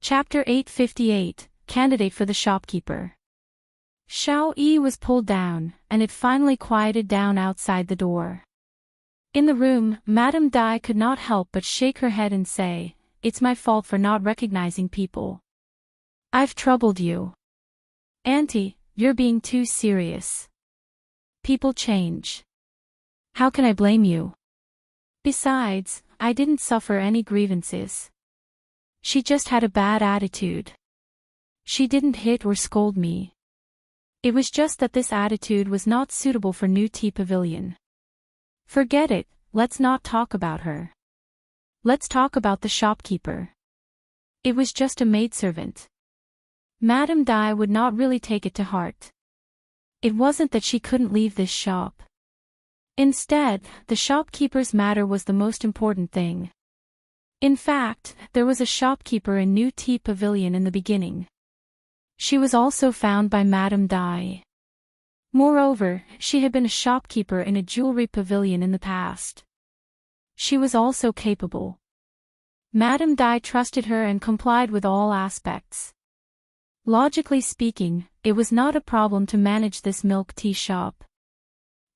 Chapter 858, Candidate for the Shopkeeper. Qiuyue was pulled down, and it finally quieted down outside the door. In the room, Madame Dai could not help but shake her head and say, "It's my fault for not recognizing people. I've troubled you. Auntie, you're being too serious. People change. How can I blame you? Besides, I didn't suffer any grievances. She just had a bad attitude. She didn't hit or scold me. It was just that this attitude was not suitable for New Tea Pavilion. Forget it, let's not talk about her. Let's talk about the shopkeeper. It was just a maidservant." Madame Dai would not really take it to heart. It wasn't that she couldn't leave this shop. Instead, the shopkeeper's matter was the most important thing. In fact, there was a shopkeeper in New Tea Pavilion in the beginning. She was also found by Madame Dai. Moreover, she had been a shopkeeper in a jewelry pavilion in the past. She was also capable. Madame Dai trusted her and complied with all aspects. Logically speaking, it was not a problem to manage this milk tea shop.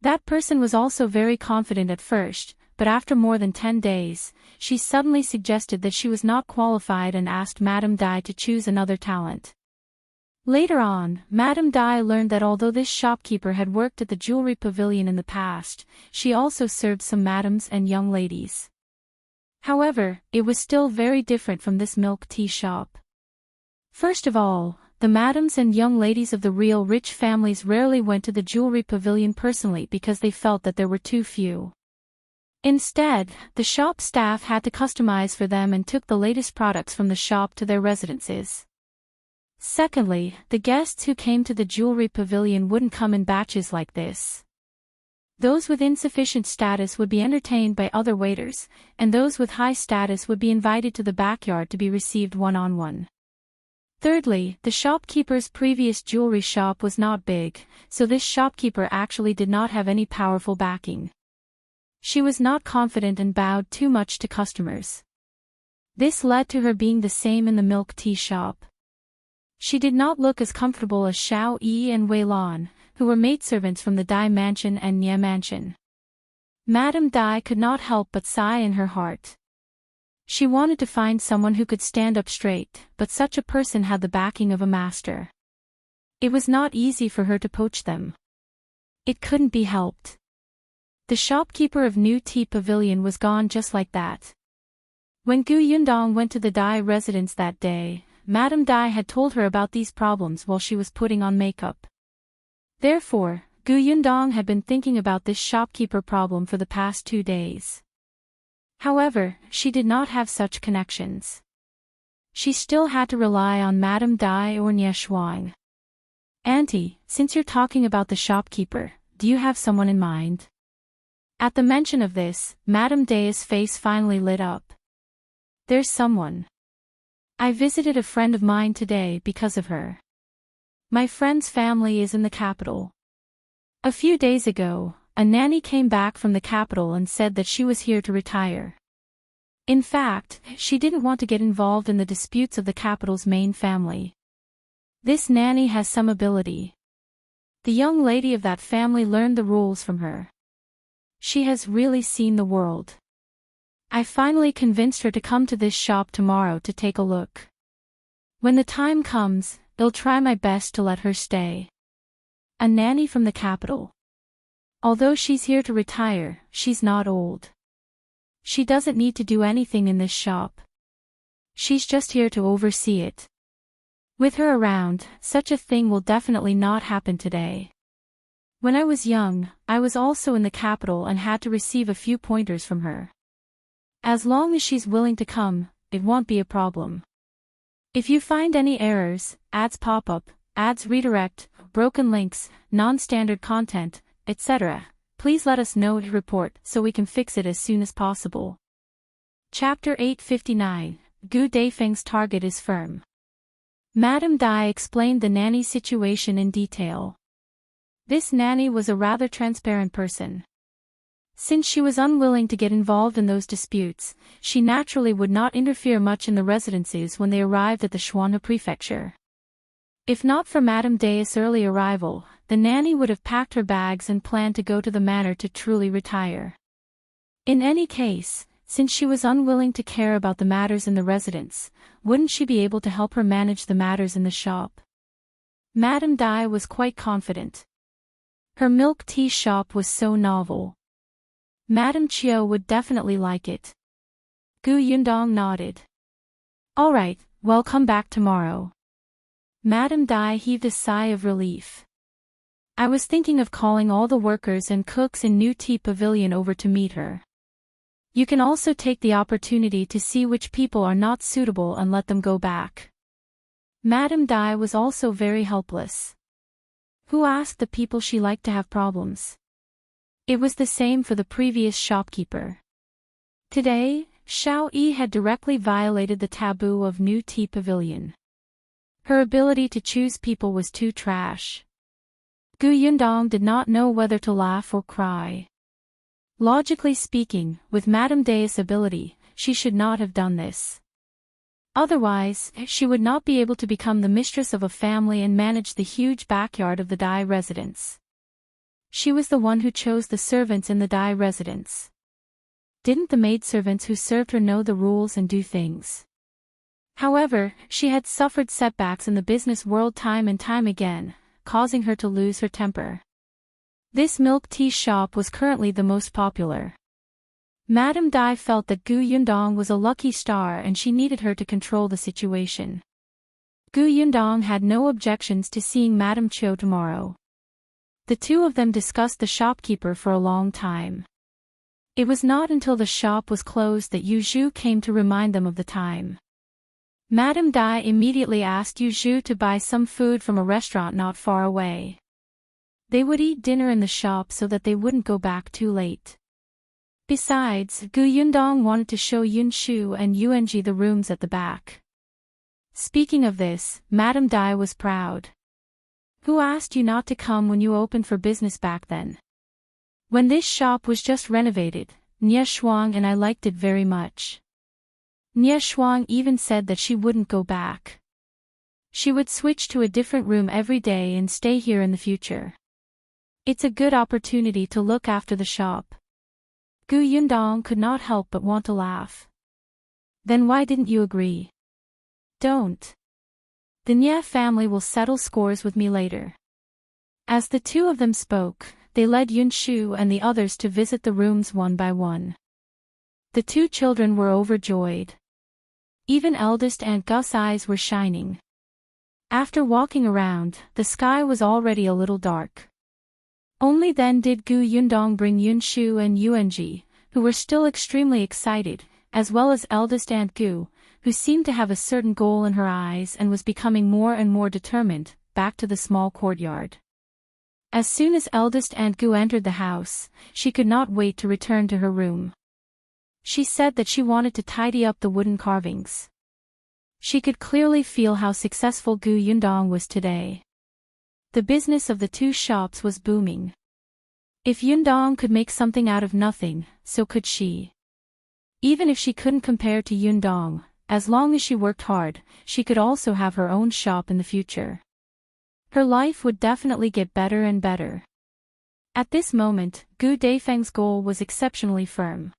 That person was also very confident at first, but after more than 10 days, she suddenly suggested that she was not qualified and asked Madame Dai to choose another talent. Later on, Madame Dai learned that although this shopkeeper had worked at the jewelry pavilion in the past, she also served some madams and young ladies. However, it was still very different from this milk tea shop. First of all, the madams and young ladies of the real rich families rarely went to the jewelry pavilion personally because they felt that there were too few. Instead, the shop staff had to customize for them and took the latest products from the shop to their residences. Secondly, the guests who came to the jewelry pavilion wouldn't come in batches like this. Those with insufficient status would be entertained by other waiters, and those with high status would be invited to the backyard to be received one-on-one. Thirdly, the shopkeeper's previous jewelry shop was not big, so this shopkeeper actually did not have any powerful backing. She was not confident and bowed too much to customers. This led to her being the same in the milk tea shop. She did not look as comfortable as Qiuyue and Weilan, who were maidservants from the Dai Mansion and Nie Mansion. Madame Dai could not help but sigh in her heart. She wanted to find someone who could stand up straight, but such a person had the backing of a master. It was not easy for her to poach them. It couldn't be helped. The shopkeeper of New Tea Pavilion was gone just like that. When Yundong went to the Dai residence that day, Madame Dai had told her about these problems while she was putting on makeup. Therefore, Yundong had been thinking about this shopkeeper problem for the past 2 days. However, she did not have such connections. She still had to rely on Madame Dai or Nie Shuang. "Auntie, since you're talking about the shopkeeper, do you have someone in mind?" At the mention of this, Madame Dai's face finally lit up. "There's someone. I visited a friend of mine today because of her. My friend's family is in the capital. A few days ago, a nanny came back from the capital and said that she was here to retire. In fact, she didn't want to get involved in the disputes of the capital's main family. This nanny has some ability. The young lady of that family learned the rules from her. She has really seen the world. I finally convinced her to come to this shop tomorrow to take a look. When the time comes, I'll try my best to let her stay." A nanny from the capital. Although she's here to retire, she's not old. She doesn't need to do anything in this shop. She's just here to oversee it. With her around, such a thing will definitely not happen today. When I was young, I was also in the capital and had to receive a few pointers from her. As long as she's willing to come, it won't be a problem. If you find any errors, ads pop up, ads redirect, broken links, non-standard content, etc., please let us know to report so we can fix it as soon as possible. Chapter 859, Dafeng's target is firm. Madame Dai explained the nanny situation in detail. This nanny was a rather transparent person. Since she was unwilling to get involved in those disputes, she naturally would not interfere much in the residences when they arrived at the Xuanhe prefecture. If not for Madame Day's early arrival, the nanny would have packed her bags and planned to go to the manor to truly retire. In any case, since she was unwilling to care about the matters in the residence, wouldn't she be able to help her manage the matters in the shop? Madame Dai was quite confident. Her milk tea shop was so novel. Madame Qiuyue would definitely like it. Gu Yundong nodded. All right, well, come back tomorrow. Madame Dai heaved a sigh of relief. I was thinking of calling all the workers and cooks in New Tea Pavilion over to meet her. You can also take the opportunity to see which people are not suitable and let them go back. Madame Dai was also very helpless. Who asked the people she liked to have problems? It was the same for the previous shopkeeper. Today, Qiuyue had directly violated the taboo of New Tea Pavilion. Her ability to choose people was too trash. Gu Yundong did not know whether to laugh or cry. Logically speaking, with Madame Day's ability, she should not have done this. Otherwise, she would not be able to become the mistress of a family and manage the huge backyard of the Dai residence. She was the one who chose the servants in the Dai residence. Didn't the maidservants who served her know the rules and do things? However, she had suffered setbacks in the business world time and time again, causing her to lose her temper. This milk tea shop was currently the most popular. Madame Dai felt that Gu Yundong was a lucky star and she needed her to control the situation. Gu Yundong had no objections to seeing Madame Qiuyue tomorrow. The two of them discussed the shopkeeper for a long time. It was not until the shop was closed that Yunshu came to remind them of the time. Madame Dai immediately asked Yunshu to buy some food from a restaurant not far away. They would eat dinner in the shop so that they wouldn't go back too late. Besides, Gu Yundong wanted to show Yunshu and Yuanji the rooms at the back. Speaking of this, Madame Dai was proud. Who asked you not to come when you opened for business back then? When this shop was just renovated, Nie Shuang and I liked it very much. Nie Shuang even said that she wouldn't go back. She would switch to a different room every day and stay here in the future. It's a good opportunity to look after the shop. Gu Yundong could not help but want to laugh. Then why didn't you agree? Don't. The Nie family will settle scores with me later. As the two of them spoke, they led Yunshu and the others to visit the rooms one by one. The two children were overjoyed. Even Eldest and Gus' eyes were shining. After walking around, the sky was already a little dark. Only then did Gu Yundong bring Yunshu and Yuanji, who were still extremely excited, as well as Eldest and Gu, who seemed to have a certain goal in her eyes and was becoming more and more determined, back to the small courtyard. As soon as Eldest and Gu entered the house, she could not wait to return to her room. She said that she wanted to tidy up the wooden carvings. She could clearly feel how successful Gu Yundong was today. The business of the two shops was booming. If Yundong could make something out of nothing, so could she. Even if she couldn't compare to Yundong, as long as she worked hard, she could also have her own shop in the future. Her life would definitely get better and better. At this moment, Gu Dafeng's goal was exceptionally firm.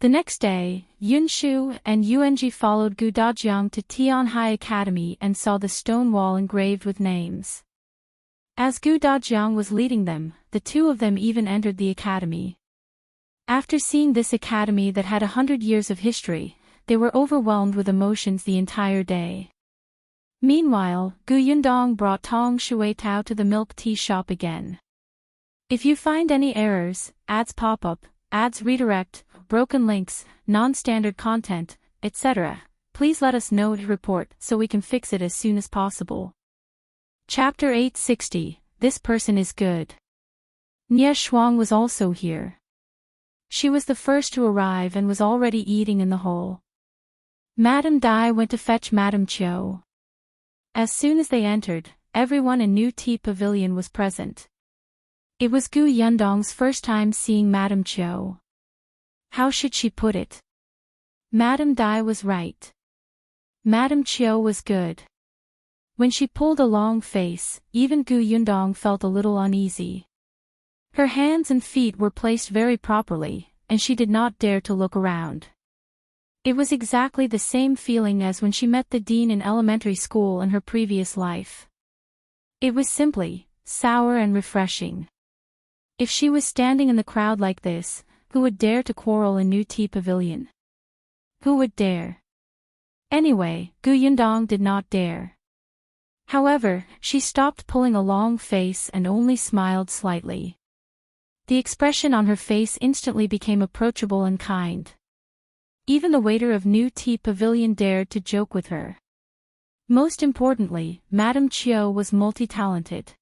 The next day, Yunshu and Yuanji followed Gu Dajiang to Tianhai Academy and saw the stone wall engraved with names. As Gu Dajiang was leading them, the two of them even entered the academy. After seeing this academy that had 100 years of history, they were overwhelmed with emotions the entire day. Meanwhile, Gu Yundong brought Tong Shui Tao to the milk tea shop again. If you find any errors, ads pop up, ads redirect, broken links, non-standard content, etc., please let us know to report so we can fix it as soon as possible. Chapter 860, This Person is Good. Nie Shuang was also here. She was the first to arrive and was already eating in the hole. Madame Dai went to fetch Madame Qiuyue. As soon as they entered, everyone in New Tea Pavilion was present. It was Gu Yundong's first time seeing Madame Qiuyue. How should she put it? Madame Dai was right. Madame Qiuyue was good. When she pulled a long face, even Gu Yundong felt a little uneasy. Her hands and feet were placed very properly, and she did not dare to look around. It was exactly the same feeling as when she met the dean in elementary school in her previous life. It was simply sour and refreshing. If she was standing in the crowd like this, who would dare to quarrel in New Tea Pavilion? Who would dare? Anyway, Gu Yundong did not dare. However, she stopped pulling a long face and only smiled slightly. The expression on her face instantly became approachable and kind. Even the waiter of New Tea Pavilion dared to joke with her. Most importantly, Madame Qiuyue was multi-talented.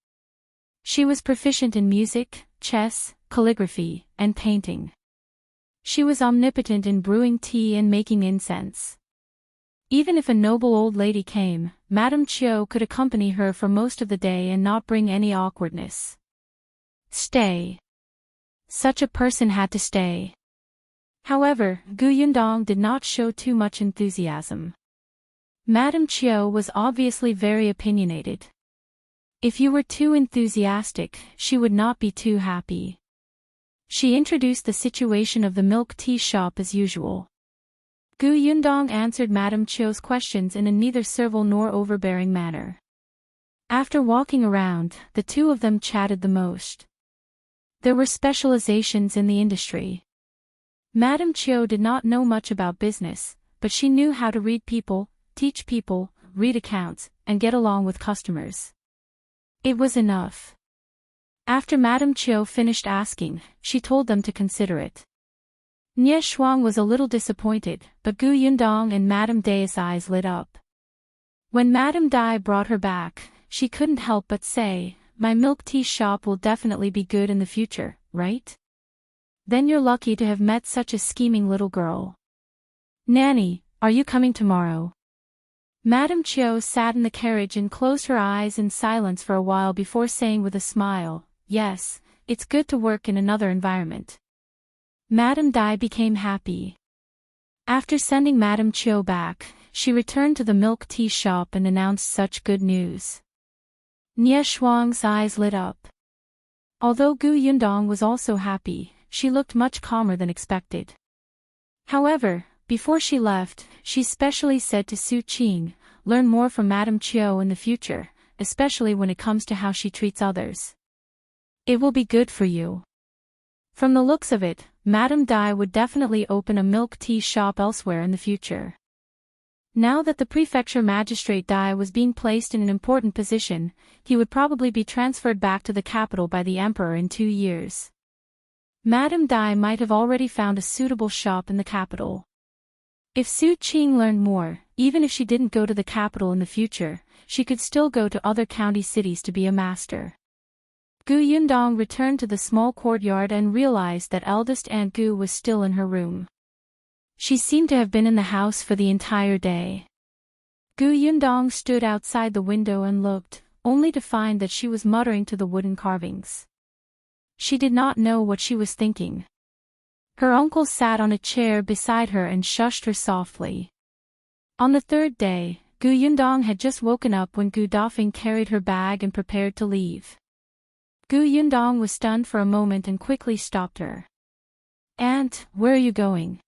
She was proficient in music, chess, calligraphy, and painting. She was omnipotent in brewing tea and making incense. Even if a noble old lady came, Madame Qiuyue could accompany her for most of the day and not bring any awkwardness. Stay. Such a person had to stay. However, Gu Yundong did not show too much enthusiasm. Madame Qiuyue was obviously very opinionated. If you were too enthusiastic, she would not be too happy. She introduced the situation of the milk tea shop as usual. Gu Yundong answered Madame Qiuyue's questions in a neither servile nor overbearing manner. After walking around, the two of them chatted the most. There were specializations in the industry. Madame Qiuyue did not know much about business, but she knew how to read people, teach people, read accounts, and get along with customers. It was enough. After Madame Qiuyue finished asking, she told them to consider it. Nie Shuang was a little disappointed, but Gu Yundong and Madame Dai's eyes lit up. When Madame Dai brought her back, she couldn't help but say, "My milk tea shop will definitely be good in the future, right? Then you're lucky to have met such a scheming little girl. Nanny, are you coming tomorrow?" Madame Qiuyue sat in the carriage and closed her eyes in silence for a while before saying with a smile, "Yes, it's good to work in another environment." Madame Dai became happy. After sending Madame Qiuyue back, she returned to the milk tea shop and announced such good news. Nie Shuang's eyes lit up. Although Gu Yundong was also happy, she looked much calmer than expected. However, before she left, she specially said to Su Qing, "Learn more from Madame Qiuyue in the future, especially when it comes to how she treats others. It will be good for you." From the looks of it, Madame Dai would definitely open a milk tea shop elsewhere in the future. Now that the prefecture magistrate Dai was being placed in an important position, he would probably be transferred back to the capital by the emperor in 2 years. Madame Dai might have already found a suitable shop in the capital. If Su Qing learned more, even if she didn't go to the capital in the future, she could still go to other county cities to be a master. Gu Yundong returned to the small courtyard and realized that eldest Aunt Gu was still in her room. She seemed to have been in the house for the entire day. Gu Yundong stood outside the window and looked, only to find that she was muttering to the wooden carvings. She did not know what she was thinking. Her uncle sat on a chair beside her and shushed her softly. On the third day, Gu Yundong had just woken up when Gu Dafeng carried her bag and prepared to leave. Gu Yundong was stunned for a moment and quickly stopped her. "Aunt, where are you going?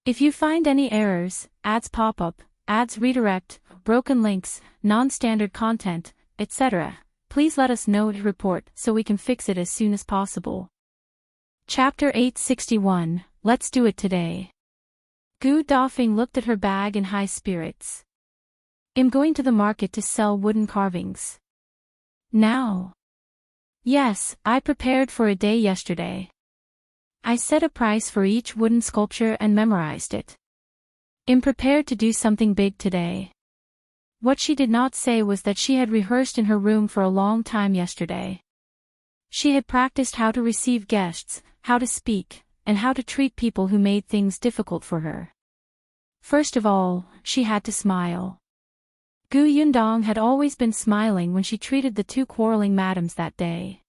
If you find any errors, ads pop up, ads redirect, broken links, non-standard content, etc., please let us know and report so we can fix it as soon as possible." Chapter 861, Let's Do It Today. Gu Dafeng looked at her bag in high spirits. "I'm going to the market to sell wooden carvings." "Now?" "Yes, I prepared for a day yesterday. I set a price for each wooden sculpture and memorized it. I'm prepared to do something big today." What she did not say was that she had rehearsed in her room for a long time yesterday. She had practiced how to receive guests, how to speak, and how to treat people who made things difficult for her. First of all, she had to smile. Gu Yundong had always been smiling when she treated the two quarreling madams that day.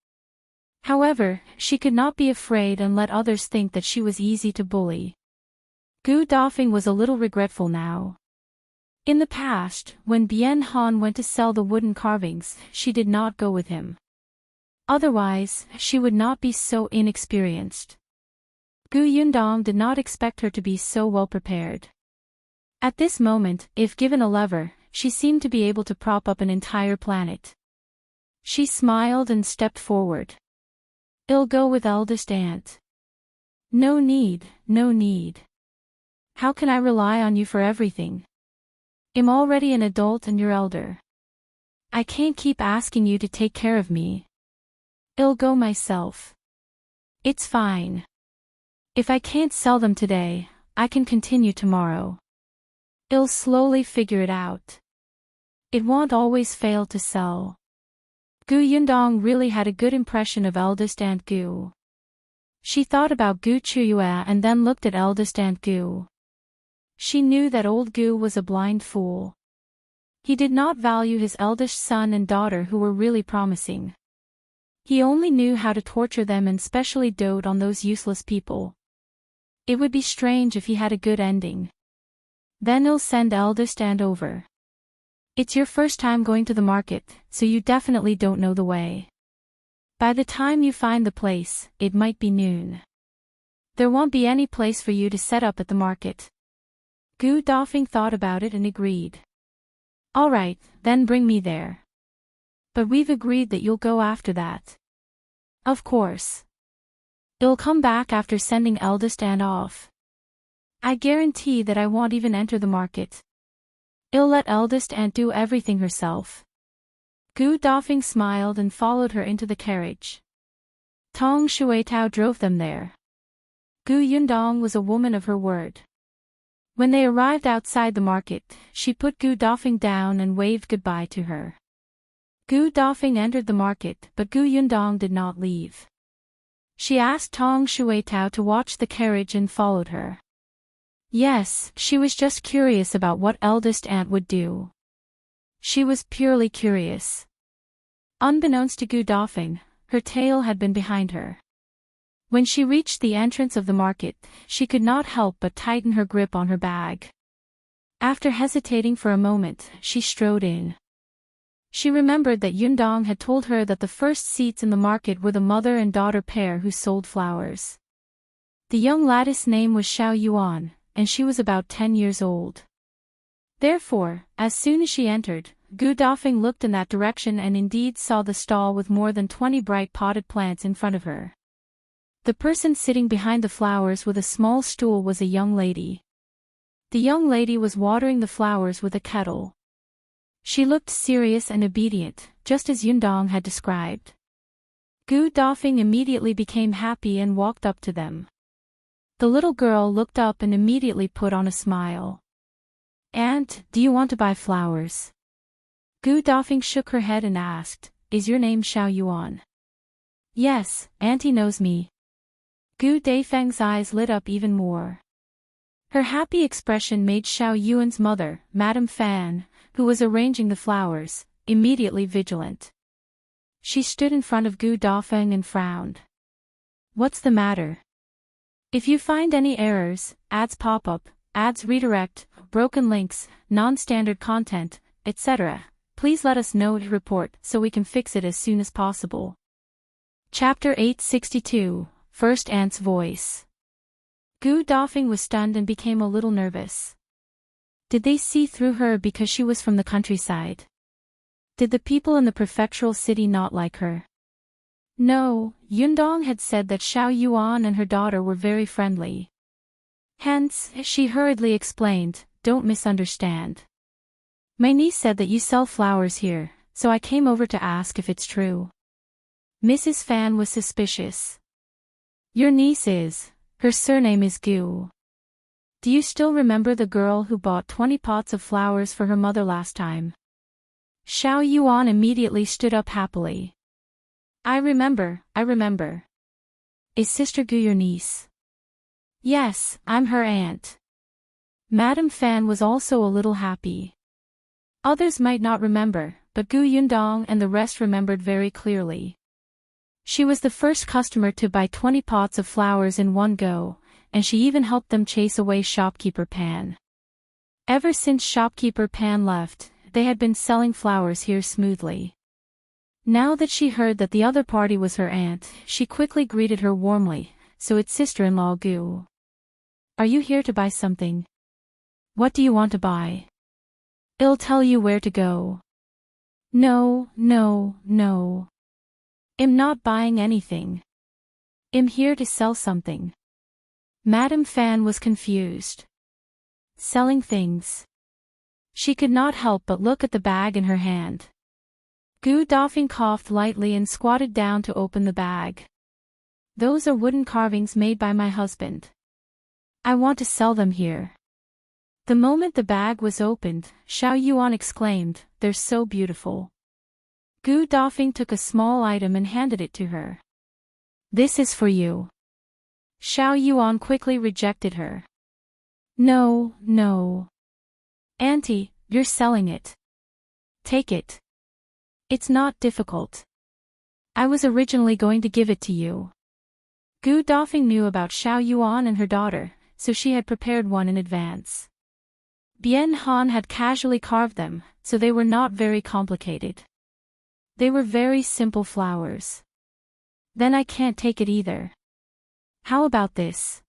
However, she could not be afraid and let others think that she was easy to bully. Gu Dafeng was a little regretful now. In the past, when Bien Han went to sell the wooden carvings, she did not go with him. Otherwise, she would not be so inexperienced. Gu Yundong did not expect her to be so well prepared. At this moment, if given a lever, she seemed to be able to prop up an entire planet. She smiled and stepped forward. "I'll go with eldest aunt." "No need, no need. How can I rely on you for everything? I'm already an adult and you're elder. I can't keep asking you to take care of me. I'll go myself." "It's fine. If I can't sell them today, I can continue tomorrow. I'll slowly figure it out. It won't always fail to sell." Gu Yundong really had a good impression of eldest aunt Gu. She thought about Gu Qiuyue and then looked at eldest aunt Gu. She knew that old Gu was a blind fool. He did not value his eldest son and daughter who were really promising. He only knew how to torture them and specially dote on those useless people. It would be strange if he had a good ending. Then I'll send eldest aunt over. It's your first time going to the market, so you definitely don't know the way. By the time you find the place, it might be noon. There won't be any place for you to set up at the market. Gu Dafeng thought about it and agreed. "All right, then bring me there. But we've agreed that you'll go after that." "Of course. I'll come back after sending eldest aunt off. I guarantee that I won't even enter the market. I'll let eldest aunt do everything herself." Gu Dafeng smiled and followed her into the carriage. Tong Shuitao drove them there. Gu Yundong was a woman of her word. When they arrived outside the market, she put Gu Dafeng down and waved goodbye to her. Gu Dafeng entered the market, but Gu Yundong did not leave. She asked Tong Shuitao to watch the carriage and followed her. Yes, she was just curious about what eldest aunt would do. She was purely curious. Unbeknownst to Gu Dafeng, her tail had been behind her. When she reached the entrance of the market, she could not help but tighten her grip on her bag. After hesitating for a moment, she strode in. She remembered that Yundong had told her that the first seats in the market were the mother and daughter pair who sold flowers. The young lady's name was Xiao Yuan, and she was about 10 years old. Therefore, as soon as she entered, Gu Dafeng looked in that direction and indeed saw the stall with more than 20 bright potted plants in front of her. The person sitting behind the flowers with a small stool was a young lady. The young lady was watering the flowers with a kettle. She looked serious and obedient, just as Yundong had described. Gu Dafeng immediately became happy and walked up to them. The little girl looked up and immediately put on a smile. "Aunt, do you want to buy flowers?" Gu Dafeng shook her head and asked, "Is your name Xiao Yuan?" "Yes, Auntie knows me." Gu Dafeng's eyes lit up even more. Her happy expression made Xiao Yuan's mother, Madame Fan, who was arranging the flowers, immediately vigilant. She stood in front of Gu Dafeng and frowned. "What's the matter? If you find any errors, ads pop up, ads redirect, broken links, non-standard content, etc., please let us know to report so we can fix it as soon as possible." Chapter 862, First Aunt's Voice. Gu Dafeng was stunned and became a little nervous. Did they see through her because she was from the countryside? Did the people in the prefectural city not like her? No, Yundong had said that Xiao Yuan and her daughter were very friendly. Hence, she hurriedly explained, "Don't misunderstand. My niece said that you sell flowers here, so I came over to ask if it's true." Mrs. Fan was suspicious. "Your niece is, her surname is Gu. Do you still remember the girl who bought 20 pots of flowers for her mother last time?" Xiao Yuan immediately stood up happily. I remember. Is Sister Gu your niece?" "Yes, I'm her aunt." Madame Fan was also a little happy. Others might not remember, but Gu Yundong and the rest remembered very clearly. She was the first customer to buy 20 pots of flowers in one go, and she even helped them chase away Shopkeeper Pan. Ever since Shopkeeper Pan left, they had been selling flowers here smoothly. Now that she heard that the other party was her aunt, she quickly greeted her warmly, so it's sister-in-law Gu. Are you here to buy something? What do you want to buy? I'll tell you where to go. No. I'm not buying anything. I'm here to sell something. Madame Fan was confused. Selling things. She could not help but look at the bag in her hand. Gu Dafeng coughed lightly and squatted down to open the bag. Those are wooden carvings made by my husband. I want to sell them here. The moment the bag was opened, Qiuyue exclaimed, "They're so beautiful." Gu Dafeng took a small item and handed it to her. This is for you. Qiuyue quickly rejected her. No. Auntie, you're selling it. Take it. It's not difficult. I was originally going to give it to you. Gu Dafeng knew about Qiuyue and her daughter, so she had prepared one in advance. Bien Han had casually carved them, so they were not very complicated. They were very simple flowers. Then I can't take it either. How about this?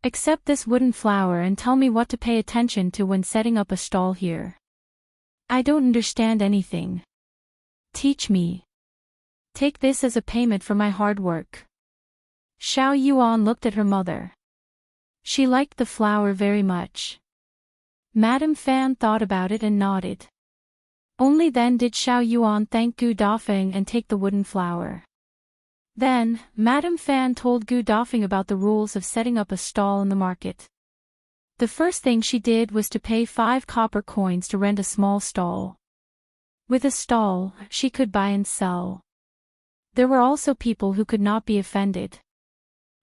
Accept this wooden flower and tell me what to pay attention to when setting up a stall here. I don't understand anything. Teach me. Take this as a payment for my hard work. Qiuyue looked at her mother. She liked the flower very much. Madame Fan thought about it and nodded. Only then did Qiuyue thank Gu Dafeng and take the wooden flower. Then, Madame Fan told Gu Dafeng about the rules of setting up a stall in the market. The first thing she did was to pay 5 copper coins to rent a small stall. With a stall, she could buy and sell. There were also people who could not be offended.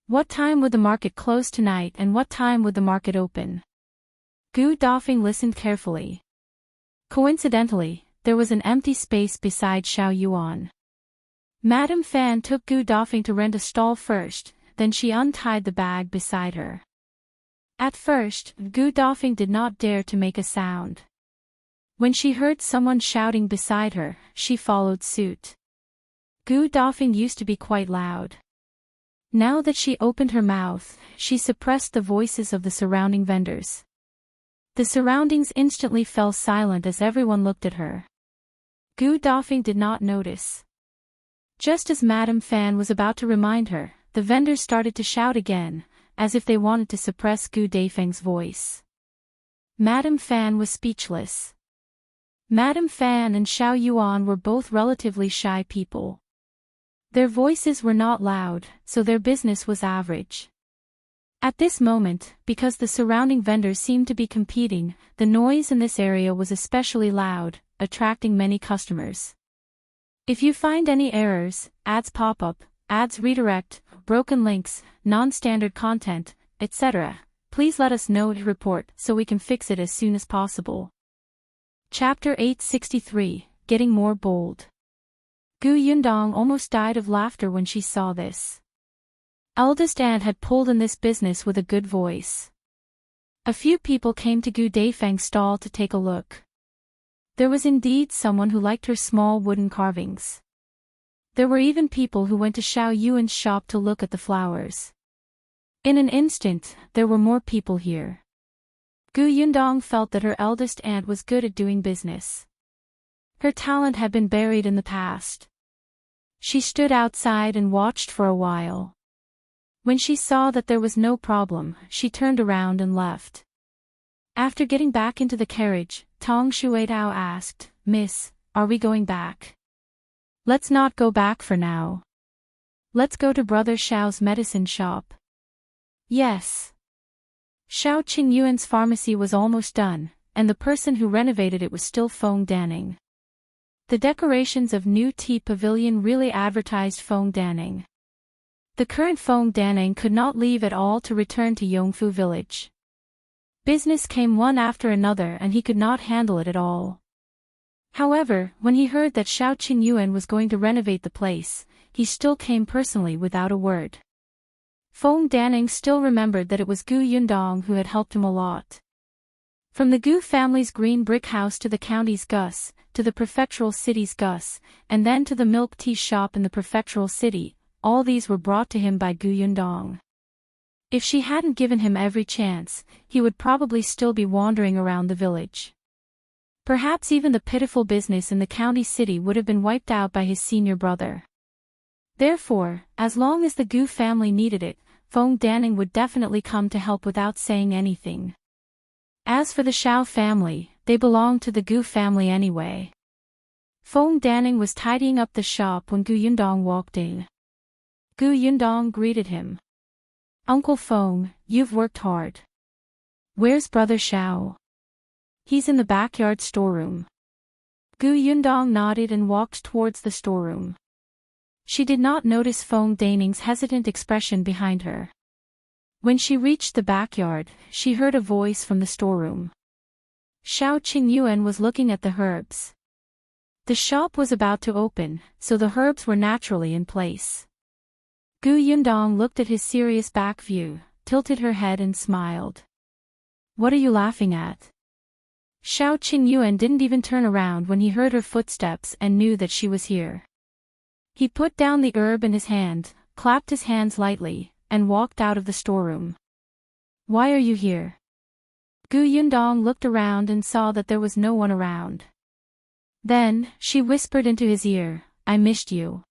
What time would the market close tonight and what time would the market open? Gu Dafeng listened carefully. Coincidentally, there was an empty space beside Qiuyue. Madame Fan took Gu Dafeng to rent a stall first, then she untied the bag beside her. At first, Gu Dafeng did not dare to make a sound. When she heard someone shouting beside her, she followed suit. Gu Dafeng used to be quite loud. Now that she opened her mouth, she suppressed the voices of the surrounding vendors. The surroundings instantly fell silent as everyone looked at her. Gu Dafeng did not notice. Just as Madame Fan was about to remind her, the vendors started to shout again, as if they wanted to suppress Gu Dafeng's voice. Madame Fan was speechless. Madame Fan and Qiuyue were both relatively shy people. Their voices were not loud, so their business was average. At this moment, because the surrounding vendors seemed to be competing, the noise in this area was especially loud, attracting many customers. If you find any errors, ads pop up, ads redirect, broken links, non-standard content, etc., please let us know to report so we can fix it as soon as possible. Chapter 863, Getting More Bold. Gu Yundong almost died of laughter when she saw this. Eldest aunt had pulled in this business with a good voice. A few people came to Gu Dafeng's stall to take a look. There was indeed someone who liked her small wooden carvings. There were even people who went to Qiuyue's shop to look at the flowers. In an instant, there were more people here. Gu Yundong felt that her eldest aunt was good at doing business. Her talent had been buried in the past. She stood outside and watched for a while. When she saw that there was no problem, she turned around and left. After getting back into the carriage, Tong Shuetao asked, "Miss, are we going back?" "Let's not go back for now. Let's go to Brother Xiao's medicine shop." "Yes." Xiao Qingyuan's pharmacy was almost done, and the person who renovated it was still Feng Danning. The decorations of new tea pavilion really advertised Feng Danning. The current Feng Danning could not leave at all to return to Yongfu village. Business came one after another and he could not handle it at all. However, when he heard that Xiao Qingyuan was going to renovate the place, he still came personally without a word. Feng Danning still remembered that it was Gu Yundong who had helped him a lot. From the Gu family's green brick house to the county's Gus, to the prefectural city's Gus, and then to the milk tea shop in the prefectural city, all these were brought to him by Gu Yundong. If she hadn't given him every chance, he would probably still be wandering around the village. Perhaps even the pitiful business in the county city would have been wiped out by his senior brother. Therefore, as long as the Gu family needed it, Feng Danning would definitely come to help without saying anything. As for the Shao family, they belonged to the Gu family anyway. Feng Danning was tidying up the shop when Gu Yundong walked in. Gu Yundong greeted him. "Uncle Feng, you've worked hard. Where's brother Shao?" "He's in the backyard storeroom." Gu Yundong nodded and walked towards the storeroom. She did not notice Feng Danning's hesitant expression behind her. When she reached the backyard, she heard a voice from the storeroom. Shao Qiuyue was looking at the herbs. The shop was about to open, so the herbs were naturally in place. Gu Yundong looked at his serious back view, tilted her head and smiled. "What are you laughing at?" Shao Qiuyue didn't even turn around when he heard her footsteps and knew that she was here. He put down the herb in his hand, clapped his hands lightly, and walked out of the storeroom. "Why are you here?" Gu Yundong looked around and saw that there was no one around. Then, she whispered into his ear, "I missed you."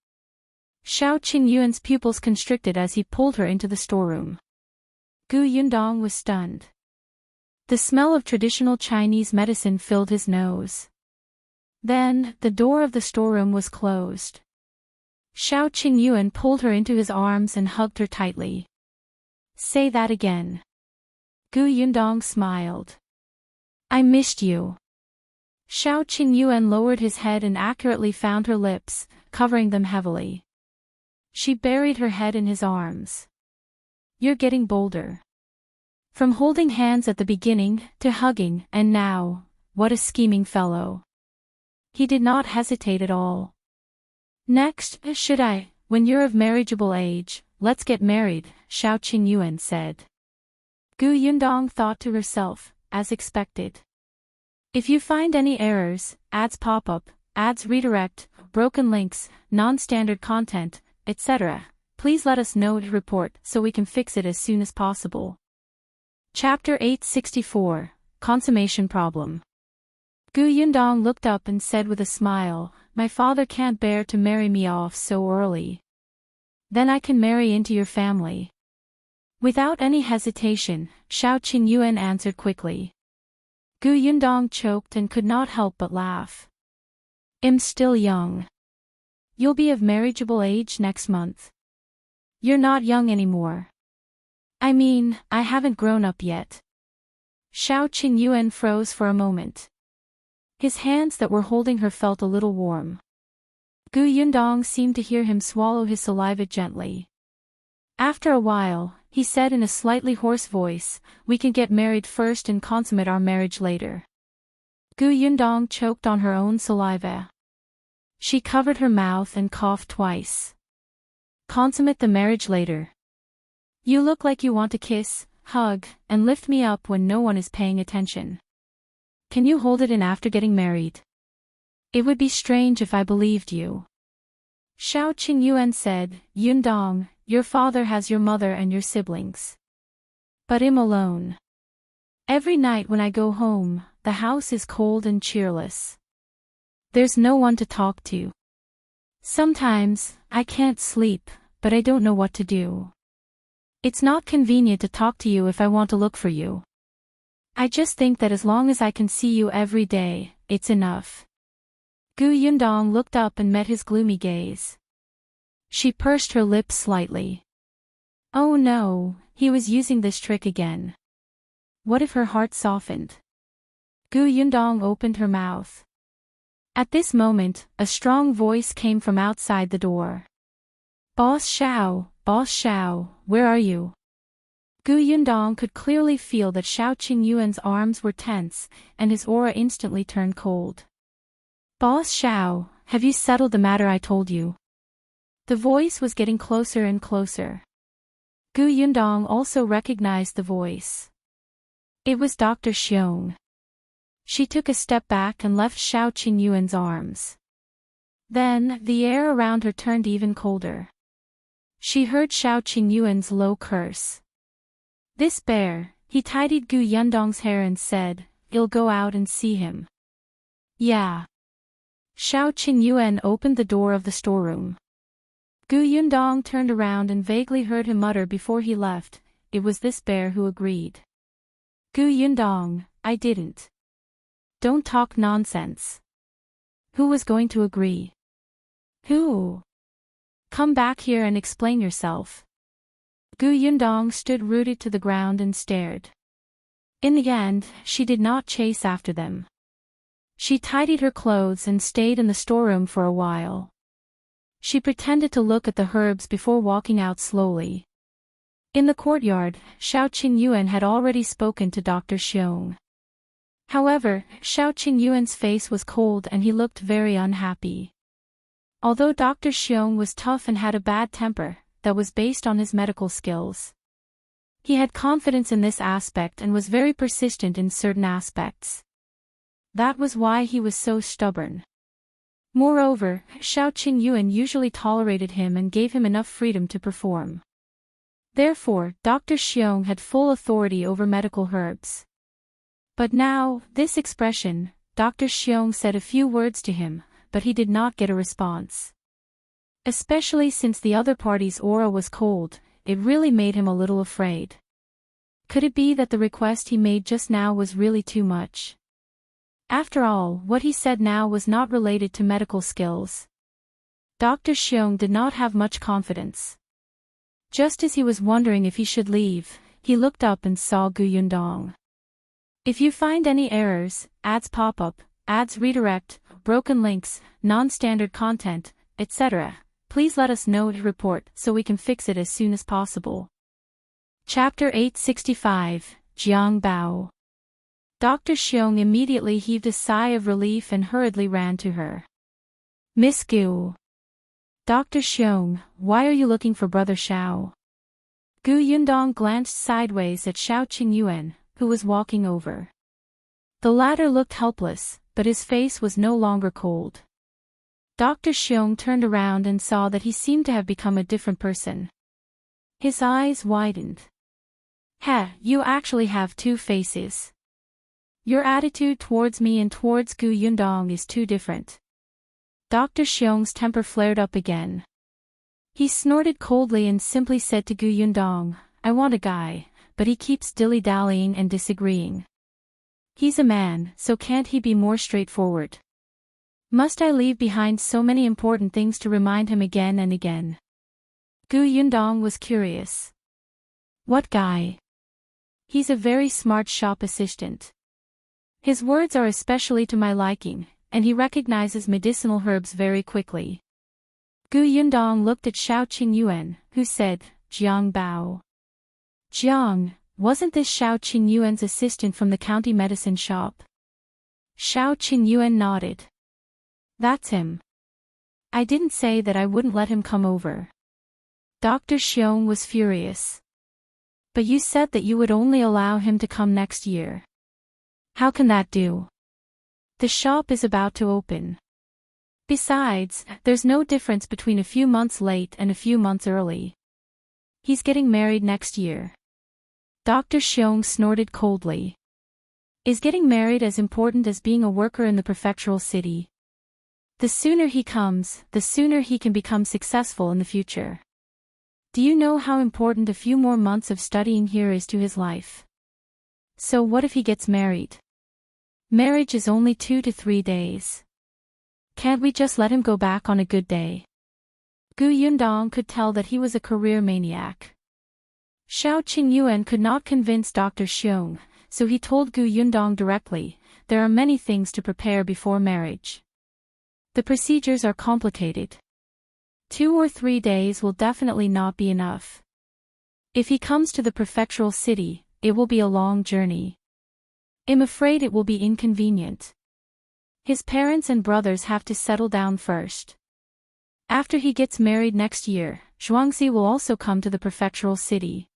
Shao Qinyuan's pupils constricted as he pulled her into the storeroom. Gu Yundong was stunned. The smell of traditional Chinese medicine filled his nose. Then, the door of the storeroom was closed. Shao Qinyuan pulled her into his arms and hugged her tightly. "Say that again." Gu Yundong smiled. "I missed you." Shao Qinyuan lowered his head and accurately found her lips, covering them heavily. She buried her head in his arms. "You're getting bolder." From holding hands at the beginning, to hugging, and now, what a scheming fellow. He did not hesitate at all. "Next, when you're of marriageable age, let's get married," Shao Qinyuan said. Gu Yundong thought to herself, as expected. "If you find any errors, ads pop up, ads redirect, broken links, non-standard content, etc., please let us know to report so we can fix it as soon as possible." Chapter 864, Consummation Problem. Gu Yundong looked up and said with a smile, "My father can't bear to marry me off so early. Then I can marry into your family." Without any hesitation, Shao Qinyuan answered quickly. Gu Yundong choked and could not help but laugh. "I'm still young. You'll be of marriageable age next month." "You're not young anymore." "I mean, I haven't grown up yet." Shao Qinyuan froze for a moment. His hands that were holding her felt a little warm. Gu Yundong seemed to hear him swallow his saliva gently. After a while, he said in a slightly hoarse voice, "We can get married first and consummate our marriage later." Gu Yundong choked on her own saliva. She covered her mouth and coughed twice. "Consummate the marriage later. You look like you want to kiss, hug, and lift me up when no one is paying attention. Can you hold it in after getting married? It would be strange if I believed you." Shao Qinyuan said, "Yundong, your father has your mother and your siblings. But I'm alone. Every night when I go home, the house is cold and cheerless. There's no one to talk to. Sometimes, I can't sleep, but I don't know what to do. It's not convenient to talk to you if I want to look for you. I just think that as long as I can see you every day, it's enough." Gu Yundong looked up and met his gloomy gaze. She pursed her lips slightly. Oh no, he was using this trick again. What if her heart softened? Gu Yundong opened her mouth. At this moment, a strong voice came from outside the door. Boss Shao, where are you?" Gu Yundong could clearly feel that Shao Qinyuan's arms were tense, and his aura instantly turned cold. "Boss Shao, have you settled the matter I told you?" The voice was getting closer and closer. Gu Yundong also recognized the voice. It was Dr. Xiong. She took a step back and left Xiao Qingyuan's arms. Then, the air around her turned even colder. She heard Xiao Qingyuan's low curse. This bear, he tidied Gu Yundong's hair and said, "I'll go out and see him." Yeah. Xiao Qingyuan opened the door of the storeroom. Gu Yundong turned around and vaguely heard him mutter before he left, "It was this bear who agreed." Gu Yundong, I didn't. Don't talk nonsense. Who was going to agree? Who? Come back here and explain yourself. Gu Yundong stood rooted to the ground and stared. In the end, she did not chase after them. She tidied her clothes and stayed in the storeroom for a while. She pretended to look at the herbs before walking out slowly. In the courtyard, Xiao Qingyuan had already spoken to Dr. Xiong. However, Xiao Qingyuan's face was cold and he looked very unhappy. Although Dr. Xiong was tough and had a bad temper, that was based on his medical skills. He had confidence in this aspect and was very persistent in certain aspects. That was why he was so stubborn. Moreover, Xiao Qingyuan usually tolerated him and gave him enough freedom to perform. Therefore, Dr. Xiong had full authority over medical herbs. But now, this expression, Dr. Xiong said a few words to him, but he did not get a response. Especially since the other party's aura was cold, it really made him a little afraid. Could it be that the request he made just now was really too much? After all, what he said now was not related to medical skills. Dr. Xiong did not have much confidence. Just as he was wondering if he should leave, he looked up and saw Gu Yundong. If you find any errors, ads pop up, ads redirect, broken links, non-standard content, etc., please let us know to report so we can fix it as soon as possible. Chapter 865, Jiang Bao. Dr. Xiong immediately heaved a sigh of relief and hurriedly ran to her. Miss Gu. Dr. Xiong, why are you looking for Brother Xiao? Gu Yundong glanced sideways at Xiao Qingyuan, who was walking over. The latter looked helpless, but his face was no longer cold. Dr. Xiong turned around and saw that he seemed to have become a different person. His eyes widened. You actually have two faces. Your attitude towards me and towards Gu Yundong is too different. Dr. Xiong's temper flared up again. He snorted coldly and simply said to Gu Yundong, I want a guy, but he keeps dilly-dallying and disagreeing. He's a man, so can't he be more straightforward? Must I leave behind so many important things to remind him again and again? Gu Yundong was curious. What guy? He's a very smart shop assistant. His words are especially to my liking, and he recognizes medicinal herbs very quickly. Gu Yundong looked at Xiao Qingyuan, who said, Jiang Bao. Jiang, wasn't this Xiao Qingyuan's assistant from the county medicine shop? Xiao Qingyuan nodded. That's him. I didn't say that I wouldn't let him come over. Dr. Xiong was furious. But you said that you would only allow him to come next year. How can that do? The shop is about to open. Besides, there's no difference between a few months late and a few months early. He's getting married next year. Dr. Xiong snorted coldly. Is getting married as important as being a worker in the prefectural city? The sooner he comes, the sooner he can become successful in the future. Do you know how important a few more months of studying here is to his life? So what if he gets married? Marriage is only 2 to 3 days. Can't we just let him go back on a good day? Gu Yundong could tell that he was a career maniac. Xiao Qingyuan could not convince Dr. Xiong, so he told Gu Yundong directly, there are many things to prepare before marriage. The procedures are complicated. 2 or 3 days will definitely not be enough. If he comes to the prefectural city, it will be a long journey. I'm afraid it will be inconvenient. His parents and brothers have to settle down first. After he gets married next year, Zhuangzi will also come to the prefectural city.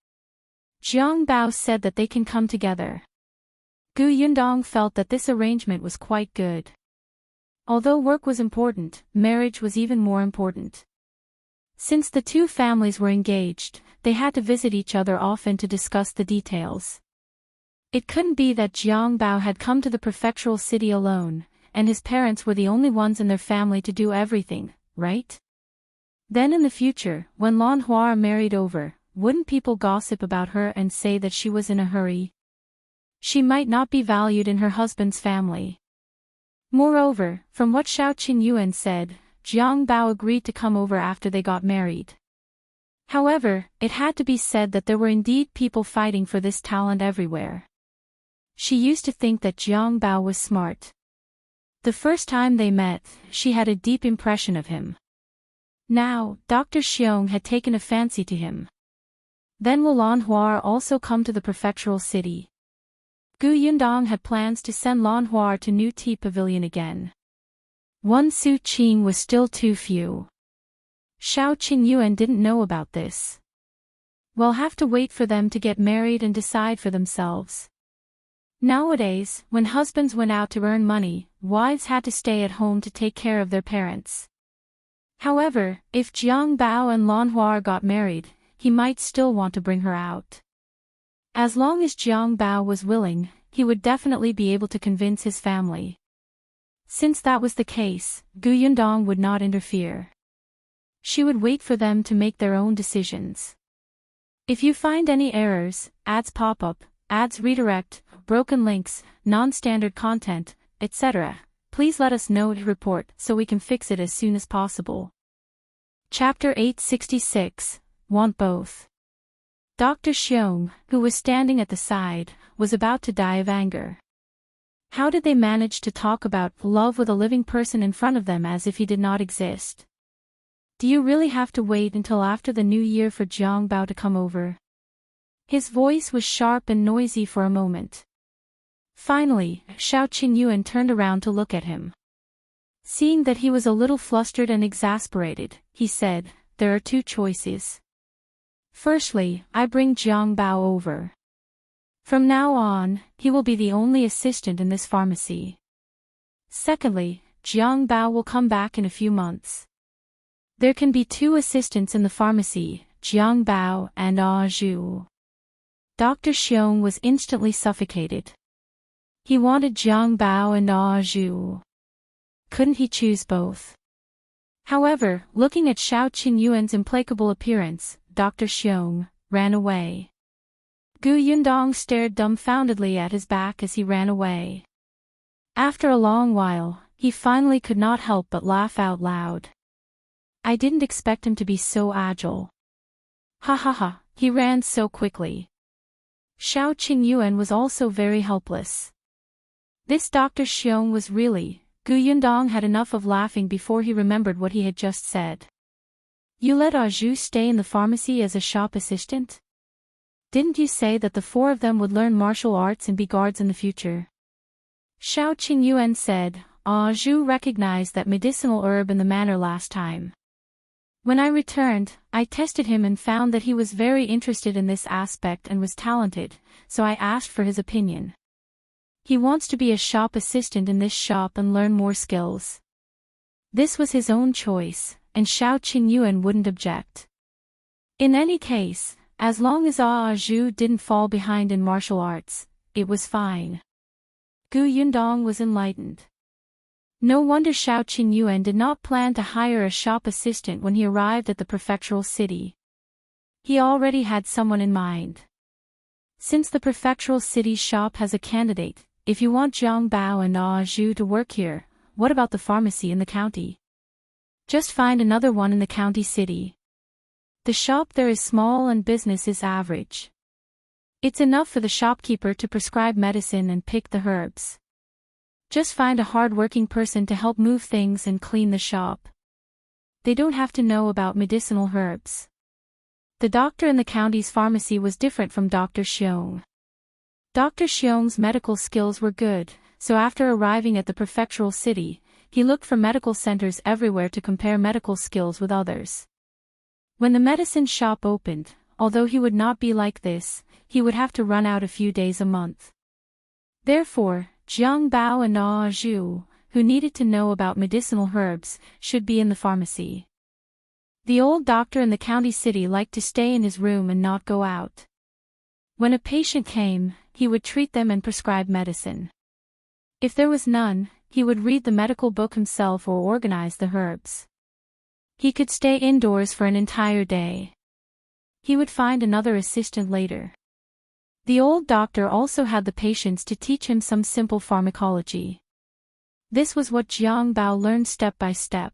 Jiang Bao said that they can come together. Yundong felt that this arrangement was quite good. Although work was important, marriage was even more important. Since the two families were engaged, they had to visit each other often to discuss the details. It couldn't be that Jiang Bao had come to the prefectural city alone, and his parents were the only ones in their family to do everything, right? Then in the future, when Lan Hua married over, wouldn't people gossip about her and say that she was in a hurry? She might not be valued in her husband's family. Moreover, from what Qiuyue said, Jiang Bao agreed to come over after they got married. However, it had to be said that there were indeed people fighting for this talent everywhere. She used to think that Jiang Bao was smart. The first time they met, she had a deep impression of him. Now, Dr. Xiong had taken a fancy to him. Then will Lan Hua also come to the prefectural city? Yundong had plans to send Lan Hua to New Tea Pavilion again. One Su Qing was still too few. Qiuyue didn't know about this. We'll have to wait for them to get married and decide for themselves. Nowadays, when husbands went out to earn money, wives had to stay at home to take care of their parents. However, if Jiang Bao and Lan Hua got married, he might still want to bring her out. As long as Jiang Bao was willing, he would definitely be able to convince his family. Since that was the case, Yundong would not interfere. She would wait for them to make their own decisions. If you find any errors, ads pop up, ads redirect, broken links, non-standard content, etc., please let us know to report so we can fix it as soon as possible. Chapter 866, Want Both. Dr. Xiong, who was standing at the side, was about to die of anger. How did they manage to talk about love with a living person in front of them as if he did not exist? Do you really have to wait until after the new year for Jiang Bao to come over? His voice was sharp and noisy for a moment. Finally, Qiuyue turned around to look at him. Seeing that he was a little flustered and exasperated, he said, "There are two choices. Firstly, I bring Jiang Bao over. From now on, he will be the only assistant in this pharmacy. Secondly, Jiang Bao will come back in a few months. There can be two assistants in the pharmacy, Jiang Bao and Zhou." Dr. Xiong was instantly suffocated. He wanted Jiang Bao and Zhou. Couldn't he choose both? However, looking at Qiuyue's implacable appearance, Dr. Xiong ran away. Yundong stared dumbfoundedly at his back as he ran away. After a long while, he finally could not help but laugh out loud. I didn't expect him to be so agile. Ha ha ha, he ran so quickly. Qiuyue was also very helpless. This Dr. Xiong was really, Yundong had enough of laughing before he remembered what he had just said. You let Zhou stay in the pharmacy as a shop assistant? Didn't you say that the four of them would learn martial arts and be guards in the future? Qiuyue said, Zhou recognized that medicinal herb in the manor last time. When I returned, I tested him and found that he was very interested in this aspect and was talented, so I asked for his opinion. He wants to be a shop assistant in this shop and learn more skills. This was his own choice, and Qiuyue wouldn't object. In any case, as long as Zhou didn't fall behind in martial arts, it was fine. Yundong was enlightened. No wonder Qiuyue did not plan to hire a shop assistant when he arrived at the prefectural city. He already had someone in mind. Since the prefectural city's shop has a candidate, if you want Jiang Bao and Zhou to work here, what about the pharmacy in the county? Just find another one in the county city. The shop there is small and business is average. It's enough for the shopkeeper to prescribe medicine and pick the herbs. Just find a hard-working person to help move things and clean the shop. They don't have to know about medicinal herbs. The doctor in the county's pharmacy was different from Dr. Xiong. Dr. Xiong's medical skills were good, so after arriving at the prefectural city, he looked for medical centers everywhere to compare medical skills with others. When the medicine shop opened, although he would not be like this, he would have to run out a few days a month. Therefore, Jiang Bao and Zhou, who needed to know about medicinal herbs, should be in the pharmacy. The old doctor in the county city liked to stay in his room and not go out. When a patient came, he would treat them and prescribe medicine. If there was none, he would read the medical book himself or organize the herbs. He could stay indoors for an entire day. He would find another assistant later. The old doctor also had the patience to teach him some simple pharmacology. This was what Jiang Bao learned step by step.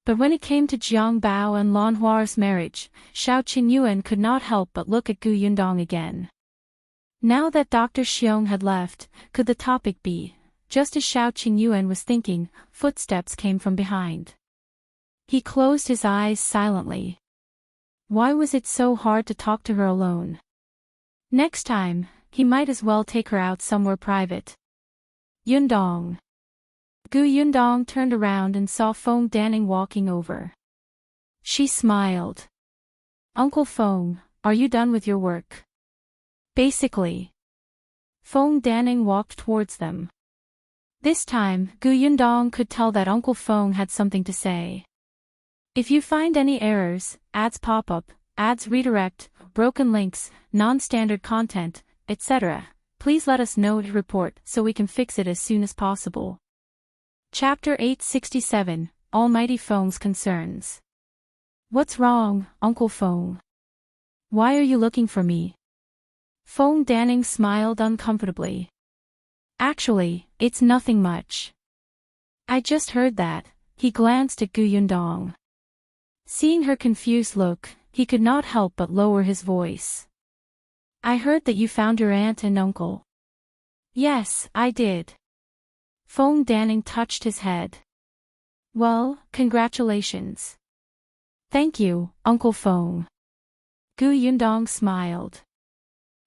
But when it came to Jiang Bao and Lanhua's marriage, Qiuyue could not help but look at Yundong again. Now that Dr. Xiong had left, could the topic be? Just as Qiuyue was thinking, footsteps came from behind. He closed his eyes silently. Why was it so hard to talk to her alone? Next time, he might as well take her out somewhere private. Yundong. Yundong turned around and saw Feng Danning walking over. She smiled. Uncle Feng, are you done with your work? Basically. Feng Danning walked towards them. This time, Yundong could tell that Uncle Feng had something to say. If you find any errors, ads pop up, ads redirect, broken links, non-standard content, etc., please let us know to report so we can fix it as soon as possible. Chapter 867, Almighty Feng's Concerns. What's wrong, Uncle Feng? Why are you looking for me? Feng Danning smiled uncomfortably. Actually, it's nothing much. I just heard that. He glanced at Yundong. Seeing her confused look, he could not help but lower his voice. I heard that you found your aunt and uncle. Yes, I did. Feng Danning touched his head. Well, congratulations. Thank you, Uncle Feng. Yundong smiled.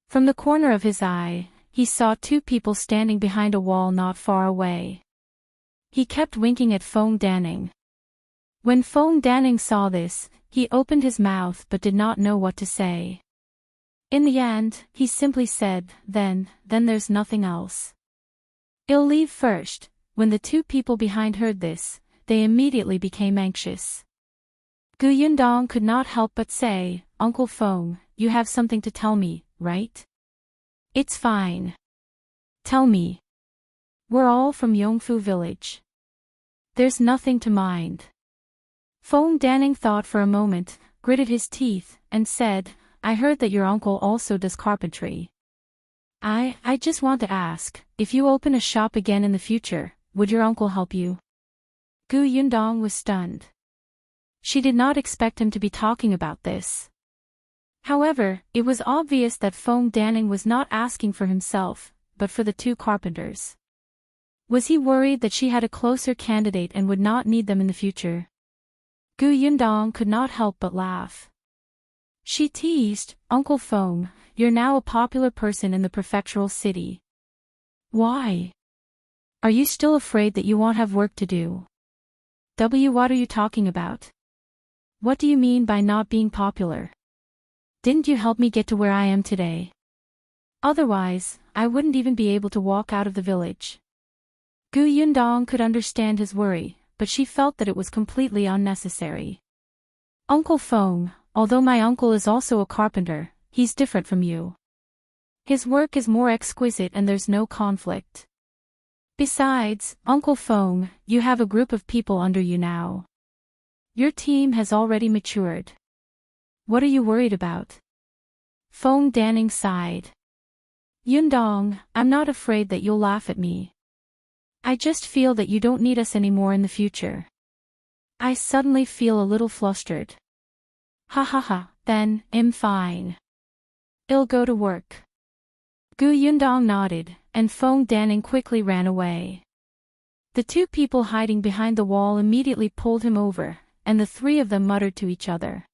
From the corner of his eye, he saw two people standing behind a wall not far away. He kept winking at Feng Danning. When Feng Danning saw this, he opened his mouth but did not know what to say. In the end, he simply said, then there's nothing else. I'll leave first. When the two people behind heard this, they immediately became anxious. Yundong could not help but say, Uncle Feng, you have something to tell me, right? It's fine. Tell me. We're all from Yongfu village. There's nothing to mind. Feng Danning thought for a moment, gritted his teeth, and said, I heard that your uncle also does carpentry. I just want to ask, if you open a shop again in the future, would your uncle help you? Yundong was stunned. She did not expect him to be talking about this. However, it was obvious that Feng Danning was not asking for himself, but for the two carpenters. Was he worried that she had a closer candidate and would not need them in the future? Yundong could not help but laugh. She teased, Uncle Feng, you're now a popular person in the prefectural city. Why? Are you still afraid that you won't have work to do? What are you talking about? What do you mean by not being popular? Didn't you help me get to where I am today? Otherwise, I wouldn't even be able to walk out of the village. Yundong could understand his worry, but she felt that it was completely unnecessary. Uncle Feng, although my uncle is also a carpenter, he's different from you. His work is more exquisite and there's no conflict. Besides, Uncle Feng, you have a group of people under you now. Your team has already matured. What are you worried about? Feng Danning sighed. Yundong, I'm not afraid that you'll laugh at me. I just feel that you don't need us anymore in the future. I suddenly feel a little flustered. Ha ha ha, then, I'm fine. I'll go to work. Yundong nodded, and Feng Danning quickly ran away. The two people hiding behind the wall immediately pulled him over, and the three of them muttered to each other.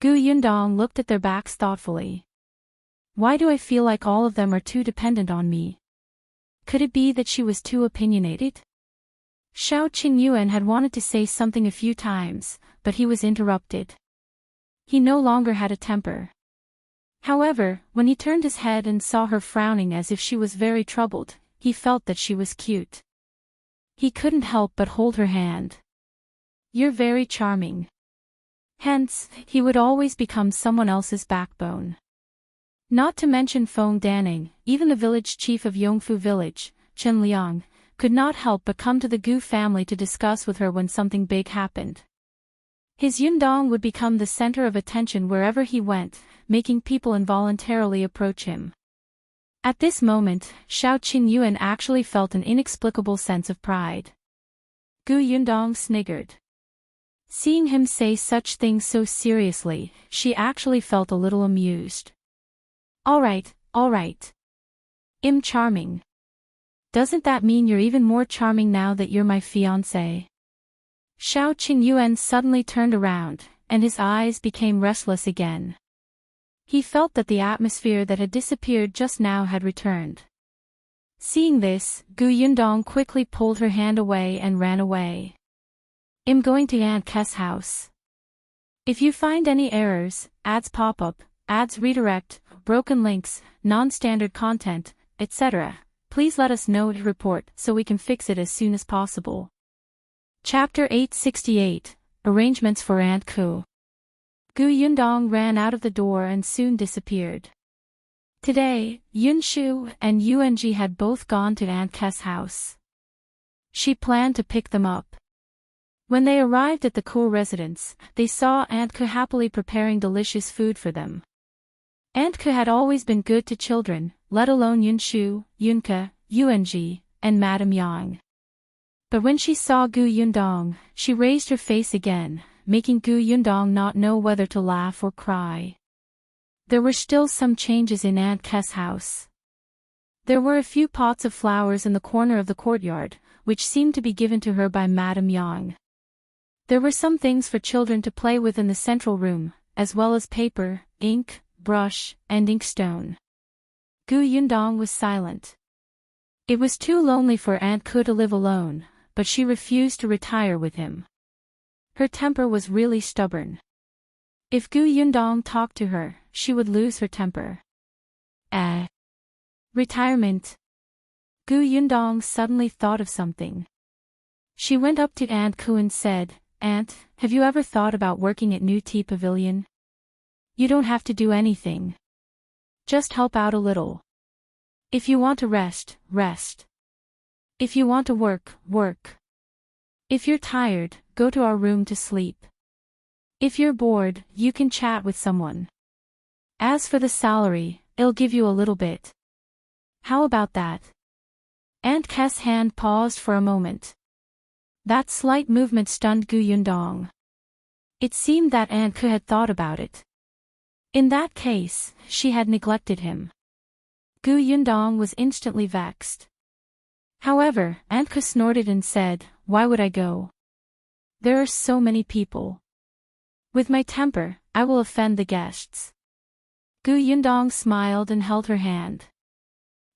Yundong looked at their backs thoughtfully. Why do I feel like all of them are too dependent on me? Could it be that she was too opinionated? Xiao Qingyuan had wanted to say something a few times, but he was interrupted. He no longer had a temper. However, when he turned his head and saw her frowning as if she was very troubled, he felt that she was cute. He couldn't help but hold her hand. "You're very charming." Hence, he would always become someone else's backbone. Not to mention Feng Daning, even the village chief of Yongfu village, Chen Liang, could not help but come to the Gu family to discuss with her when something big happened. His Yundong would become the center of attention wherever he went, making people involuntarily approach him. At this moment, Xiao Qingyuan actually felt an inexplicable sense of pride. Gu Yundong sniggered. Seeing him say such things so seriously, she actually felt a little amused. All right. I'm charming. Doesn't that mean you're even more charming now that you're my fiancé? Xiao Qingyuan suddenly turned around, and his eyes became restless again. He felt that the atmosphere that had disappeared just now had returned. Seeing this, Gu Yundong quickly pulled her hand away and ran away. I'm going to Aunt Kes' house. If you find any errors, ads pop up, ads redirect, broken links, non-standard content, etc., please let us know to report so we can fix it as soon as possible. Chapter 868, Arrangements for Aunt Ku. Gu Yundong ran out of the door and soon disappeared. Today, Yunshu and Yuanji had both gone to Aunt Kes' house. She planned to pick them up. When they arrived at the Ku residence, they saw Aunt Ku happily preparing delicious food for them. Aunt Ku had always been good to children, let alone Yunshu, Yunke, Yuanji, and Madame Yang. But when she saw Gu Yundong, she raised her face again, making Gu Yundong not know whether to laugh or cry. There were still some changes in Aunt Kes' house. There were a few pots of flowers in the corner of the courtyard, which seemed to be given to her by Madame Yang. There were some things for children to play with in the central room, as well as paper, ink, brush, and inkstone. Gu Yundong was silent. It was too lonely for Aunt Ku to live alone, but she refused to retire with him. Her temper was really stubborn. If Gu Yundong talked to her, she would lose her temper. Retirement. Gu Yundong suddenly thought of something. She went up to Aunt Ku and said, "Aunt, have you ever thought about working at New Tea Pavilion? You don't have to do anything. Just help out a little. If you want to rest, rest. If you want to work, work. If you're tired, go to our room to sleep. If you're bored, you can chat with someone. As for the salary, I'll give you a little bit. How about that?" Aunt Kes' hand paused for a moment. That slight movement stunned Gu Yundong. It seemed that Aunt Ku had thought about it. In that case, she had neglected him. Gu Yundong was instantly vexed. However, Aunt Ku snorted and said, "Why would I go? There are so many people. With my temper, I will offend the guests." Gu Yundong smiled and held her hand.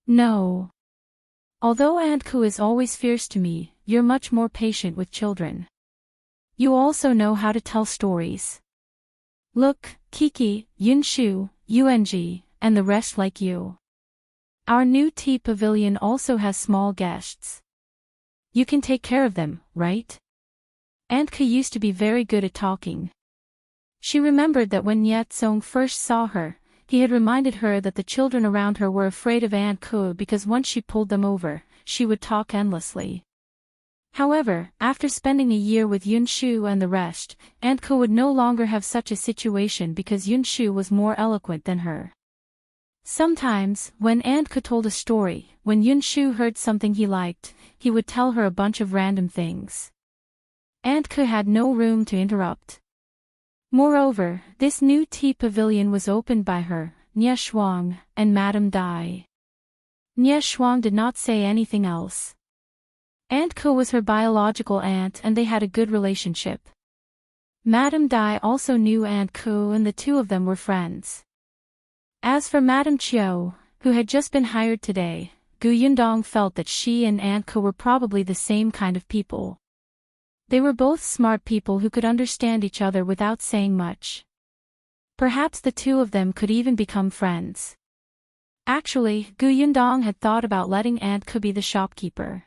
"No. Although Aunt Ku is always fierce to me, you're much more patient with children. You also know how to tell stories. Look, Kiki, Yunshu, Yuanji, and the rest like you. Our new tea pavilion also has small guests. You can take care of them, right?" Aunt Ku used to be very good at talking. She remembered that when Nyetsong first saw her, he had reminded her that the children around her were afraid of Aunt Ku because once she pulled them over, she would talk endlessly. However, after spending a year with Yunshu and the rest, Aunt Ku would no longer have such a situation because Yunshu was more eloquent than her. Sometimes, when Aunt Ku told a story, when Yunshu heard something he liked, he would tell her a bunch of random things. Aunt Ku had no room to interrupt. Moreover, this new tea pavilion was opened by her, Nie Shuang, and Madame Dai. Nie Shuang did not say anything else. Aunt Ku was her biological aunt and they had a good relationship. Madame Dai also knew Aunt Ku and the two of them were friends. As for Madame Qiuyue, who had just been hired today, Gu Yundong felt that she and Aunt Ke were probably the same kind of people. They were both smart people who could understand each other without saying much. Perhaps the two of them could even become friends. Actually, Gu Yundong had thought about letting Aunt Ke be the shopkeeper.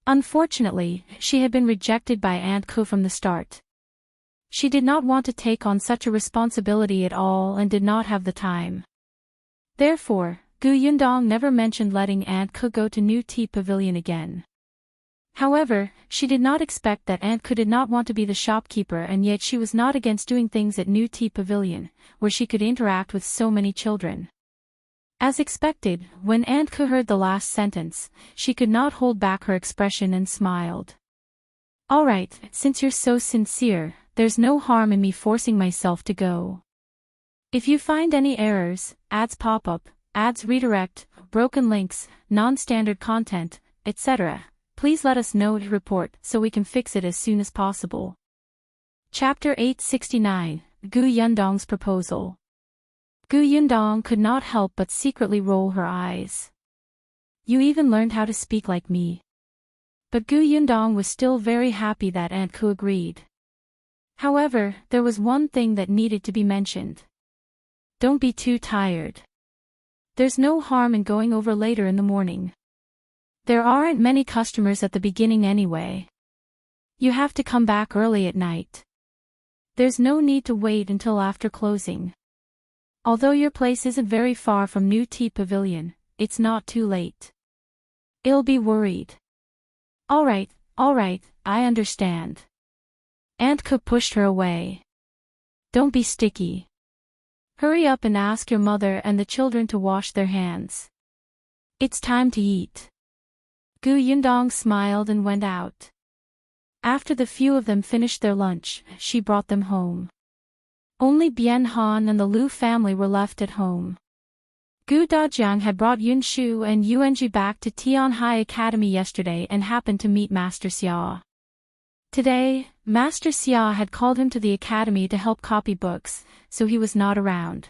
Unfortunately, she had been rejected by Aunt Ke from the start. She did not want to take on such a responsibility at all and did not have the time. Therefore, Gu Yundong never mentioned letting Aunt Ke go to New Tea Pavilion again. However, she did not expect that Aunt Ke did not want to be the shopkeeper, and yet she was not against doing things at New Tea Pavilion, where she could interact with so many children. As expected, when Aunt Ke heard the last sentence, she could not hold back her expression and smiled. Alright, since you're so sincere, there's no harm in me forcing myself to go. If you find any errors, ads pop up, ads redirect, broken links, non-standard content, etc., please let us know to report so we can fix it as soon as possible. Chapter 869, Gu Yundong's Proposal. Gu Yundong could not help but secretly roll her eyes. You even learned how to speak like me. But Gu Yundong was still very happy that Aunt Ke agreed. However, there was one thing that needed to be mentioned. Don't be too tired. There's no harm in going over later in the morning. There aren't many customers at the beginning anyway. You have to come back early at night. There's no need to wait until after closing. Although your place isn't very far from New Tea Pavilion, it's not too late. I'll be worried. Alright, I understand. Aunt Ke pushed her away. Don't be sticky. Hurry up and ask your mother and the children to wash their hands. It's time to eat. Gu Yundong smiled and went out. After the few of them finished their lunch, she brought them home. Only Bian Han and the Lu family were left at home. Gu Dajiang had brought Yunshu and Yuanji back to Tianhai Academy yesterday and happened to meet Master Xia. Today, Master Xia had called him to the academy to help copy books, so he was not around.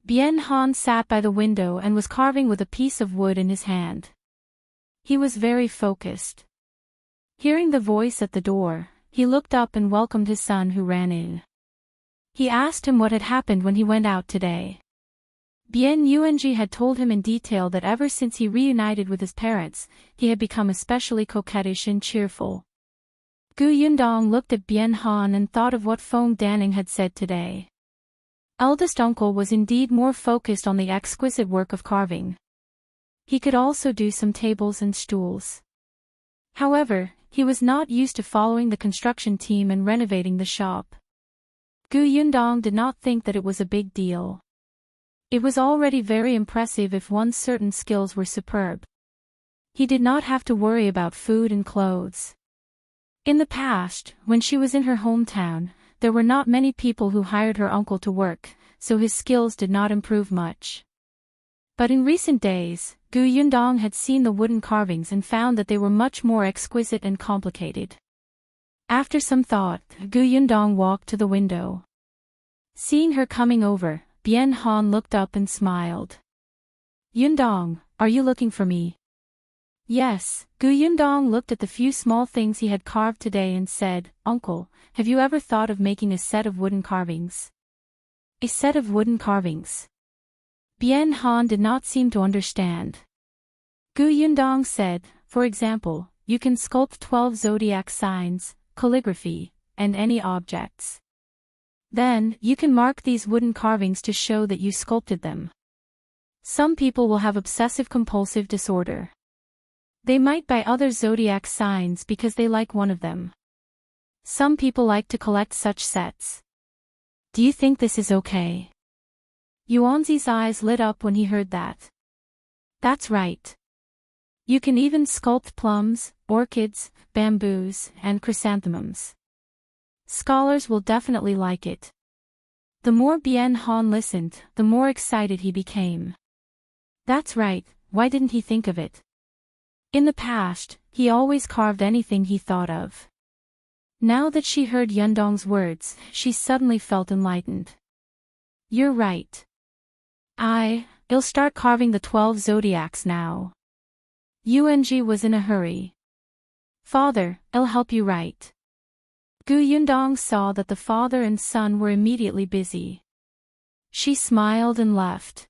Bian Han sat by the window and was carving with a piece of wood in his hand. He was very focused. Hearing the voice at the door, he looked up and welcomed his son who ran in. He asked him what had happened when he went out today. Bian Yuanji had told him in detail that ever since he reunited with his parents, he had become especially coquettish and cheerful. Gu Yundong looked at Bian Han and thought of what Feng Danning had said today. Eldest uncle was indeed more focused on the exquisite work of carving. He could also do some tables and stools. However, he was not used to following the construction team and renovating the shop. Gu Yundong did not think that it was a big deal. It was already very impressive if one's certain skills were superb. He did not have to worry about food and clothes. In the past, when she was in her hometown, there were not many people who hired her uncle to work, so his skills did not improve much. But in recent days, Gu Yundong had seen the wooden carvings and found that they were much more exquisite and complicated. After some thought, Gu Yundong walked to the window. Seeing her coming over, Bian Han looked up and smiled. Yundong, are you looking for me? Yes, Gu Yundong looked at the few small things he had carved today and said, Uncle, have you ever thought of making a set of wooden carvings? A set of wooden carvings. Bian Han did not seem to understand. Gu Yundong said, for example, you can sculpt 12 zodiac signs, calligraphy, and any objects. Then, you can mark these wooden carvings to show that you sculpted them. Some people will have obsessive-compulsive disorder. They might buy other zodiac signs because they like one of them. Some people like to collect such sets. Do you think this is okay? Yuanzi's eyes lit up when he heard that. That's right. You can even sculpt plums, orchids, bamboos, and chrysanthemums. Scholars will definitely like it. The more Bian Han listened, the more excited he became. That's right, why didn't he think of it? In the past, he always carved anything he thought of. Now that she heard Yundong's words, she suddenly felt enlightened. You're right. I'll start carving the 12 zodiacs now. Yunshu was in a hurry. Father, I'll help you write. Yundong saw that the father and son were immediately busy. She smiled and left.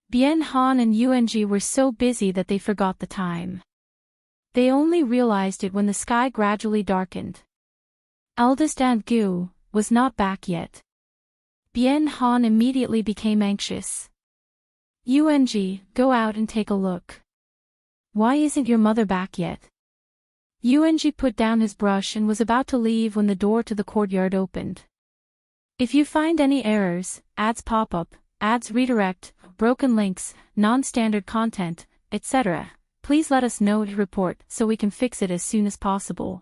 Bien Han and Yunshu were so busy that they forgot the time. They only realized it when the sky gradually darkened. Eldest Aunt Gu was not back yet. Bien Han immediately became anxious. Yunshu, go out and take a look. Why isn't your mother back yet? Yunshu put down his brush and was about to leave when the door to the courtyard opened. If you find any errors, ads pop up, ads redirect, broken links, non-standard content, etc., please let us know to report so we can fix it as soon as possible.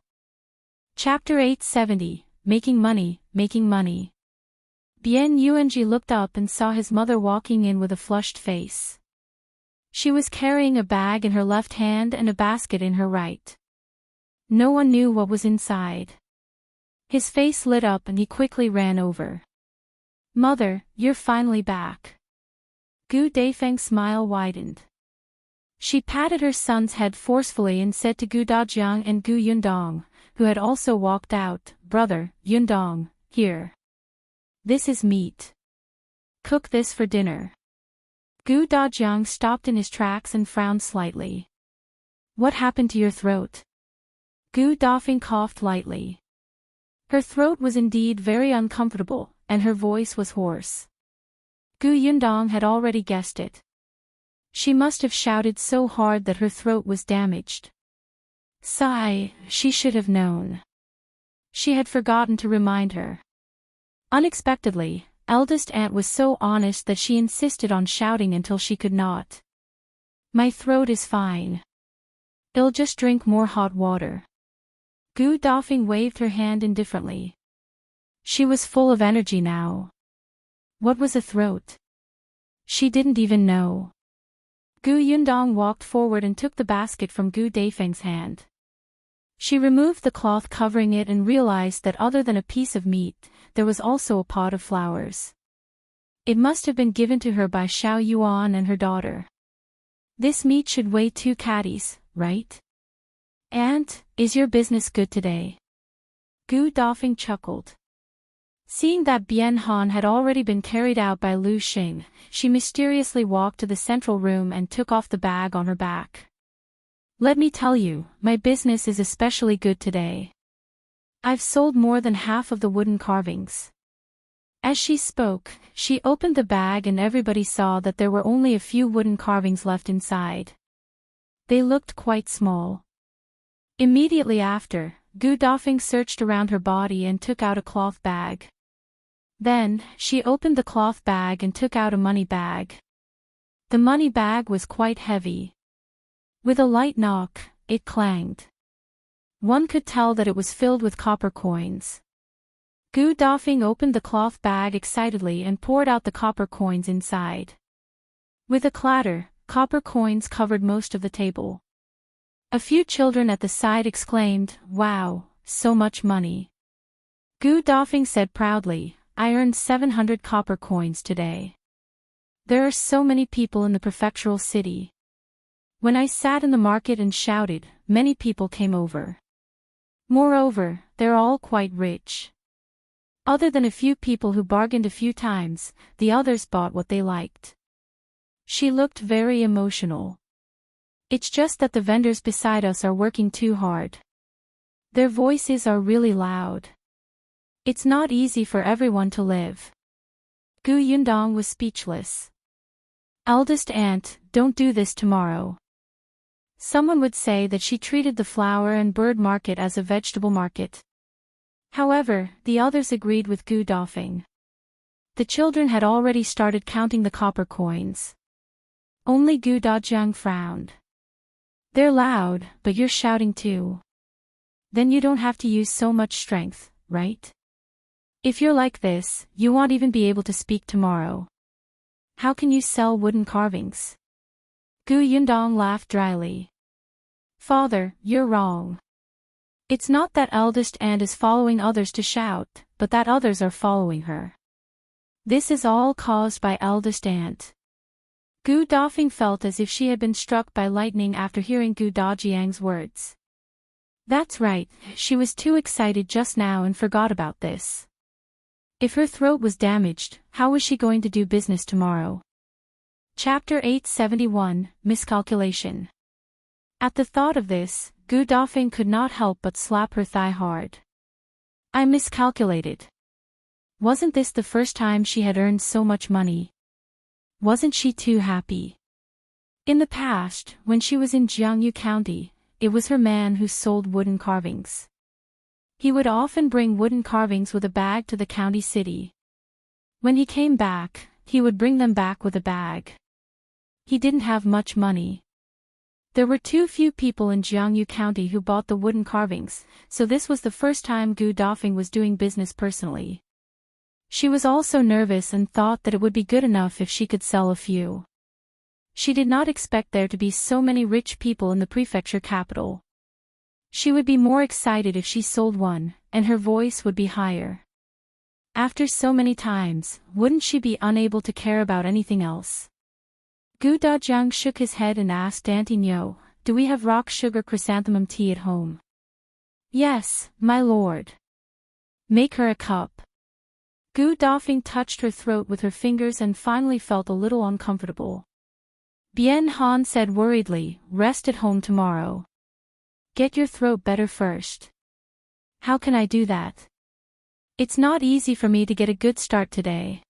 Chapter 870, Making Money, Making Money. Bien Yunshu looked up and saw his mother walking in with a flushed face. She was carrying a bag in her left hand and a basket in her right. No one knew what was inside. His face lit up and he quickly ran over. Mother, you're finally back. Dafeng's smile widened. She patted her son's head forcefully and said to Dajiang and Yundong, who had also walked out, Brother, Yundong, here. This is meat. Cook this for dinner. Dajiang stopped in his tracks and frowned slightly. What happened to your throat? Dafeng coughed lightly. Her throat was indeed very uncomfortable, and her voice was hoarse. Yundong had already guessed it. She must have shouted so hard that her throat was damaged. Sigh, she should have known. She had forgotten to remind her. Unexpectedly, eldest aunt was so honest that she insisted on shouting until she could not. My throat is fine. I'll just drink more hot water. Dafeng waved her hand indifferently. She was full of energy now. What was a throat? She didn't even know. Yundong walked forward and took the basket from Dafeng's hand. She removed the cloth covering it and realized that other than a piece of meat, there was also a pot of flowers. It must have been given to her by Xiao Yuan and her daughter. This meat should weigh 2 caddies, right? Aunt, is your business good today? Dafeng chuckled. Seeing that Bien Han had already been carried out by Lu Xing, she mysteriously walked to the central room and took off the bag on her back. Let me tell you, my business is especially good today. I've sold more than half of the wooden carvings. As she spoke, she opened the bag and everybody saw that there were only a few wooden carvings left inside. They looked quite small. Immediately after, Dafeng searched around her body and took out a cloth bag. Then, she opened the cloth bag and took out a money bag. The money bag was quite heavy. With a light knock, it clanged. One could tell that it was filled with copper coins. Dafeng opened the cloth bag excitedly and poured out the copper coins inside. With a clatter, copper coins covered most of the table. A few children at the side exclaimed, "Wow, so much money." Dafeng said proudly, "I earned 700 copper coins today. There are so many people in the prefectural city. When I sat in the market and shouted, many people came over. Moreover, they're all quite rich. Other than a few people who bargained a few times, the others bought what they liked." She looked very emotional. It's just that the vendors beside us are working too hard. Their voices are really loud. It's not easy for everyone to live. Yundong was speechless. Eldest aunt, don't do this tomorrow. Someone would say that she treated the flower and bird market as a vegetable market. However, the others agreed with Dafeng. The children had already started counting the copper coins. Only Dajiang frowned. They're loud, but you're shouting too. Then you don't have to use so much strength, right? If you're like this, you won't even be able to speak tomorrow. How can you sell wooden carvings? Yundong laughed dryly. Father, you're wrong. It's not that eldest aunt is following others to shout, but that others are following her. This is all caused by eldest aunt. Gu Dafeng felt as if she had been struck by lightning after hearing Gu Dajiang's words. That's right, she was too excited just now and forgot about this. If her throat was damaged, how was she going to do business tomorrow? Chapter 871, Miscalculation. At the thought of this, Gu Dafeng could not help but slap her thigh hard. I miscalculated. Wasn't this the first time she had earned so much money? Wasn't she too happy? In the past, when she was in Jiangyu County, it was her man who sold wooden carvings. He would often bring wooden carvings with a bag to the county city. When he came back, he would bring them back with a bag. He didn't have much money. There were too few people in Jiangyu County who bought the wooden carvings, so this was the first time Gu Dafeng was doing business personally. She was also nervous and thought that it would be good enough if she could sell a few. She did not expect there to be so many rich people in the prefecture capital. She would be more excited if she sold one, and her voice would be higher. After so many times, wouldn't she be unable to care about anything else? Gu Dajiang shook his head and asked Auntie Nyo, do we have rock sugar chrysanthemum tea at home? Yes, my lord. Make her a cup. Gu Dafeng touched her throat with her fingers and finally felt a little uncomfortable. Bien Han said worriedly, rest at home tomorrow. Get your throat better first. How can I do that? It's not easy for me to get a good start today.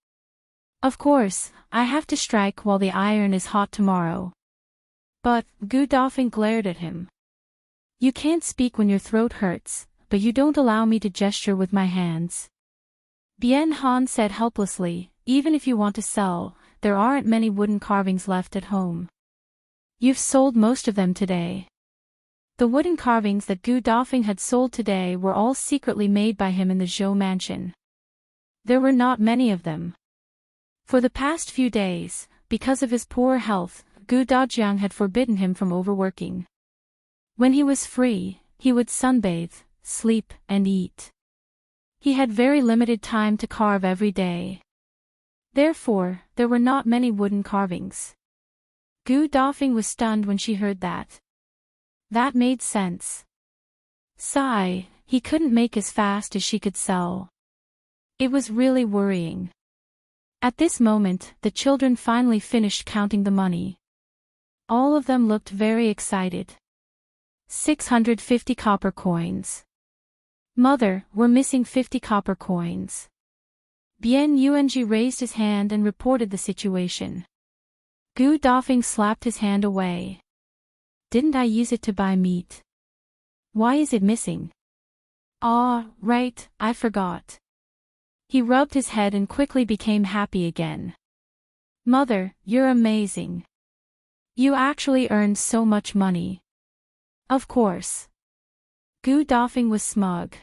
Of course, I have to strike while the iron is hot tomorrow. But, Gu Dafeng glared at him. You can't speak when your throat hurts, but you don't allow me to gesture with my hands. Bien Han said helplessly, even if you want to sell, there aren't many wooden carvings left at home. You've sold most of them today. The wooden carvings that Gu Dafeng had sold today were all secretly made by him in the Zhou mansion. There were not many of them. For the past few days, because of his poor health, Gu Dajiang had forbidden him from overworking. When he was free, he would sunbathe, sleep, and eat. He had very limited time to carve every day. Therefore, there were not many wooden carvings. Gu Dafeng was stunned when she heard that. That made sense. Sigh, he couldn't make as fast as she could sell. It was really worrying. At this moment, the children finally finished counting the money. All of them looked very excited. 650 copper coins. Mother, we're missing 50 copper coins. Bien Yuanji raised his hand and reported the situation. Gu Dafeng slapped his hand away. Didn't I use it to buy meat? Why is it missing? Ah, right, I forgot. He rubbed his head and quickly became happy again. Mother, you're amazing. You actually earned so much money. Of course. Gu Dafeng was smug.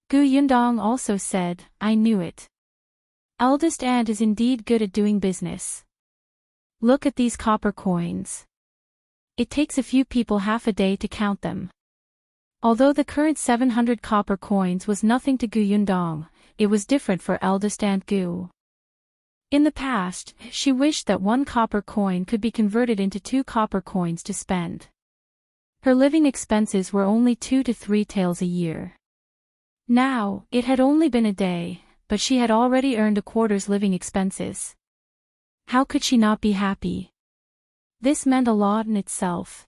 Gu Yundong also said, I knew it. Eldest aunt is indeed good at doing business. Look at these copper coins. It takes a few people half a day to count them. Although the current 700 copper coins was nothing to Gu Yundong, it was different for eldest aunt Gu. In the past, she wished that one copper coin could be converted into 2 copper coins to spend. Her living expenses were only 2 to 3 taels a year. Now, it had only been a day, but she had already earned a quarter's living expenses. How could she not be happy? This meant a lot in itself.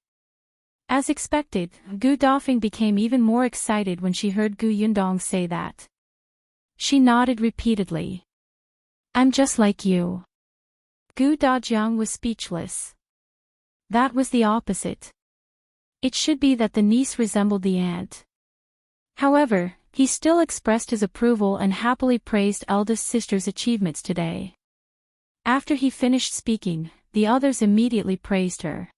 As expected, Gu Dafeng became even more excited when she heard Gu Yundong say that. She nodded repeatedly. I'm just like you. Gu Dajiang was speechless. That was the opposite. It should be that the niece resembled the aunt. However, he still expressed his approval and happily praised eldest sister's achievements today. After he finished speaking, the others immediately praised her.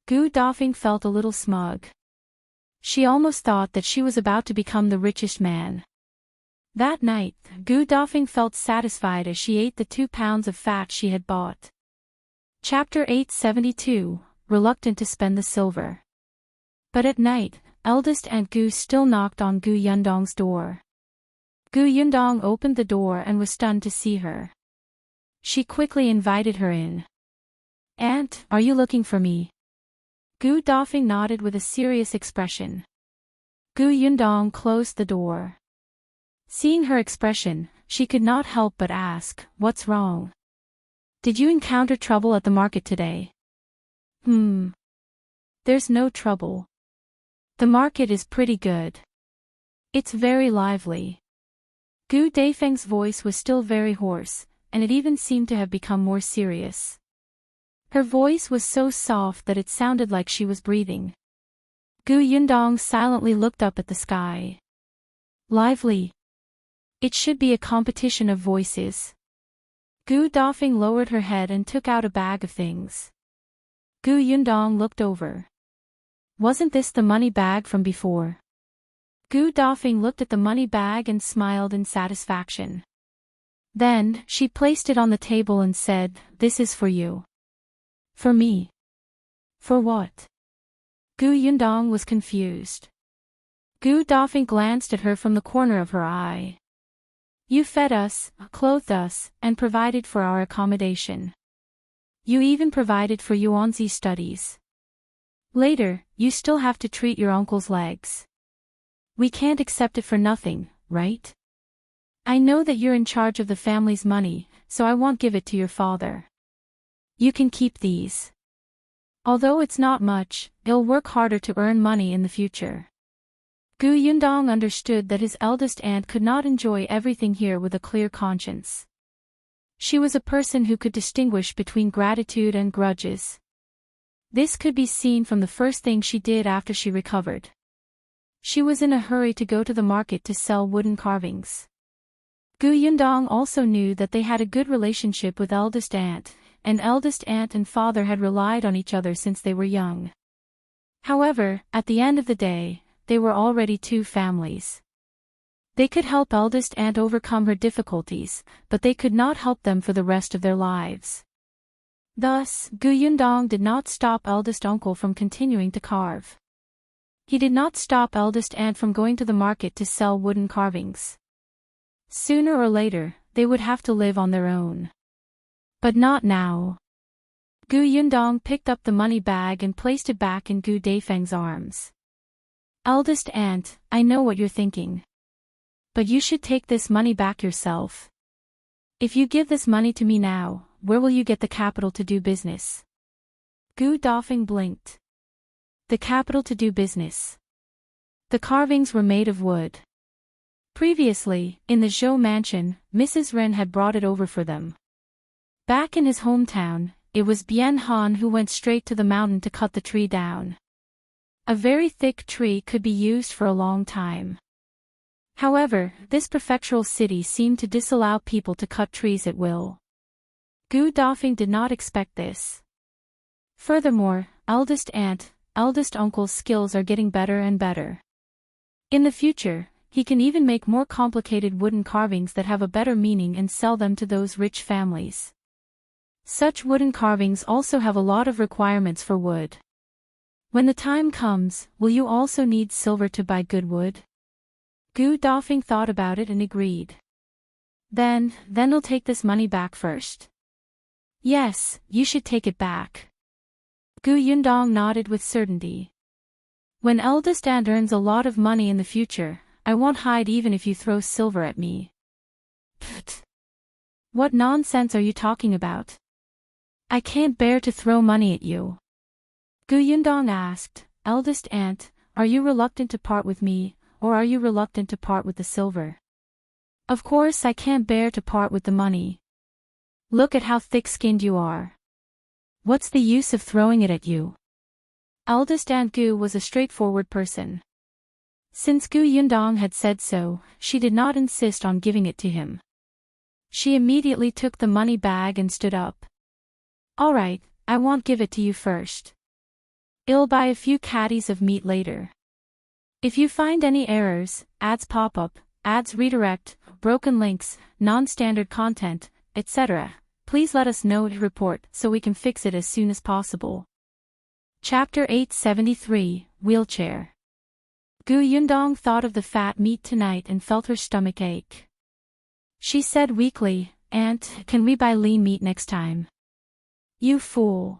Gu Dafeng felt a little smug. She almost thought that she was about to become the richest man. That night, Gu Dafeng felt satisfied as she ate the 2 pounds of fat she had bought. Chapter 872, Reluctant to Spend the Silver. But at night, eldest aunt Gu still knocked on Gu Yundong's door. Gu Yundong opened the door and was stunned to see her. She quickly invited her in. Aunt, are you looking for me? Gu Dafeng nodded with a serious expression. Gu Yundong closed the door. Seeing her expression, she could not help but ask, "What's wrong? Did you encounter trouble at the market today?" There's no trouble. The market is pretty good. It's very lively. Gu Dafeng's voice was still very hoarse, and it even seemed to have become more serious. Her voice was so soft that it sounded like she was breathing. Gu Yundong silently looked up at the sky. Lively. It should be a competition of voices. Gu Dafeng lowered her head and took out a bag of things. Gu Yundong looked over. Wasn't this the money bag from before? Gu Dafeng looked at the money bag and smiled in satisfaction. Then, she placed it on the table and said, "This is for you." For me? For what? Gu Yundong was confused. Gu Dafeng glanced at her from the corner of her eye. You fed us, clothed us, and provided for our accommodation. You even provided for Yuanzi's studies. Later, you still have to treat your uncle's legs. We can't accept it for nothing, right? I know that you're in charge of the family's money, so I won't give it to your father. You can keep these. Although it's not much, it'll work harder to earn money in the future. Gu Yundong understood that his eldest aunt could not enjoy everything here with a clear conscience. She was a person who could distinguish between gratitude and grudges. This could be seen from the first thing she did after she recovered. She was in a hurry to go to the market to sell wooden carvings. Gu Yundong also knew that they had a good relationship with eldest aunt, and eldest aunt and father had relied on each other since they were young. However, at the end of the day, they were already two families. They could help eldest aunt overcome her difficulties, but they could not help them for the rest of their lives. Thus, Gu Yundong did not stop eldest uncle from continuing to carve. He did not stop eldest aunt from going to the market to sell wooden carvings. Sooner or later, they would have to live on their own. But not now. Gu Yundong picked up the money bag and placed it back in Gu Dafeng's arms. Eldest aunt, I know what you're thinking. But you should take this money back yourself. If you give this money to me now, where will you get the capital to do business? Gu Dafeng blinked. The capital to do business. The carvings were made of wood. Previously, in the Zhou mansion, Mrs. Ren had brought it over for them. Back in his hometown, it was Bian Han who went straight to the mountain to cut the tree down. A very thick tree could be used for a long time. However, this prefectural city seemed to disallow people to cut trees at will. Gu Dafeng did not expect this. Furthermore, eldest aunt, eldest uncle's skills are getting better and better. In the future, he can even make more complicated wooden carvings that have a better meaning and sell them to those rich families. Such wooden carvings also have a lot of requirements for wood. When the time comes, will you also need silver to buy good wood? Gu Dafeng thought about it and agreed. Then I'll take this money back first. Yes, you should take it back. Gu Yundong nodded with certainty. When eldest aunt earns a lot of money in the future, I won't hide even if you throw silver at me. Pfft. What nonsense are you talking about? I can't bear to throw money at you. Gu Yundong asked, Eldest aunt, are you reluctant to part with me, or are you reluctant to part with the silver? Of course I can't bear to part with the money. Look at how thick-skinned you are. What's the use of throwing it at you? Eldest aunt Gu was a straightforward person. Since Gu Yundong had said so, she did not insist on giving it to him. She immediately took the money bag and stood up. Alright, I won't give it to you first. I'll buy a few caddies of meat later. If you find any errors, ads pop up, ads redirect, broken links, non-standard content, etc., please let us know and report so we can fix it as soon as possible. Chapter 873, Wheelchair. Gu Yundong thought of the fat meat tonight and felt her stomach ache. She said weakly, Aunt, can we buy lean meat next time? You fool.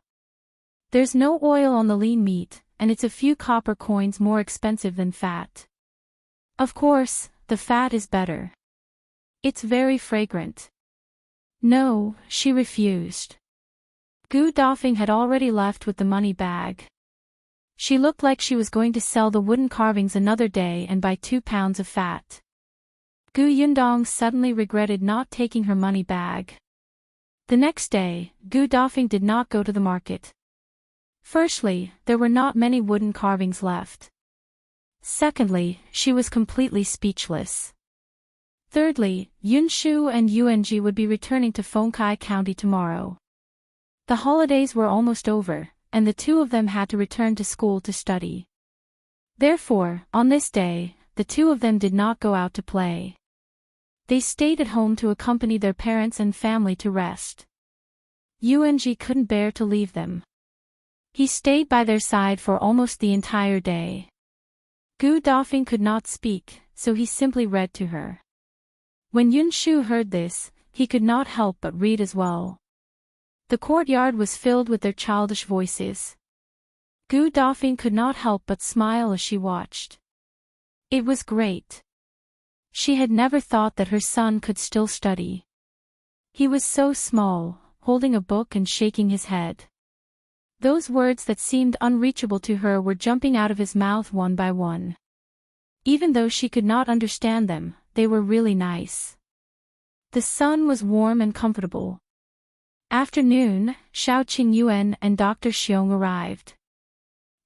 There's no oil on the lean meat, and it's a few copper coins more expensive than fat. Of course, the fat is better. It's very fragrant. No, she refused. Gu Dafeng had already left with the money bag. She looked like she was going to sell the wooden carvings another day and buy 2 pounds of fat. Gu Yundong suddenly regretted not taking her money bag. The next day, Gu Dafeng did not go to the market. Firstly, there were not many wooden carvings left. Secondly, she was completely speechless. Thirdly, Yunshu and Yuanji would be returning to Fengkai County tomorrow. The holidays were almost over, and the two of them had to return to school to study. Therefore, on this day, the two of them did not go out to play. They stayed at home to accompany their parents and family to rest. Yuanji couldn't bear to leave them. He stayed by their side for almost the entire day. Gu Dafeng could not speak, so he simply read to her. When Yunshu heard this, he could not help but read as well. The courtyard was filled with their childish voices. Gu Dafeng could not help but smile as she watched. It was great. She had never thought that her son could still study. He was so small, holding a book and shaking his head. Those words that seemed unreachable to her were jumping out of his mouth one by one. Even though she could not understand them, they were really nice. The sun was warm and comfortable. After noon, Xiao Qingyuan and Dr. Xiong arrived.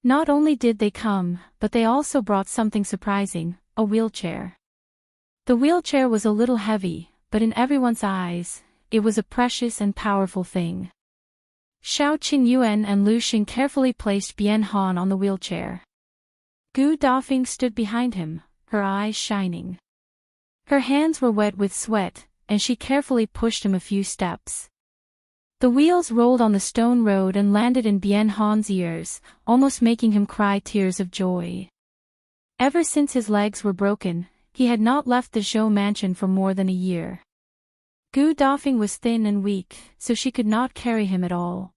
Not only did they come, but they also brought something surprising, a wheelchair. The wheelchair was a little heavy, but in everyone's eyes, it was a precious and powerful thing. Xiao Qingyuan and Lu Xing carefully placed Bian Han on the wheelchair. Gu Dafeng stood behind him, her eyes shining. Her hands were wet with sweat, and she carefully pushed him a few steps. The wheels rolled on the stone road and landed in Bian Han's ears, almost making him cry tears of joy. Ever since his legs were broken, he had not left the Zhou mansion for more than a year. Gu Dafeng was thin and weak, so she could not carry him at all.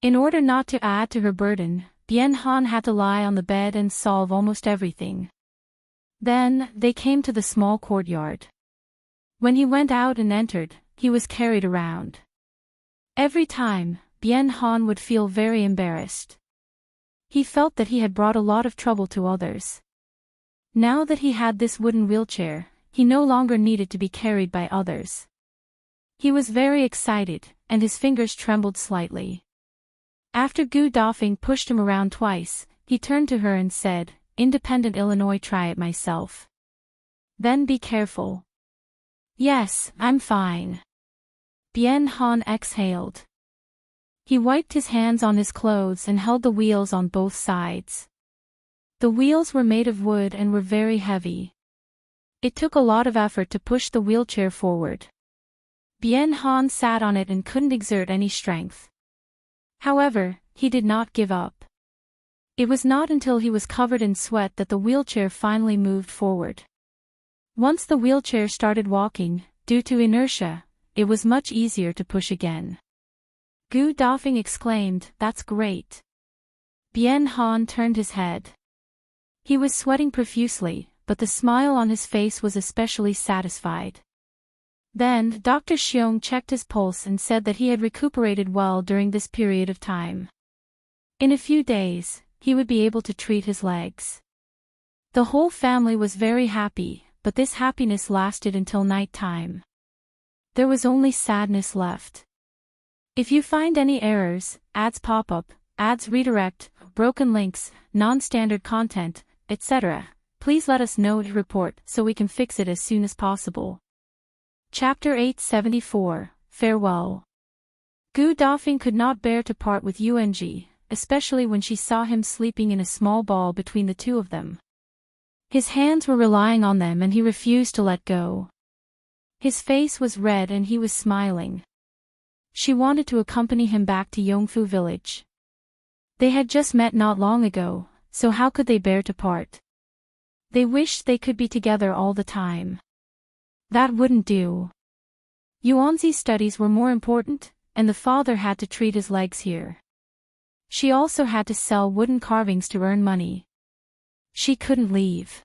In order not to add to her burden, Bian Han had to lie on the bed and solve almost everything. Then, they came to the small courtyard. When he went out and entered, he was carried around. Every time, Bian Han would feel very embarrassed. He felt that he had brought a lot of trouble to others. Now that he had this wooden wheelchair, he no longer needed to be carried by others. He was very excited, and his fingers trembled slightly. After Gu Dafeng pushed him around twice, he turned to her and said, "Independent Illinois, try it myself. Then be careful." "Yes, I'm fine." Bian Han exhaled. He wiped his hands on his clothes and held the wheels on both sides. The wheels were made of wood and were very heavy. It took a lot of effort to push the wheelchair forward. Bian Han sat on it and couldn't exert any strength. However, he did not give up. It was not until he was covered in sweat that the wheelchair finally moved forward. Once the wheelchair started walking, due to inertia, it was much easier to push again. Gu Dafeng exclaimed, "That's great." Bian Han turned his head. He was sweating profusely, but the smile on his face was especially satisfied. Then, Dr. Xiong checked his pulse and said that he had recuperated well during this period of time. In a few days, he would be able to treat his legs. The whole family was very happy, but this happiness lasted until night time. There was only sadness left. If you find any errors, ads pop up, ads redirect, broken links, non-standard content, etc., please let us know to report so we can fix it as soon as possible. Chapter 874, Farewell. Gu Dafeng could not bear to part with Yuanji, especially when she saw him sleeping in a small ball between the two of them. His hands were relying on them and he refused to let go. His face was red and he was smiling. She wanted to accompany him back to Yongfu village. They had just met not long ago, so how could they bear to part? They wished they could be together all the time. That wouldn't do. Yuanzi's studies were more important, and the father had to treat his legs here. She also had to sell wooden carvings to earn money. She couldn't leave.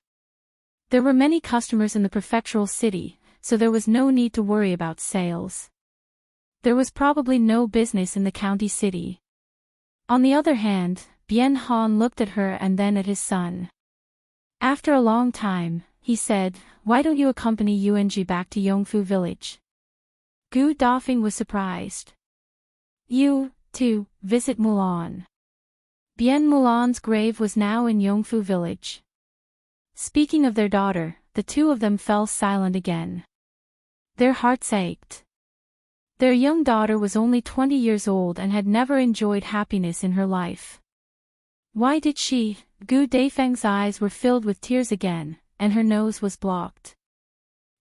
There were many customers in the prefectural city, so there was no need to worry about sales. There was probably no business in the county city. On the other hand, Bien Han looked at her and then at his son. After a long time, he said, "Why don't you accompany Yuanji back to Yongfu village?" Gu Dafeng was surprised. "You, too, visit Mulan." Bien Mulan's grave was now in Yongfu village. Speaking of their daughter, the two of them fell silent again. Their hearts ached. Their young daughter was only 20 years old and had never enjoyed happiness in her life. Why did she? Gu Dafeng's eyes were filled with tears again, and her nose was blocked.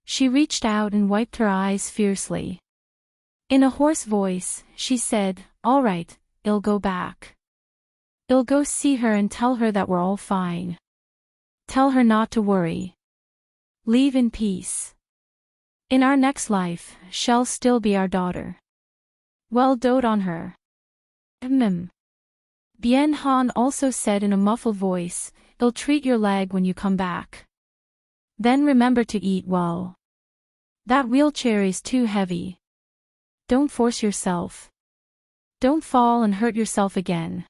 She reached out and wiped her eyes fiercely. In a hoarse voice, she said, "All right, I'll go back. I'll go see her and tell her that we're all fine. Tell her not to worry. Leave in peace. In our next life, she'll still be our daughter. Well, dote on her." Bien Han also said in a muffled voice, "I'll treat your leg when you come back. Then remember to eat well. That wheelchair is too heavy. Don't force yourself. Don't fall and hurt yourself again.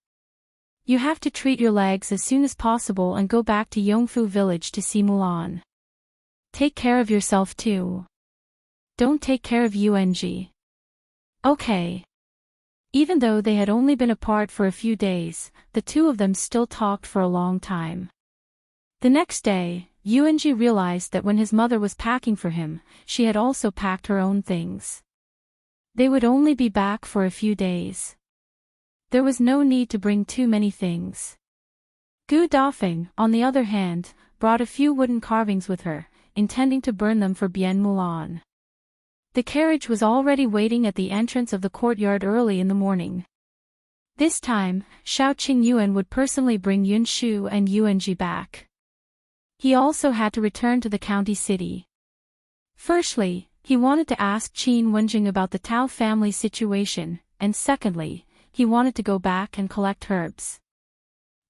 You have to treat your legs as soon as possible and go back to Yongfu village to see Mulan. Take care of yourself too. Don't take care of Yuanji." Okay. Even though they had only been apart for a few days, the two of them still talked for a long time. The next day, Yuanji realized that when his mother was packing for him, she had also packed her own things. They would only be back for a few days. There was no need to bring too many things. Gu Dafeng, on the other hand, brought a few wooden carvings with her, intending to burn them for Bien Mulan. The carriage was already waiting at the entrance of the courtyard early in the morning. This time, Shao Qingyuan would personally bring Yunshu and Yuanji back. He also had to return to the county city. Firstly, he wanted to ask Qin Wenzheng about the Tao family situation, and secondly, he wanted to go back and collect herbs.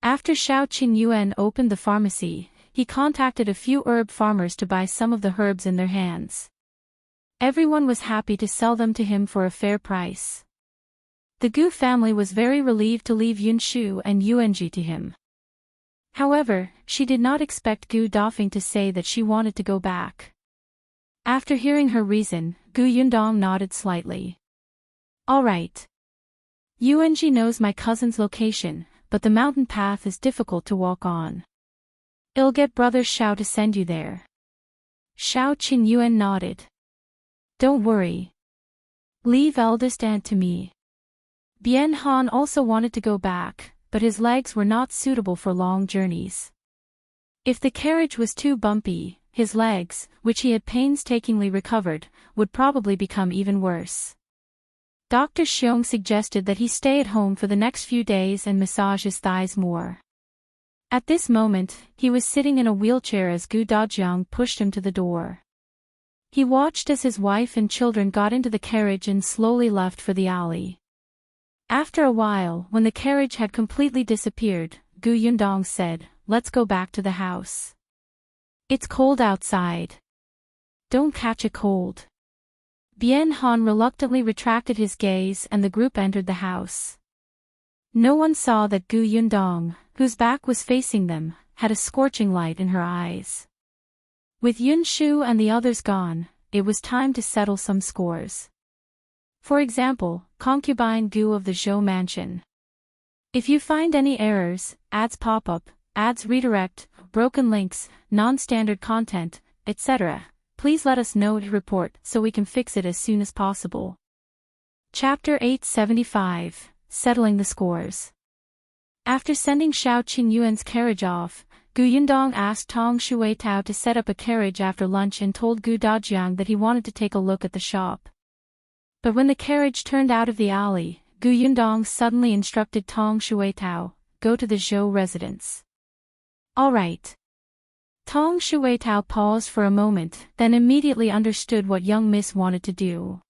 After Shao Qingyuan opened the pharmacy, he contacted a few herb farmers to buy some of the herbs in their hands. Everyone was happy to sell them to him for a fair price. The Gu family was very relieved to leave Yunshu and Yuanji to him. However, she did not expect Gu Dafeng to say that she wanted to go back. After hearing her reason, Gu Yundong nodded slightly. "All right. Yuanji knows my cousin's location, but the mountain path is difficult to walk on. I'll get brother Shao to send you there." Shao Qingyuan nodded. "Don't worry. Leave eldest aunt to me." Bien Han also wanted to go back, but his legs were not suitable for long journeys. If the carriage was too bumpy, his legs, which he had painstakingly recovered, would probably become even worse. Dr. Xiong suggested that he stay at home for the next few days and massage his thighs more. At this moment, he was sitting in a wheelchair as Gu Dajiang pushed him to the door. He watched as his wife and children got into the carriage and slowly left for the alley. After a while, when the carriage had completely disappeared, Gu Yundong said, "Let's go back to the house. It's cold outside. Don't catch a cold." Bien Han reluctantly retracted his gaze and the group entered the house. No one saw that Gu Yundong, whose back was facing them, had a scorching light in her eyes. With Yunshu and the others gone, it was time to settle some scores. For example, concubine Gu of the Zhou mansion. If you find any errors, ads pop up, ads redirect, broken links, non-standard content, etc., please let us know to report so we can fix it as soon as possible. Chapter 875, Settling the Scores. After sending Shao Qingyuan's carriage off, Gu Yundong asked Tong Shuitao to set up a carriage after lunch and told Gu Dajiang that he wanted to take a look at the shop. But when the carriage turned out of the alley, Gu Yundong suddenly instructed Tong Shuitao, "Go to the Zhou residence." "All right." Tong Shuitao paused for a moment, then immediately understood what young Miss wanted to do.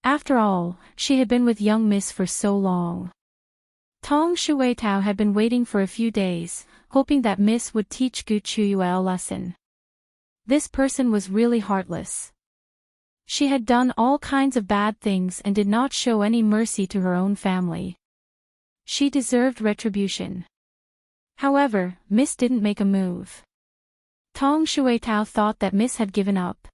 After all, she had been with young Miss for so long. Tong Shuetao had been waiting for a few days, hoping that Miss would teach Qiuyue a lesson. This person was really heartless. She had done all kinds of bad things and did not show any mercy to her own family. She deserved retribution. However, Miss didn't make a move. Tong Shuetao thought that Miss had given up.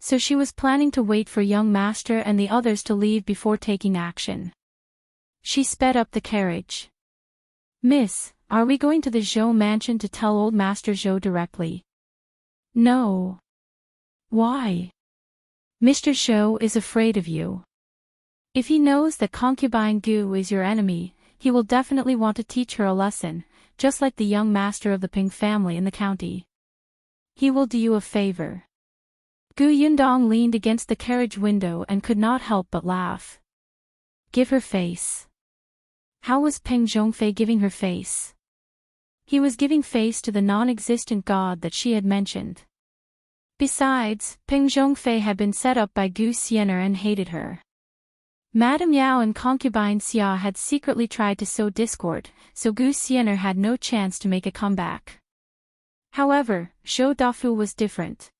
So she was planning to wait for young master and the others to leave before taking action. She sped up the carriage. Miss, are we going to the Zhou mansion to tell old Master Zhou directly? No. Why? Mr. Zhou is afraid of you. If he knows that concubine Gu is your enemy, he will definitely want to teach her a lesson, just like the young master of the Ping family in the county. He will do you a favor. Gu Yundong leaned against the carriage window and could not help but laugh. Give her face. How was Peng Zhongfei giving her face? He was giving face to the non-existent god that she had mentioned. Besides, Peng Zhongfei had been set up by Gu Xiener and hated her. Madame Yao and concubine Xia had secretly tried to sow discord, so Gu Xiener had no chance to make a comeback. However, Zhou Dafu was different.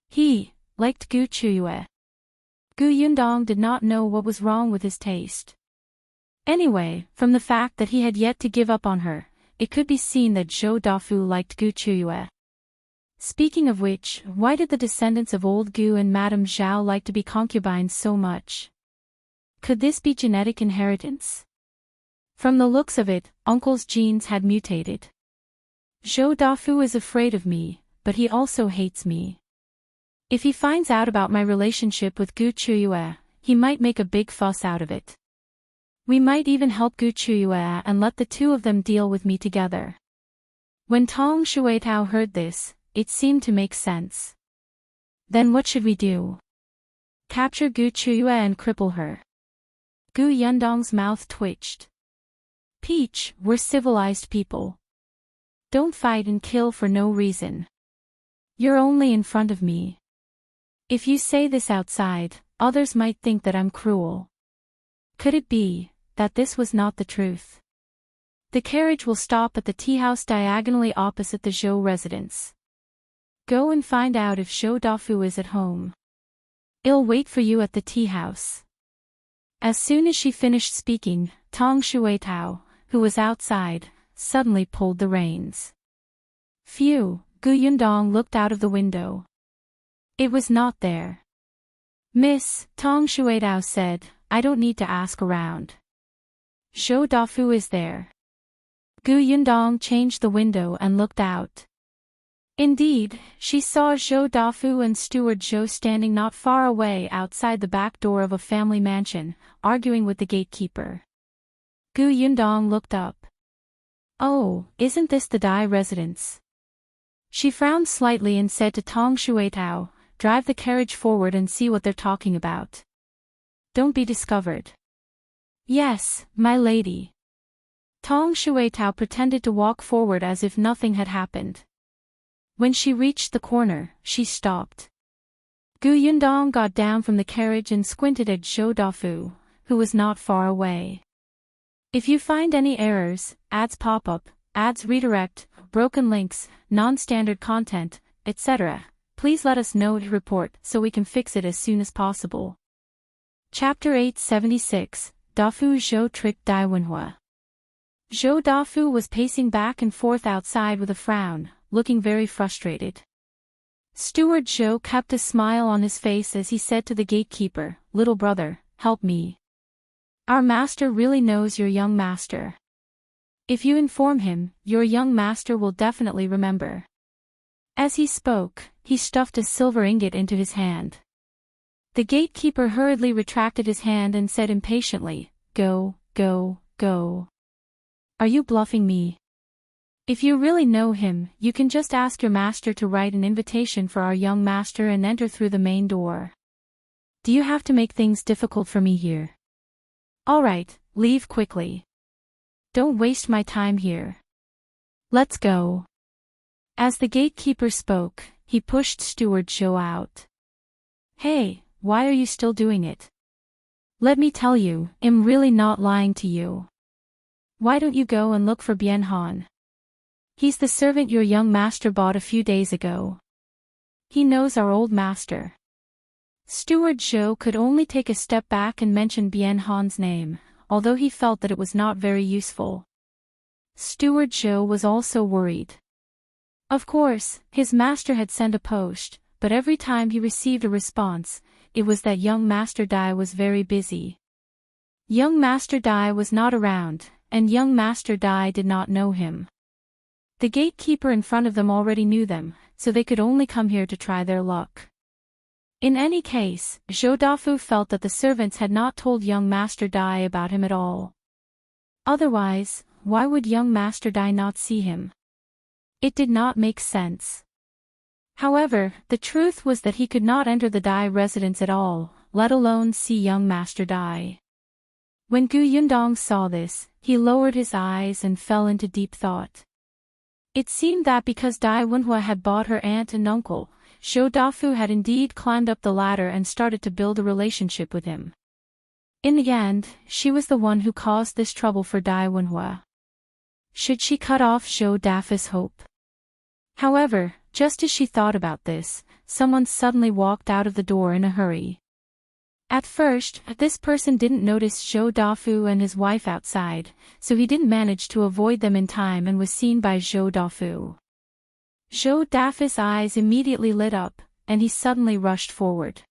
He liked Gu Qiuyue. Gu Yundong did not know what was wrong with his taste. Anyway, from the fact that he had yet to give up on her, it could be seen that Zhou Dafu liked Gu Qiuyue. Speaking of which, why did the descendants of old Gu and Madame Zhao like to be concubines so much? Could this be genetic inheritance? From the looks of it, uncle's genes had mutated. Zhou Dafu is afraid of me, but he also hates me. If he finds out about my relationship with Gu Qiuyue, he might make a big fuss out of it. We might even help Gu Qiuyue and let the two of them deal with me together. When Tong Shuetao heard this, it seemed to make sense. Then what should we do? Capture Gu Qiuyue and cripple her. Gu Yundong's mouth twitched. Peach, we're civilized people. Don't fight and kill for no reason. You're only in front of me. If you say this outside, others might think that I'm cruel. Could it be that this was not the truth? The carriage will stop at the tea house diagonally opposite the Zhou residence. Go and find out if Zhou Dafu is at home. I'll wait for you at the tea house. As soon as she finished speaking, Tong Shuetao, who was outside, suddenly pulled the reins. Phew, Gu Yundong looked out of the window. It was not there. Miss, Tong Shuetao said, I don't need to ask around. Zhou Dafu is there. Gu Yundong changed the window and looked out. Indeed, she saw Zhou Dafu and Steward Zhou standing not far away outside the back door of a family mansion, arguing with the gatekeeper. Gu Yundong looked up. Oh, isn't this the Dai residence? She frowned slightly and said to Tong Shuetao, drive the carriage forward and see what they're talking about. Don't be discovered. Yes, my lady. Tong Shuetao pretended to walk forward as if nothing had happened. When she reached the corner, she stopped. Gu Yundong got down from the carriage and squinted at Zhou Dafu, who was not far away. If you find any errors, ads pop up, ads redirect, broken links, non-standard content, etc., please let us know to report so we can fix it as soon as possible. Chapter 876, Dafu Zhou tricked Dai Wenhuo. Zhou Dafu was pacing back and forth outside with a frown, looking very frustrated. Steward Zhou kept a smile on his face as he said to the gatekeeper, little brother, help me. Our master really knows your young master. If you inform him, your young master will definitely remember. As he spoke, he stuffed a silver ingot into his hand. The gatekeeper hurriedly retracted his hand and said impatiently, go, go, go. Are you bluffing me? If you really know him, you can just ask your master to write an invitation for our young master and enter through the main door. Do you have to make things difficult for me here? Alright, leave quickly. Don't waste my time here. Let's go. As the gatekeeper spoke, he pushed Steward Zhou out. Hey, why are you still doing it? Let me tell you, I'm really not lying to you. Why don't you go and look for Bien Han? He's the servant your young master bought a few days ago. He knows our old master. Steward Zhou could only take a step back and mention Bien Han's name, although he felt that it was not very useful. Steward Zhou was also worried. Of course, his master had sent a post, but every time he received a response, it was that young Master Dai was very busy. Young Master Dai was not around, and young Master Dai did not know him. The gatekeeper in front of them already knew them, so they could only come here to try their luck. In any case, Zhou Dafu felt that the servants had not told young Master Dai about him at all. Otherwise, why would young Master Dai not see him? It did not make sense. However, the truth was that he could not enter the Dai residence at all, let alone see young Master Dai. When Yundong saw this, he lowered his eyes and fell into deep thought. It seemed that because Dai Wenhuo had bought her aunt and uncle, Zhou Dafu had indeed climbed up the ladder and started to build a relationship with him. In the end, she was the one who caused this trouble for Dai Wenhuo. Should she cut off Zhou Dafu's hope? However, just as she thought about this, someone suddenly walked out of the door in a hurry. At first, this person didn't notice Zhou Dafu and his wife outside, so he didn't manage to avoid them in time and was seen by Zhou Dafu. Zhou Dafu's eyes immediately lit up, and he suddenly rushed forward.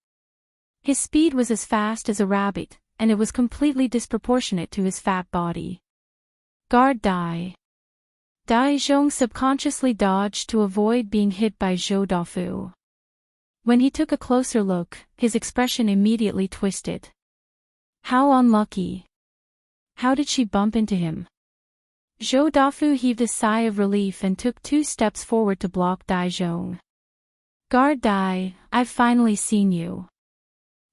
His speed was as fast as a rabbit, and it was completely disproportionate to his fat body. Guard Dai. Dai Zhong subconsciously dodged to avoid being hit by Zhou Dafu. When he took a closer look, his expression immediately twisted. How unlucky. How did she bump into him? Zhou Dafu heaved a sigh of relief and took 2 steps forward to block Dai Zhong. Guard Dai, I've finally seen you.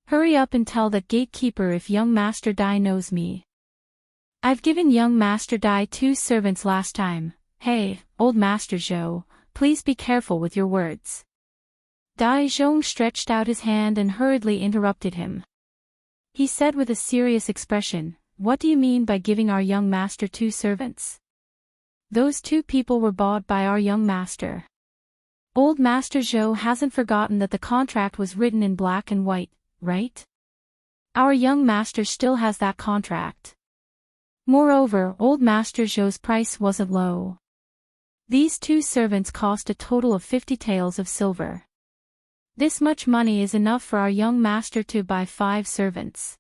Hurry up and tell that gatekeeper if young Master Dai knows me. I've given young Master Dai 2 servants last time. Hey, old Master Zhou, please be careful with your words. Dai Zhong stretched out his hand and hurriedly interrupted him. He said with a serious expression, what do you mean by giving our young master 2 servants? Those 2 people were bought by our young master. Old Master Zhou hasn't forgotten that the contract was written in black and white, right? Our young master still has that contract. Moreover, old Master Zhou's price wasn't low. These 2 servants cost a total of 50 taels of silver. This much money is enough for our young master to buy 5 servants.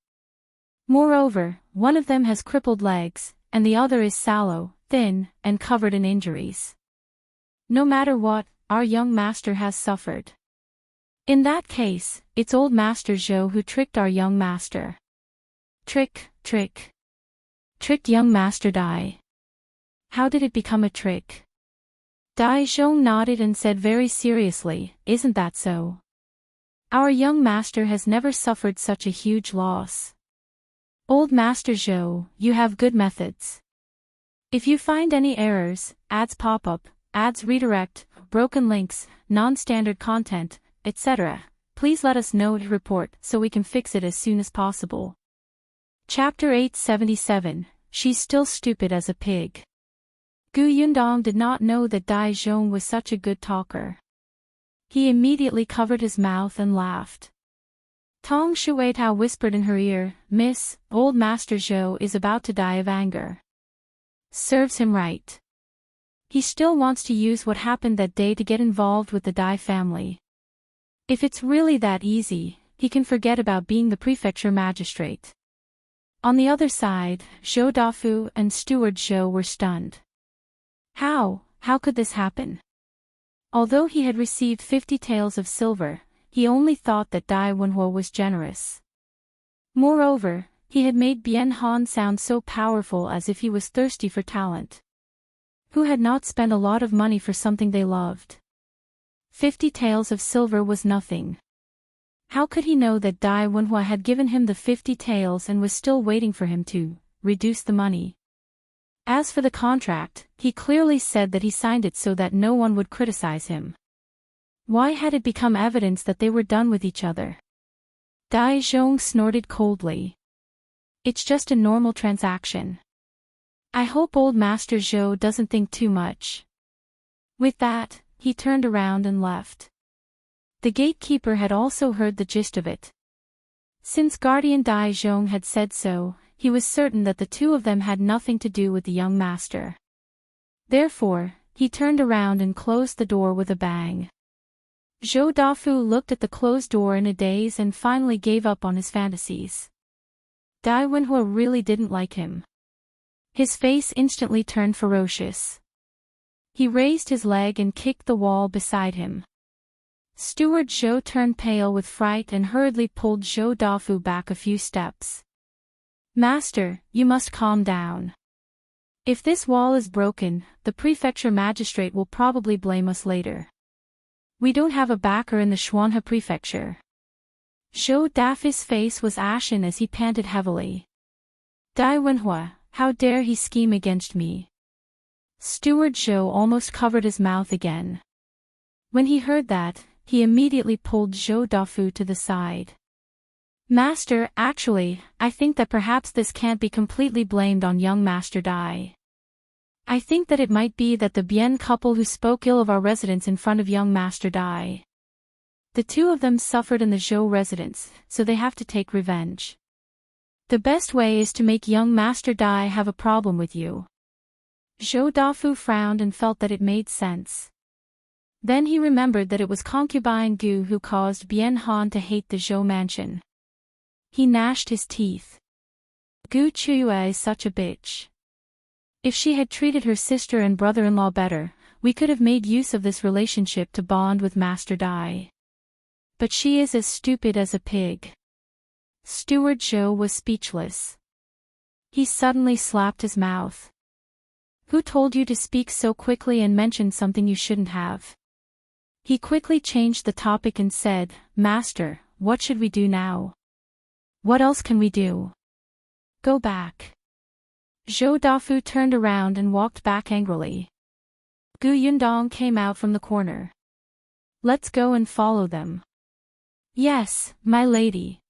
Moreover, one of them has crippled legs, and the other is sallow, thin, and covered in injuries. No matter what, our young master has suffered. In that case, it's old Master Zhou who tricked our young master. Tricked young Master Dai. How did it become a trick? Dai Zhong nodded and said very seriously, isn't that so? Our young master has never suffered such a huge loss. Old Master Zhou, you have good methods. If you find any errors, ads pop up, ads redirect, broken links, non-standard content, etc., please let us know to report so we can fix it as soon as possible. Chapter 877, She's Still Stupid as a Pig. Yundong did not know that Dai Zhong was such a good talker. He immediately covered his mouth and laughed. Tong Shuitao whispered in her ear, Miss, old Master Zhou is about to die of anger. Serves him right. He still wants to use what happened that day to get involved with the Dai family. If it's really that easy, he can forget about being the prefecture magistrate. On the other side, Zhou Dafu and Steward Zhou were stunned. How could this happen? Although he had received 50 taels of silver, he only thought that Dai Wenhuo was generous. Moreover, he had made Bien Han sound so powerful as if he was thirsty for talent. Who had not spent a lot of money for something they loved? 50 taels of silver was nothing. How could he know that Dai Wenhuo had given him the 50 taels and was still waiting for him to reduce the money? As for the contract, he clearly said that he signed it so that no one would criticize him. Why had it become evidence that they were done with each other? Dai Zhong snorted coldly. It's just a normal transaction. I hope old Master Zhou doesn't think too much. With that, he turned around and left. The gatekeeper had also heard the gist of it. Since Guardian Dai Zhong had said so, he was certain that the two of them had nothing to do with the young master. Therefore, he turned around and closed the door with a bang. Zhou Dafu looked at the closed door in a daze and finally gave up on his fantasies. Dai Wenhuo really didn't like him. His face instantly turned ferocious. He raised his leg and kicked the wall beside him. Steward Zhou turned pale with fright and hurriedly pulled Zhou Dafu back a few steps. Master, you must calm down. If this wall is broken, the prefecture magistrate will probably blame us later. We don't have a backer in the Xuanhe prefecture. Zhou Dafu's face was ashen as he panted heavily. Dai Wenhuo, how dare he scheme against me? Steward Zhou almost covered his mouth again. When he heard that, he immediately pulled Zhou Dafu to the side. Master, actually, I think that perhaps this can't be completely blamed on young Master Dai. I think that it might be that the Bien couple who spoke ill of our residence in front of young Master Dai. The two of them suffered in the Zhou residence, so they have to take revenge. The best way is to make young Master Dai have a problem with you. Zhou Dafu frowned and felt that it made sense. Then he remembered that it was concubine Gu who caused Bien Han to hate the Zhou mansion. He gnashed his teeth. Gu Qiuyue is such a bitch. If she had treated her sister and brother-in-law better, we could have made use of this relationship to bond with Master Dai. But she is as stupid as a pig. Steward Zhou was speechless. He suddenly slapped his mouth. Who told you to speak so quickly and mention something you shouldn't have? He quickly changed the topic and said, Master, what should we do now? What else can we do? Go back. Zhou Dafu turned around and walked back angrily. Gu Yundong came out from the corner. Let's go and follow them. Yes, my lady.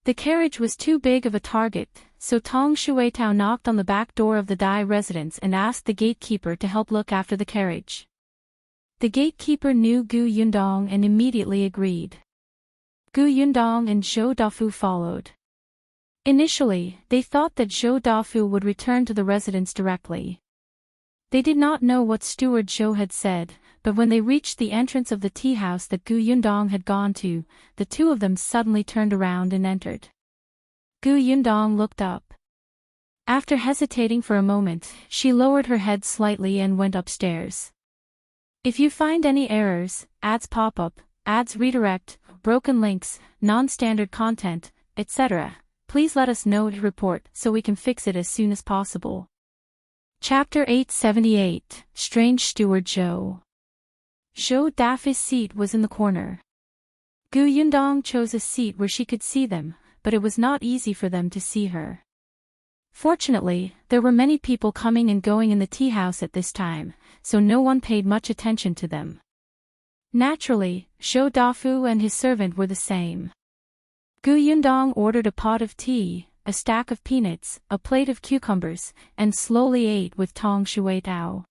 The carriage was too big of a target, so Tong Shuitao knocked on the back door of the Dai residence and asked the gatekeeper to help look after the carriage. The gatekeeper knew Gu Yundong and immediately agreed. Gu Yundong and Zhou Dafu followed. Initially, they thought that Zhou Dafu would return to the residence directly. They did not know what Steward Zhou had said, but when they reached the entrance of the tea house that Gu Yundong had gone to, the two of them suddenly turned around and entered. Gu Yundong looked up. After hesitating for a moment, she lowered her head slightly and went upstairs. If you find any errors, ads pop up, ads redirect, broken links, non-standard content, etc., please let us know to report so we can fix it as soon as possible. Chapter 878, Strange Steward Zhou. Zhou Dafu's seat was in the corner. Gu Yundong chose a seat where she could see them, but it was not easy for them to see her. Fortunately, there were many people coming and going in the tea house at this time, so no one paid much attention to them. Naturally, Zhou Dafu and his servant were the same. Gu Yundong ordered a pot of tea, a stack of peanuts, a plate of cucumbers, and slowly ate with Tong Shuitao.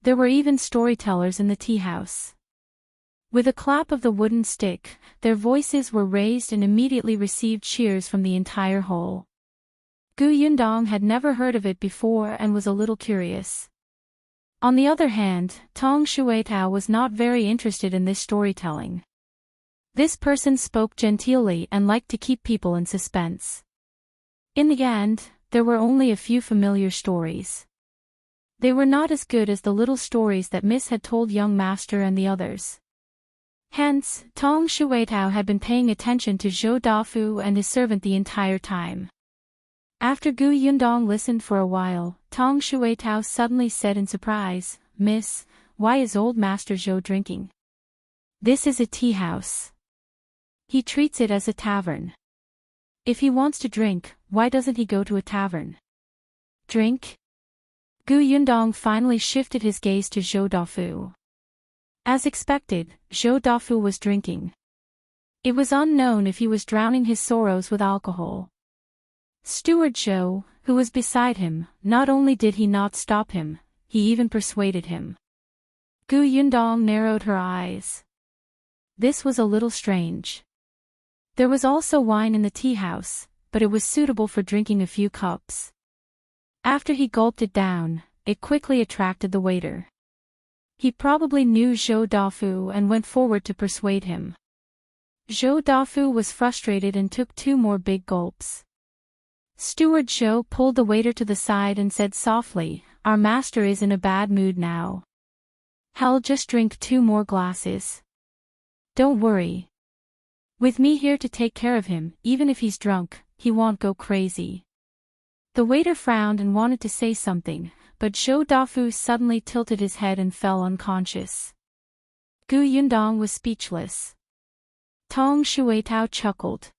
There were even storytellers in the tea house. With a clap of the wooden stick, their voices were raised and immediately received cheers from the entire hall. Gu Yundong had never heard of it before and was a little curious. On the other hand, Tong Shuitao was not very interested in this storytelling. This person spoke genteelly and liked to keep people in suspense. In the end, there were only a few familiar stories. They were not as good as the little stories that Miss had told young Master and the others. Hence, Tong Shuitao had been paying attention to Zhou Dafu and his servant the entire time. After Gu Yundong listened for a while, Tong Shuitao suddenly said in surprise, Miss, why is old Master Zhou drinking? This is a tea house. He treats it as a tavern. If he wants to drink, why doesn't he go to a tavern? Drink? Gu Yundong finally shifted his gaze to Zhou Dafu. As expected, Zhou Dafu was drinking. It was unknown if he was drowning his sorrows with alcohol. Steward Zhou, who was beside him. Not only did he not stop him, he even persuaded him. Yundong narrowed her eyes. This was a little strange. There was also wine in the tea house, but it was suitable for drinking a few cups. After he gulped it down, it quickly attracted the waiter. He probably knew Zhou Dafu and went forward to persuade him. Zhou Dafu was frustrated and took 2 more big gulps. Steward Zhou pulled the waiter to the side and said softly, "Our master is in a bad mood now. He'll just drink 2 more glasses. Don't worry. With me here to take care of him, even if he's drunk, he won't go crazy." The waiter frowned and wanted to say something, but Zhou Dafu suddenly tilted his head and fell unconscious. Yundong was speechless. Tong Shuitao chuckled.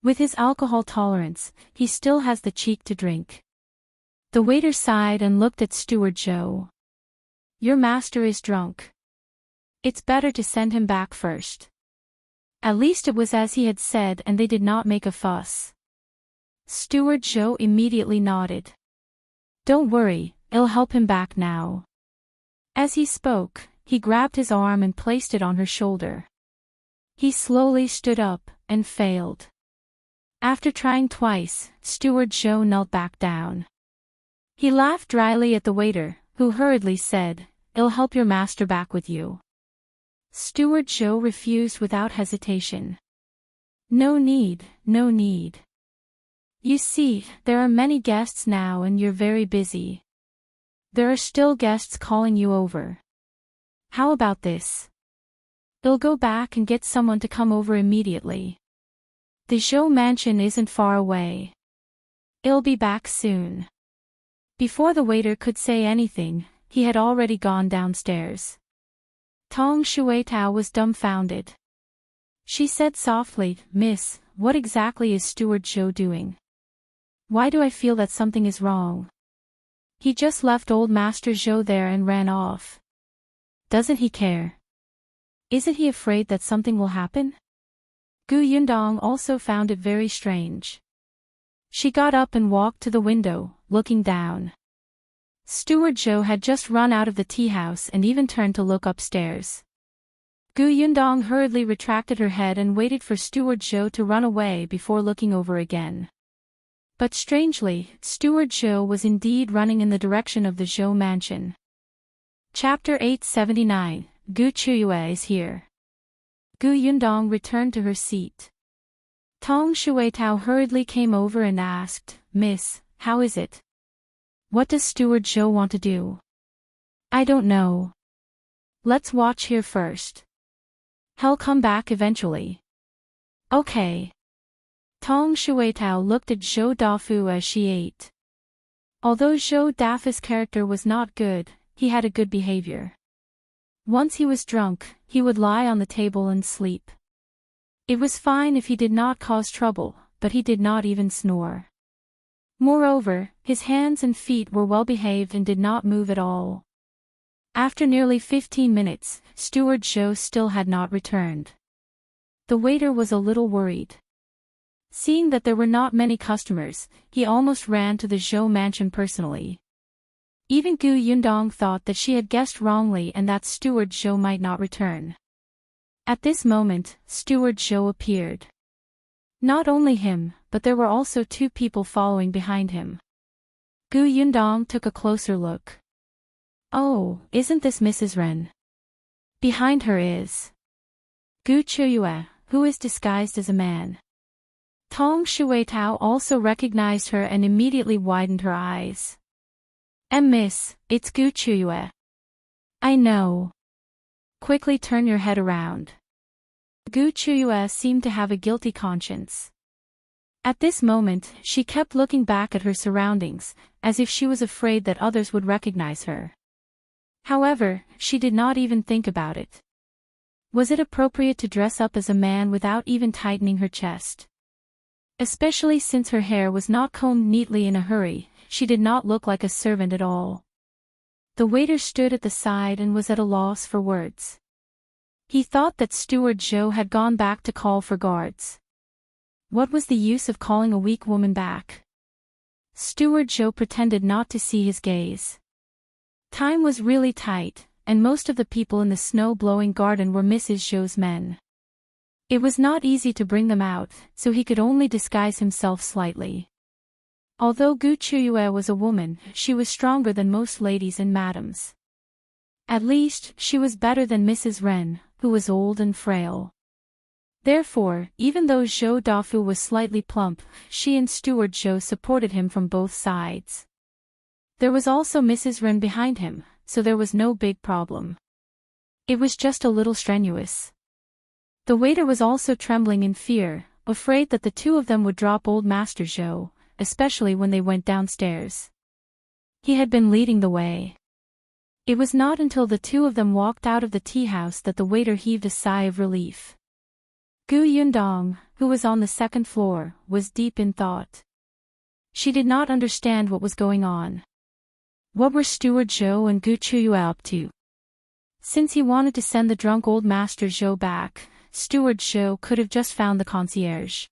With his alcohol tolerance, he still has the cheek to drink. The waiter sighed and looked at Steward Zhou. "Your master is drunk. It's better to send him back first." At least it was as he had said and they did not make a fuss. Steward Zhou immediately nodded. "Don't worry, I'll help him back now." As he spoke, he grabbed his arm and placed it on her shoulder. He slowly stood up, and failed. After trying twice, Steward Zhou knelt back down. He laughed dryly at the waiter, who hurriedly said, "I'll help your master back with you." Steward Zhou refused without hesitation. "No need, no need. You see, there are many guests now and you're very busy. There are still guests calling you over. How about this? I'll go back and get someone to come over immediately. The Zhou mansion isn't far away. I'll be back soon." Before the waiter could say anything, he had already gone downstairs. Tong Shuitao was dumbfounded. She said softly, "Miss, what exactly is Steward Zhou doing? Why do I feel that something is wrong? He just left old Master Zhou there and ran off. Doesn't he care? Isn't he afraid that something will happen?" Yundong also found it very strange. She got up and walked to the window, looking down. Steward Zhou had just run out of the tea house and even turned to look upstairs. Yundong hurriedly retracted her head and waited for Steward Zhou to run away before looking over again. But strangely, Steward Zhou was indeed running in the direction of the Zhou mansion. Chapter 879, Qiuyue is here. Yundong returned to her seat. Tong Shuitao hurriedly came over and asked, "Miss, how is it? What does Steward Zhou want to do?" "I don't know. Let's watch here first. He'll come back eventually." "Okay." Tong Shuitao looked at Zhou Dafu as she ate. Although Zhou Dafu's character was not good, he had a good behavior. Once he was drunk, he would lie on the table and sleep. It was fine if he did not cause trouble, but he did not even snore. Moreover, his hands and feet were well behaved and did not move at all. After nearly 15 minutes, Steward Zhou still had not returned. The waiter was a little worried. Seeing that there were not many customers, he almost ran to the Zhou mansion personally. Even Yundong thought that she had guessed wrongly and that Steward Zhou might not return. At this moment, Steward Zhou appeared. Not only him, but there were also 2 people following behind him. Yundong took a closer look. "Oh, isn't this Mrs. Ren?" Behind her is Qiuyue, who is disguised as a man. Tong Shuitao also recognized her and immediately widened her eyes. Miss, it's Qiuyue." "I know. Quickly turn your head around." Qiuyue seemed to have a guilty conscience. At this moment, she kept looking back at her surroundings, as if she was afraid that others would recognize her. However, she did not even think about it. Was it appropriate to dress up as a man without even tightening her chest? Especially since her hair was not combed neatly in a hurry, she did not look like a servant at all. The waiter stood at the side and was at a loss for words. He thought that Steward Zhou had gone back to call for guards. What was the use of calling a weak woman back? Steward Zhou pretended not to see his gaze. Time was really tight, and most of the people in the snow-blowing garden were Mrs. Zhou's men. It was not easy to bring them out, so he could only disguise himself slightly. Although Qiuyue was a woman, she was stronger than most ladies and madams. At least, she was better than Mrs. Ren, who was old and frail. Therefore, even though Zhou Dafu was slightly plump, she and Steward Zhou supported him from both sides. There was also Mrs. Ren behind him, so there was no big problem. It was just a little strenuous. The waiter was also trembling in fear, afraid that the two of them would drop old Master Zhou, especially when they went downstairs. He had been leading the way. It was not until the two of them walked out of the tea house that the waiter heaved a sigh of relief. Yundong, who was on the second floor, was deep in thought. She did not understand what was going on. What were Steward Zhou and Qiuyue up to? Since he wanted to send the drunk old Master Zhou back, Steward Zhou could have just found the concierge.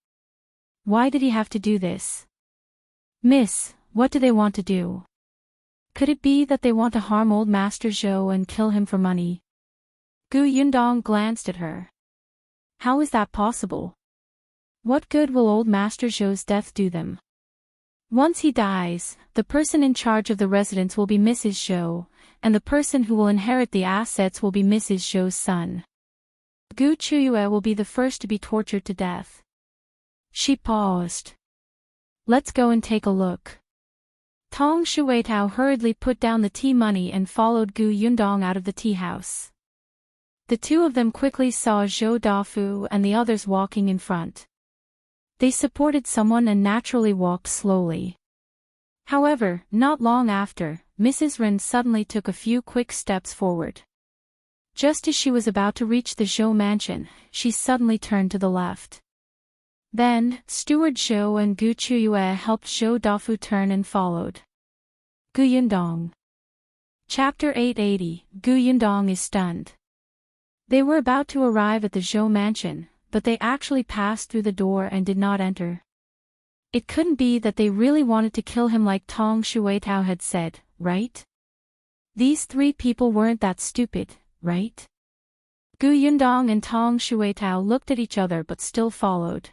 Why did he have to do this? Miss, what do they want to do? Could it be that they want to harm old Master Zhou and kill him for money? Yundong glanced at her. How is that possible? What good will old Master Zhou's death do them? Once he dies, the person in charge of the residence will be Mrs. Zhou, and the person who will inherit the assets will be Mrs. Zhou's son. Qiuyue will be the first to be tortured to death. She paused. Let's go and take a look. Tong Shuitao hurriedly put down the tea money and followed Yundong out of the tea house. The two of them quickly saw Zhou Dafu and the others walking in front. They supported someone and naturally walked slowly. However, not long after, Mrs. Ren suddenly took a few quick steps forward. Just as she was about to reach the Zhou mansion, she suddenly turned to the left. Then, Steward Zhou and Qiuyue helped Zhou Dafu turn and followed. Yundong. Chapter 880, Yundong is stunned. They were about to arrive at the Zhou mansion, but they actually passed through the door and did not enter. It couldn't be that they really wanted to kill him like Tong Shuitao had said, right? These three people weren't that stupid, right? Yundong and Tong Shuitao looked at each other but still followed.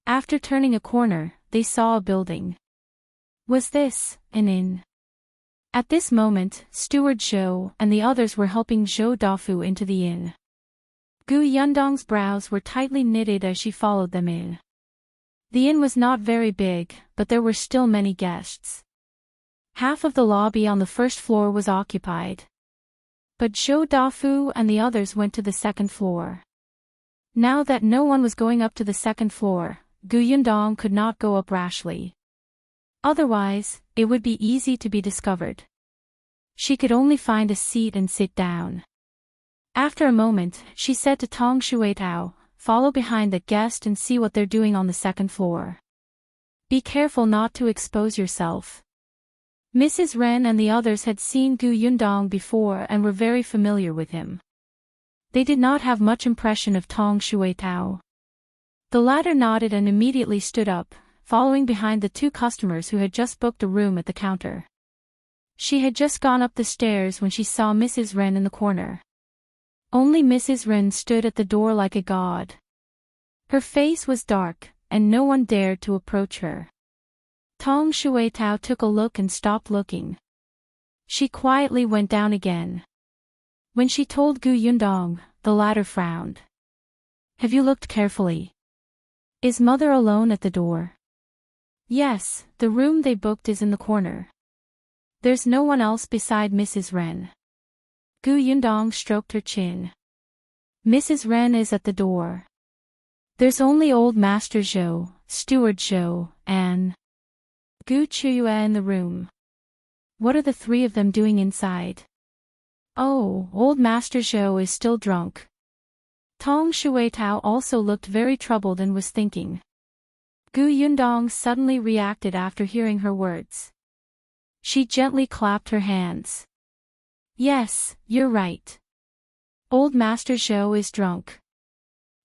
After turning a corner, they saw a building. Was this an inn? At this moment, Steward Zhou and the others were helping Zhou Dafu into the inn. Yundong's brows were tightly knitted as she followed them in. The inn was not very big, but there were still many guests. Half of the lobby on the first floor was occupied. But Zhou Dafu and the others went to the second floor. Now that no one was going up to the second floor, Yundong could not go up rashly. Otherwise, it would be easy to be discovered. She could only find a seat and sit down. After a moment, she said to Tong Shuitao, "Follow behind that guest and see what they're doing on the second floor. Be careful not to expose yourself." Mrs. Ren and the others had seen Yundong before and were very familiar with him. They did not have much impression of Tong Shuitao. The latter nodded and immediately stood up, following behind the two customers who had just booked a room at the counter. She had just gone up the stairs when she saw Mrs. Ren in the corner. Only Mrs. Ren stood at the door like a god. Her face was dark, and no one dared to approach her. Tong Shuitao took a look and stopped looking. She quietly went down again. When she told Yundong, the latter frowned. "Have you looked carefully? Is mother alone at the door?" "Yes, the room they booked is in the corner. There's no one else beside Mrs. Ren." Yundong stroked her chin. "Mrs. Ren is at the door. There's only old Master Zhou, Steward Zhou, and Qiuyue in the room. What are the three of them doing inside?" "Oh, old Master Zhou is still drunk." Tong Shuitao also looked very troubled and was thinking. Yundong suddenly reacted after hearing her words. She gently clapped her hands. "Yes, you're right. Old Master Zhou is drunk.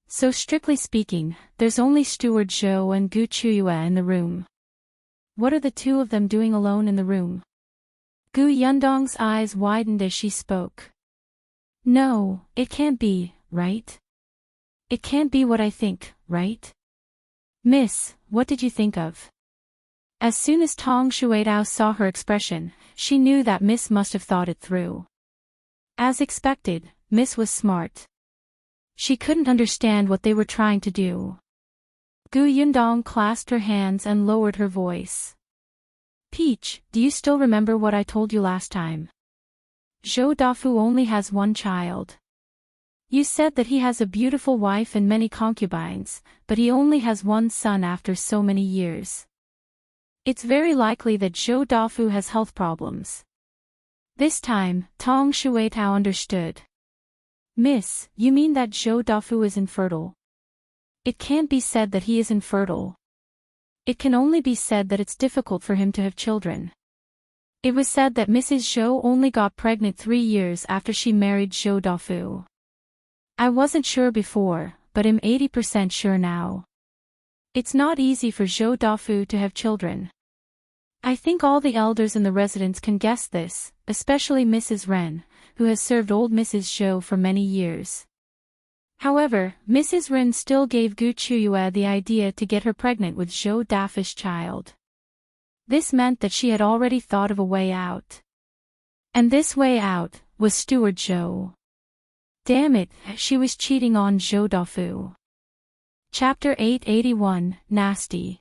So strictly speaking, there's only Steward Zhou and Qiuyue in the room. what are the two of them doing alone in the room? Gu Yundong's eyes widened as she spoke. No, it can't be, right? It can't be what I think, right? Miss, what did you think of? As soon as Tong Shueitao saw her expression, she knew that Miss must have thought it through. As expected, Miss was smart. She couldn't understand what they were trying to do. Gu Yundong clasped her hands and lowered her voice. Peach, do you still remember what I told you last time? Zhou Dafu only has one child. You said that he has a beautiful wife and many concubines, but he only has one son after so many years. It's very likely that Zhou Dafu has health problems. This time, Tong Shueitao understood. Miss, you mean that Zhou Dafu is infertile? It can't be said that he is infertile. It can only be said that it's difficult for him to have children. It was said that Mrs. Zhou only got pregnant 3 years after she married Zhou Dafu. I wasn't sure before, but I'm 80% sure now. It's not easy for Zhou Dafu to have children. I think all the elders in the residence can guess this, especially Mrs. Ren, who has served old Mrs. Zhou for many years. However, Mrs. Ren still gave Gu Qiuyue the idea to get her pregnant with Zhou Dafu's child. This meant that she had already thought of a way out. And this way out was Steward Zhou. Damn it, she was cheating on Zhou Dafu. Chapter 881, Nasty.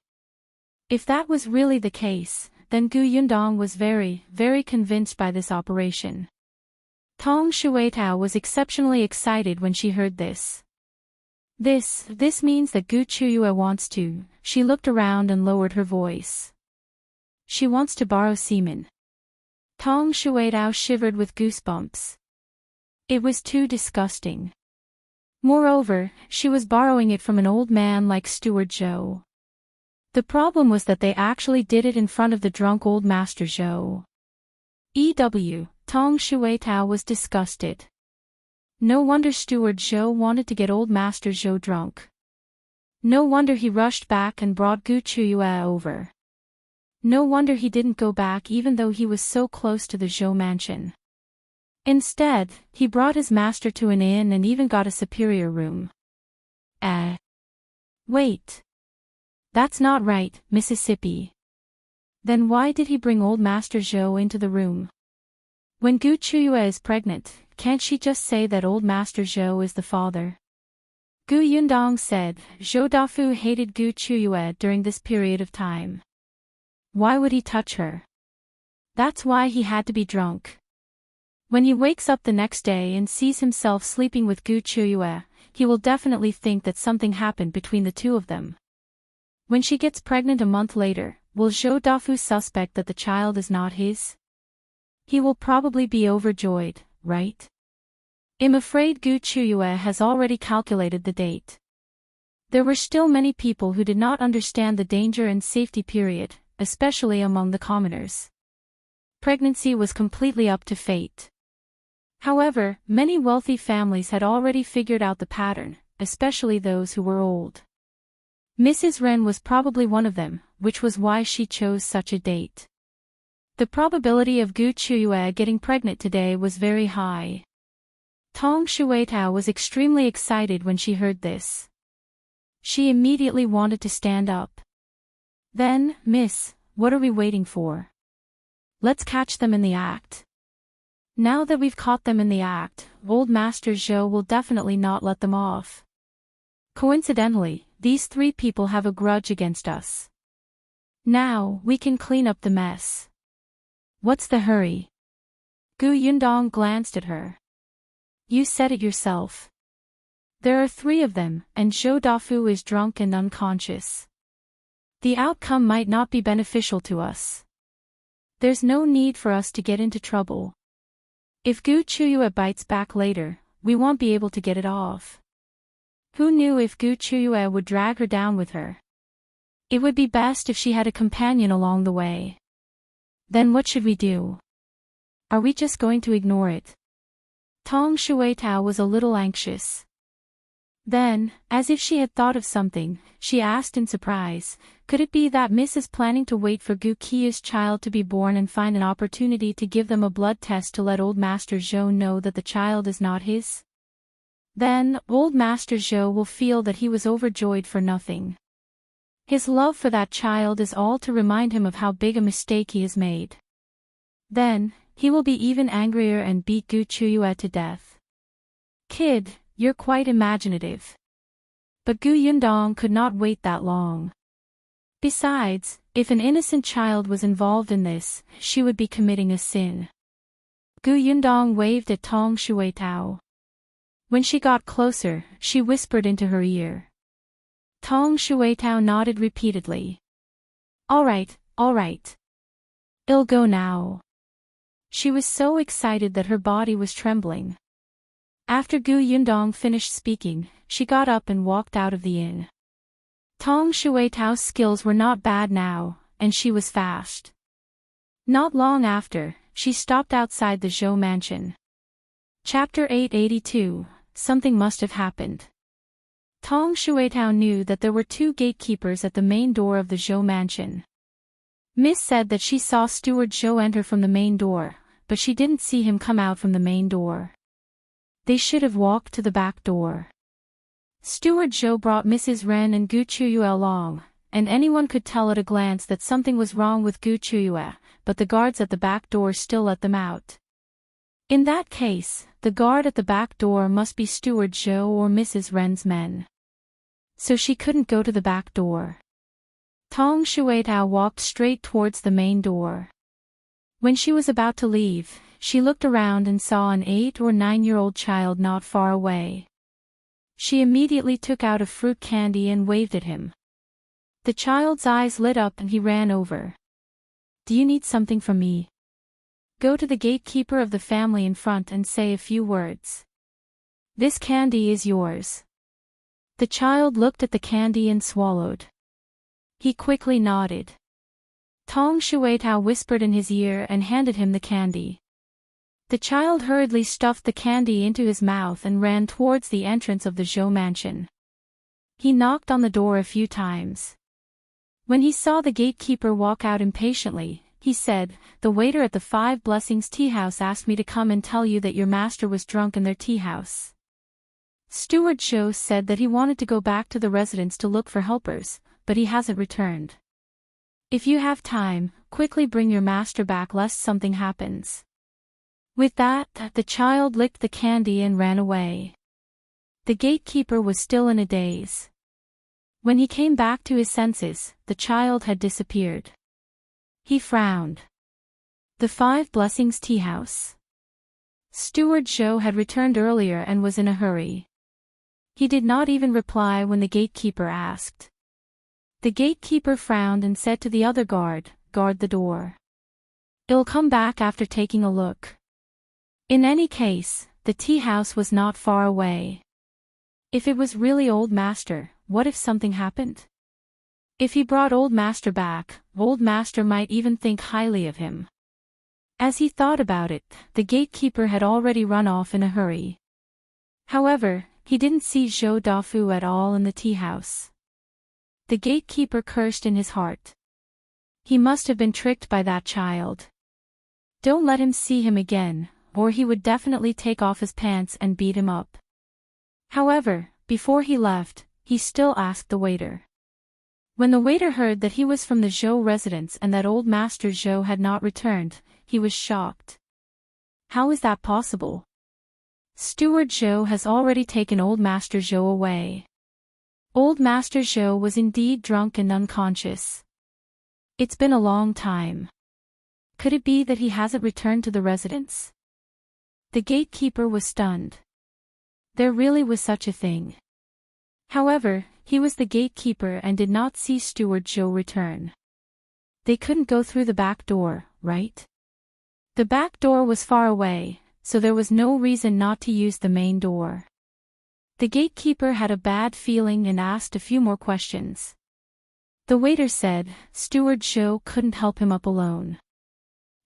If that was really the case, then Gu Yundong was very, very convinced by this operation. Tong Shueitao was exceptionally excited when she heard this. This means that Gu Qiuyue wants to. She looked around and lowered her voice. She wants to borrow semen. Tong Shueitao shivered with goosebumps. It was too disgusting. Moreover, she was borrowing it from an old man like Steward Zhou. The problem was that they actually did it in front of the drunk old Master Zhou. Tong Shueitao was disgusted. No wonder Steward Zhou wanted to get old Master Zhou drunk. No wonder he rushed back and brought Gu Qiuyue over. No wonder he didn't go back even though he was so close to the Zhou mansion. Instead, he brought his master to an inn and even got a superior room. Wait. That's not right, Mississippi. Then why did he bring old Master Zhou into the room? When Gu Qiuyue is pregnant, can't she just say that old Master Zhou is the father? Gu Yundong said, Zhou Dafu hated Gu Qiuyue during this period of time. Why would he touch her? That's why he had to be drunk. When he wakes up the next day and sees himself sleeping with Gu Qiuyue, he will definitely think that something happened between the two of them. When she gets pregnant a month later, will Zhou Dafu suspect that the child is not his? He will probably be overjoyed, right? I'm afraid Gu Qiuyue has already calculated the date. There were still many people who did not understand the danger and safety period, especially among the commoners. Pregnancy was completely up to fate. However, many wealthy families had already figured out the pattern, especially those who were old. Mrs. Ren was probably one of them, which was why she chose such a date. The probability of Gu Qiuyue getting pregnant today was very high. Tong Shueitao was extremely excited when she heard this. She immediately wanted to stand up. Then, Miss, what are we waiting for? Let's catch them in the act. Now that we've caught them in the act, old Master Zhou will definitely not let them off. Coincidentally, these 3 people have a grudge against us. Now, we can clean up the mess. What's the hurry? Gu Yundong glanced at her. You said it yourself. There are 3 of them, and Zhou Dafu is drunk and unconscious. The outcome might not be beneficial to us. There's no need for us to get into trouble. If Gu Qiuyue bites back later, we won't be able to get it off. Who knew if Gu Qiuyue would drag her down with her? It would be best if she had a companion along the way. Then what should we do? Are we just going to ignore it? Tong Shueitao was a little anxious. Then, as if she had thought of something, she asked in surprise, could it be that Miss is planning to wait for Gu Qiuye's child to be born and find an opportunity to give them a blood test to let old Master Zhou know that the child is not his? Then, old Master Zhou will feel that he was overjoyed for nothing. His love for that child is all to remind him of how big a mistake he has made. Then, he will be even angrier and beat Gu Qiuyue to death. Kid, you're quite imaginative. But Gu Yundong could not wait that long. Besides, if an innocent child was involved in this, she would be committing a sin. Gu Yundong waved at Tong Shuitao. When she got closer, she whispered into her ear. Tong Shuitao nodded repeatedly. All right. I'll go now. She was so excited that her body was trembling. After Gu Yundong finished speaking, she got up and walked out of the inn. Tong Shuitao's skills were not bad now, and she was fast. Not long after, she stopped outside the Zhou mansion. Chapter 882, Something must have happened. Tong Shuitao knew that there were 2 gatekeepers at the main door of the Zhou mansion. Miss said that she saw Steward Zhou enter from the main door, but she didn't see him come out from the main door. They should have walked to the back door. Steward Zhou brought Mrs. Ren and Gu Qiuyue along, and anyone could tell at a glance that something was wrong with Gu Qiuyue, but the guards at the back door still let them out. In that case, the guard at the back door must be Steward Zhou or Mrs. Ren's men. So she couldn't go to the back door. Tong Shuitao walked straight towards the main door. When she was about to leave, she looked around and saw an 8 or 9-year-old child not far away. She immediately took out a fruit candy and waved at him. The child's eyes lit up and he ran over. Do you need something from me? Go to the gatekeeper of the family in front and say a few words. This candy is yours. The child looked at the candy and swallowed. He quickly nodded. Tong Shuitao whispered in his ear and handed him the candy. The child hurriedly stuffed the candy into his mouth and ran towards the entrance of the Zhou mansion. He knocked on the door a few times. When he saw the gatekeeper walk out impatiently, he said, "The waiter at the 5 Blessings tea house asked me to come and tell you that your master was drunk in their tea house." Steward Zhou said that he wanted to go back to the residence to look for helpers, but he hasn't returned. If you have time, quickly bring your master back lest something happens. With that, the child licked the candy and ran away. The gatekeeper was still in a daze. When he came back to his senses, the child had disappeared. He frowned. The 5 Blessings tea house. Steward Zhou had returned earlier and was in a hurry. He did not even reply when the gatekeeper asked. The gatekeeper frowned and said to the other guard, "Guard the door. I'll come back after taking a look." In any case, the tea house was not far away. If it was really Old Master, what if something happened? If he brought Old Master back, Old Master might even think highly of him. As he thought about it, the gatekeeper had already run off in a hurry. However, he didn't see Zhou Dafu at all in the tea house. The gatekeeper cursed in his heart. He must have been tricked by that child. Don't let him see him again, or he would definitely take off his pants and beat him up. However, before he left, he still asked the waiter. When the waiter heard that he was from the Zhou residence and that Old Master Zhou had not returned, he was shocked. How is that possible? Steward Zhou has already taken Old Master Zhou away. Old Master Zhou was indeed drunk and unconscious. It's been a long time. Could it be that he hasn't returned to the residence? The gatekeeper was stunned. There really was such a thing. However, he was the gatekeeper and did not see Steward Zhou return. They couldn't go through the back door, right? The back door was far away, so there was no reason not to use the main door. The gatekeeper had a bad feeling and asked a few more questions. The waiter said, Steward Zhou couldn't help him up alone.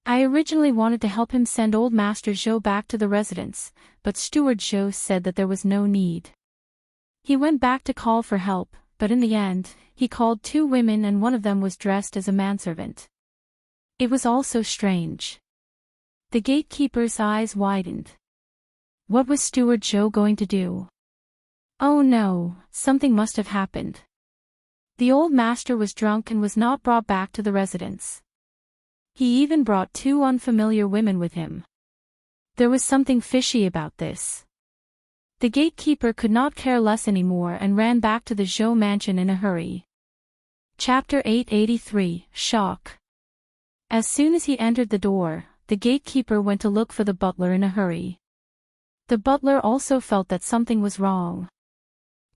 I originally wanted to help him send Old Master Zhou back to the residence, but Steward Zhou said that there was no need. He went back to call for help, but in the end, he called 2 women and one of them was dressed as a manservant. It was all so strange. The gatekeeper's eyes widened. What was Steward Zhou going to do? Oh no, something must have happened. The old master was drunk and was not brought back to the residence. He even brought 2 unfamiliar women with him. There was something fishy about this. The gatekeeper could not care less anymore and ran back to the Zhou mansion in a hurry. Chapter 883, Shock. As soon as he entered the door, the gatekeeper went to look for the butler in a hurry. The butler also felt that something was wrong.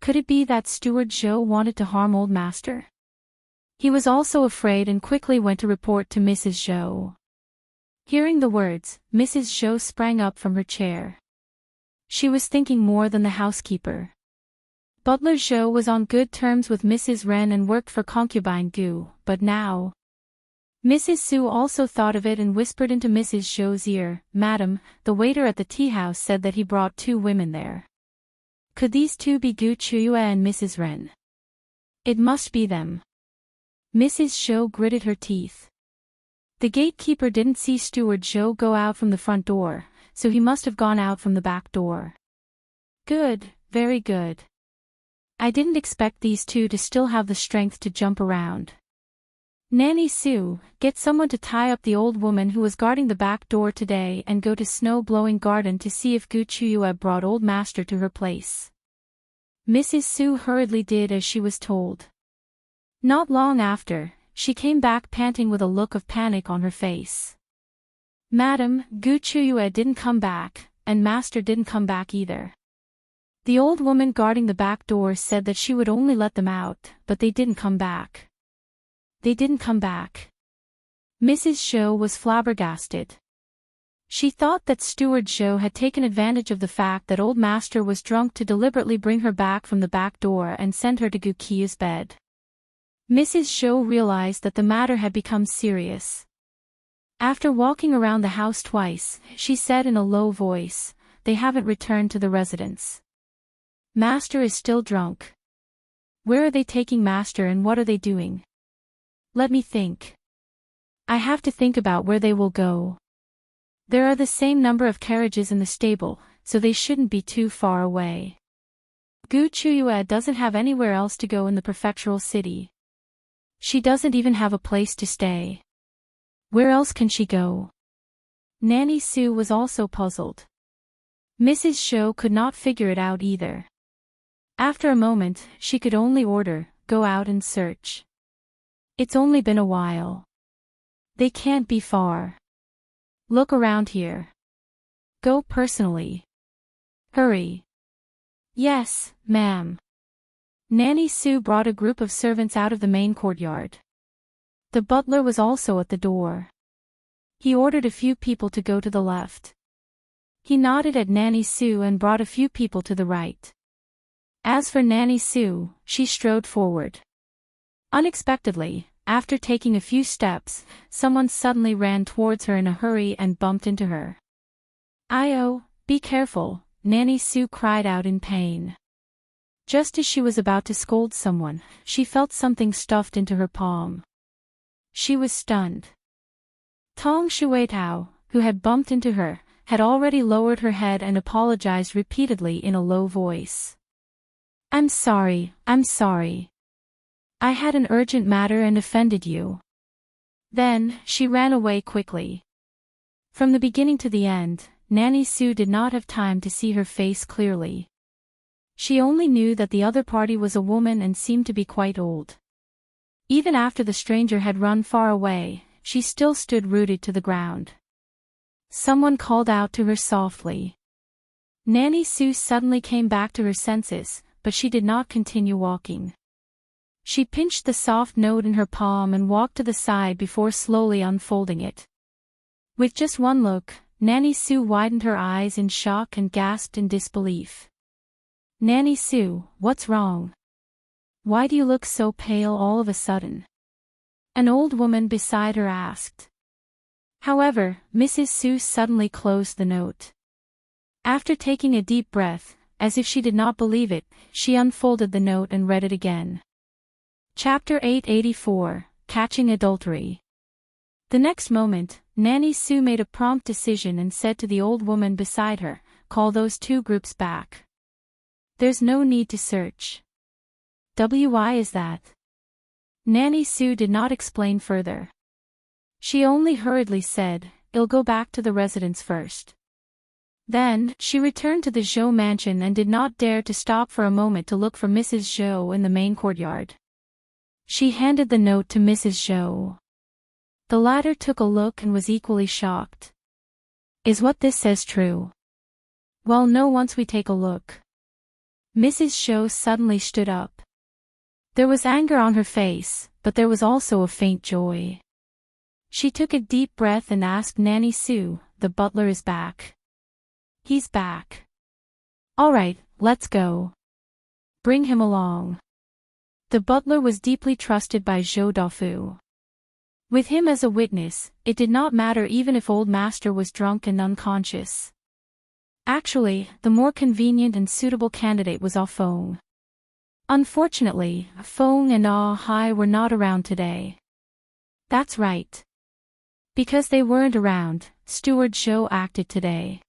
Could it be that Steward Zhou wanted to harm old master? He was also afraid and quickly went to report to Mrs. Zhou. Hearing the words, Mrs. Zhou sprang up from her chair. She was thinking more than the housekeeper. Butler Zhou was on good terms with Mrs. Ren and worked for concubine Gu, but now... Mrs. Su also thought of it and whispered into Mrs. Zhou's ear, "Madam, the waiter at the tea house said that he brought 2 women there. Could these 2 be Gu Qiuyue and Mrs. Ren? It must be them." Mrs. Zhou gritted her teeth. The gatekeeper didn't see Steward Zhou go out from the front door, so he must have gone out from the back door. Good, very good. I didn't expect these 2 to still have the strength to jump around. Nanny Sue, get someone to tie up the old woman who was guarding the back door today and go to Snow-Blowing Garden to see if Gu Qiuyue brought old master to her place. Mrs. Su hurriedly did as she was told. Not long after, she came back panting with a look of panic on her face. "Madam, Gu Qiuyue didn't come back, and master didn't come back either. The old woman guarding the back door said that she would only let them out, but they didn't come back. They didn't come back." Mrs. Zhou was flabbergasted. She thought that Steward Zhou had taken advantage of the fact that old master was drunk to deliberately bring her back from the back door and send her to Gu Qi's bed. Mrs. Zhou realized that the matter had become serious. After walking around the house twice, she said in a low voice, "They haven't returned to the residence. Master is still drunk. Where are they taking master and what are they doing? Let me think. I have to think about where they will go. There are the same number of carriages in the stable, so they shouldn't be too far away. Gu Qiuyue doesn't have anywhere else to go in the prefectural city. She doesn't even have a place to stay. Where else can she go?" Nanny Sue was also puzzled. Mrs. Zhou could not figure it out either. After a moment, she could only order, "Go out and search. It's only been a while. They can't be far. Look around here. Go personally. Hurry." "Yes, ma'am." Nanny Sue brought a group of servants out of the main courtyard. The butler was also at the door. He ordered a few people to go to the left. He nodded at Nanny Sue and brought a few people to the right. As for Nanny Sue, she strode forward. Unexpectedly, after taking a few steps, someone suddenly ran towards her in a hurry and bumped into her. "Ayo, be careful," Nanny Sue cried out in pain. Just as she was about to scold someone, she felt something stuffed into her palm. She was stunned. Tong Shuetao, who had bumped into her, had already lowered her head and apologized repeatedly in a low voice. I'm sorry. I had an urgent matter and offended you." Then, she ran away quickly. From the beginning to the end, Nanny Sue did not have time to see her face clearly. She only knew that the other party was a woman and seemed to be quite old. Even after the stranger had run far away, she still stood rooted to the ground. Someone called out to her softly. Nanny Sue suddenly came back to her senses, but she did not continue walking. She pinched the soft note in her palm and walked to the side before slowly unfolding it. With just one look, Nanny Sue widened her eyes in shock and gasped in disbelief. "Nanny Sue, what's wrong? Why do you look so pale all of a sudden?" an old woman beside her asked. However, Mrs. Sue suddenly closed the note. After taking a deep breath, as if she did not believe it, she unfolded the note and read it again. Chapter 884, Catching Adultery. The next moment, Nanny Sue made a prompt decision and said to the old woman beside her, "Call those two groups back. There's no need to search." "Why is that?" Nanny Sue did not explain further. She only hurriedly said, "I'll go back to the residence first." Then, she returned to the Zhou mansion and did not dare to stop for a moment to look for Mrs. Zhou in the main courtyard. She handed the note to Mrs. Zhou. The latter took a look and was equally shocked. "Is what this says true?" "Well, no, once we take a look." Mrs. Zhou suddenly stood up. There was anger on her face, but there was also a faint joy. She took a deep breath and asked Nanny Sue, "The butler is back?" "He's back." "All right, let's go. Bring him along." The butler was deeply trusted by Zhou Dafu. With him as a witness, it did not matter even if old master was drunk and unconscious. Actually, the more convenient and suitable candidate was Feng. Unfortunately, Feng and Hai were not around today. That's right. Because they weren't around, Steward Zhou acted today.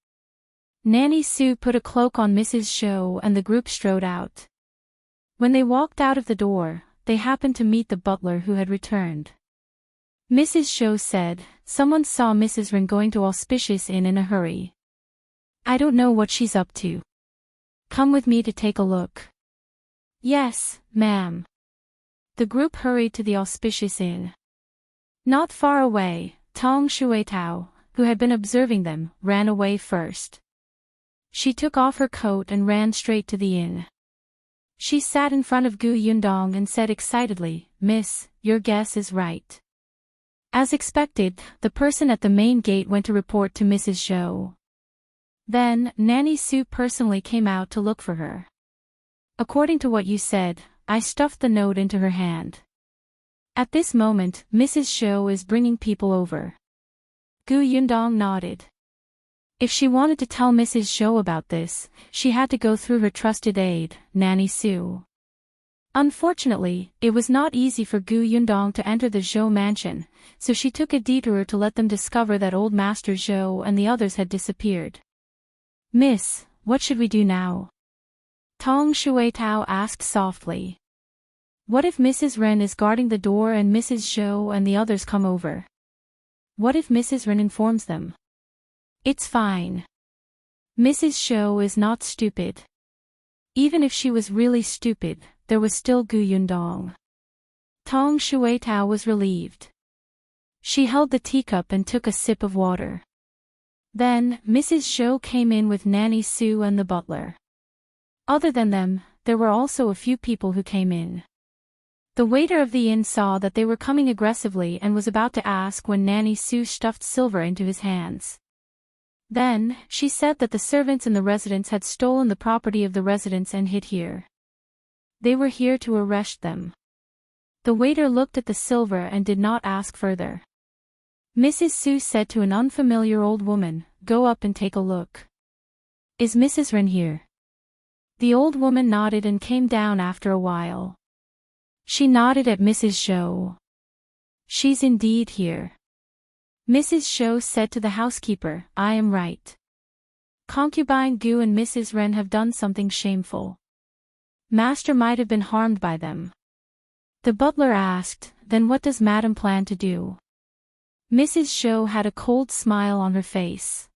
Nanny Sue put a cloak on Mrs. Zhou and the group strode out. When they walked out of the door, they happened to meet the butler who had returned. Mrs. Zhou said, "Someone saw Mrs. Ren going to Auspicious Inn in a hurry. I don't know what she's up to. Come with me to take a look." "Yes, ma'am." The group hurried to the Auspicious Inn. Not far away, Tong Shuetao, who had been observing them, ran away first. She took off her coat and ran straight to the inn. She sat in front of Yundong and said excitedly, "Miss, your guess is right." As expected, the person at the main gate went to report to Mrs. Zhou. Then, Nanny Sue personally came out to look for her. "According to what you said, I stuffed the note into her hand. At this moment, Mrs. Zhou is bringing people over." Yundong nodded. If she wanted to tell Mrs. Zhou about this, she had to go through her trusted aide, Nanny Sue. Unfortunately, it was not easy for Yundong to enter the Zhou mansion, so she took a detour to let them discover that old Master Zhou and the others had disappeared. "Miss, what should we do now?" Tong Shuetao asked softly. "What if Mrs. Ren is guarding the door and Mrs. Zhou and the others come over? What if Mrs. Ren informs them?" "It's fine. Mrs. Zhou is not stupid." Even if she was really stupid, there was still Yundong. Tong Shuetao was relieved. She held the teacup and took a sip of water. Then, Mrs. Zhou came in with Nanny Sue and the butler. Other than them, there were also a few people who came in. The waiter of the inn saw that they were coming aggressively and was about to ask when Nanny Sue stuffed silver into his hands. Then, she said that the servants in the residence had stolen the property of the residence and hid here. They were here to arrest them. The waiter looked at the silver and did not ask further. Mrs. Sue said to an unfamiliar old woman, "Go up and take a look. Is Mrs. Ren here?" The old woman nodded and came down after a while. She nodded at Mrs. Zhou. "She's indeed here." Mrs. Zhou said to the housekeeper, "I am right. Concubine Gu and Mrs. Ren have done something shameful. Master might have been harmed by them." The butler asked, "Then what does Madam plan to do?" Mrs. Zhou had a cold smile on her face.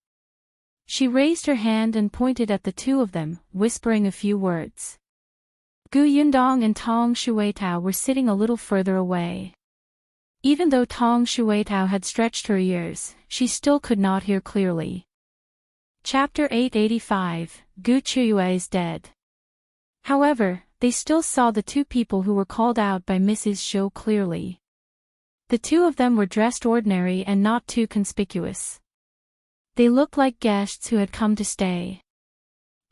She raised her hand and pointed at the two of them, whispering a few words. Yundong and Tong Shuetao were sitting a little further away. Even though Tong Shuetao had stretched her ears, she still could not hear clearly. Chapter 885, Qiuyue is dead. However, they still saw the two people who were called out by Mrs. Zhou clearly. The two of them were dressed ordinary and not too conspicuous. They looked like guests who had come to stay.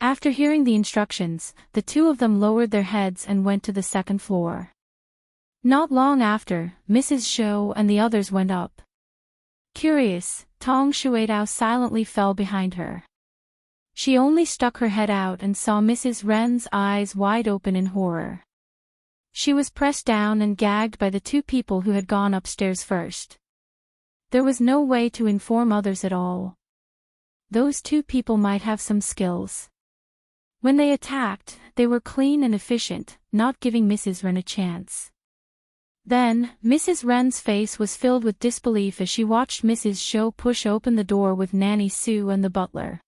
After hearing the instructions, the two of them lowered their heads and went to the second floor. Not long after, Mrs. Zhou and the others went up. Curious, Tong Shuetao silently fell behind her. She only stuck her head out and saw Mrs. Wren's eyes wide open in horror. She was pressed down and gagged by the two people who had gone upstairs first. There was no way to inform others at all. Those two people might have some skills. When they attacked, they were clean and efficient, not giving Mrs. Wren a chance. Then, Mrs. Wren's face was filled with disbelief as she watched Mrs. Zhou push open the door with Nanny Sue and the butler.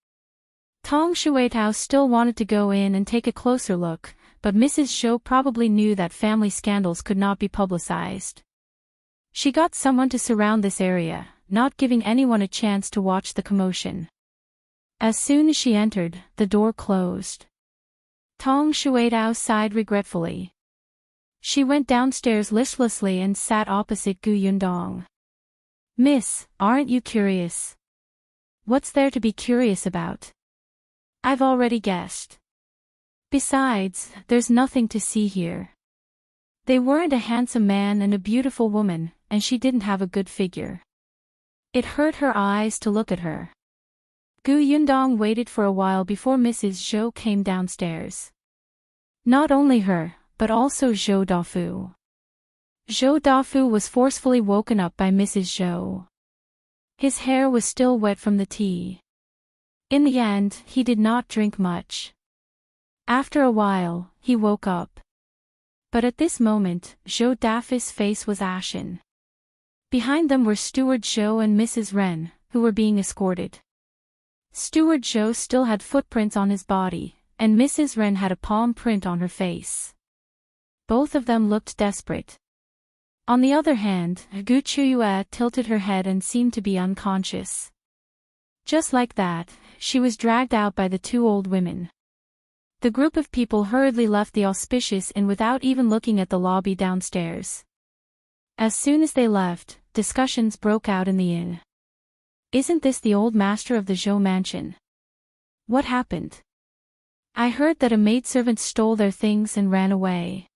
Tong Shuiatao still wanted to go in and take a closer look, but Mrs. Zhou probably knew that family scandals could not be publicized. She got someone to surround this area, not giving anyone a chance to watch the commotion. As soon as she entered, the door closed. Tong Shuiatao sighed regretfully. She went downstairs listlessly and sat opposite Gu Yundong. "Miss, aren't you curious?" "What's there to be curious about?" "I've already guessed. Besides, there's nothing to see here." They weren't a handsome man and a beautiful woman, and she didn't have a good figure. It hurt her eyes to look at her. Gu Yundong waited for a while before Mrs. Zhou came downstairs. Not only her, but also Zhou Dafu. Zhou Dafu was forcefully woken up by Mrs. Zhou. His hair was still wet from the tea. In the end, he did not drink much. After a while, he woke up. But at this moment, Zhou Dafu's face was ashen. Behind them were Steward Zhou and Mrs. Wren, who were being escorted. Steward Zhou still had footprints on his body, and Mrs. Wren had a palm print on her face. Both of them looked desperate. On the other hand, Qiuyue tilted her head and seemed to be unconscious. Just like that, she was dragged out by the two old women. The group of people hurriedly left the auspicious inn without even looking at the lobby downstairs. As soon as they left, discussions broke out in the inn. "Isn't this the old master of the Zhou mansion? What happened? I heard that a maidservant stole their things and ran away."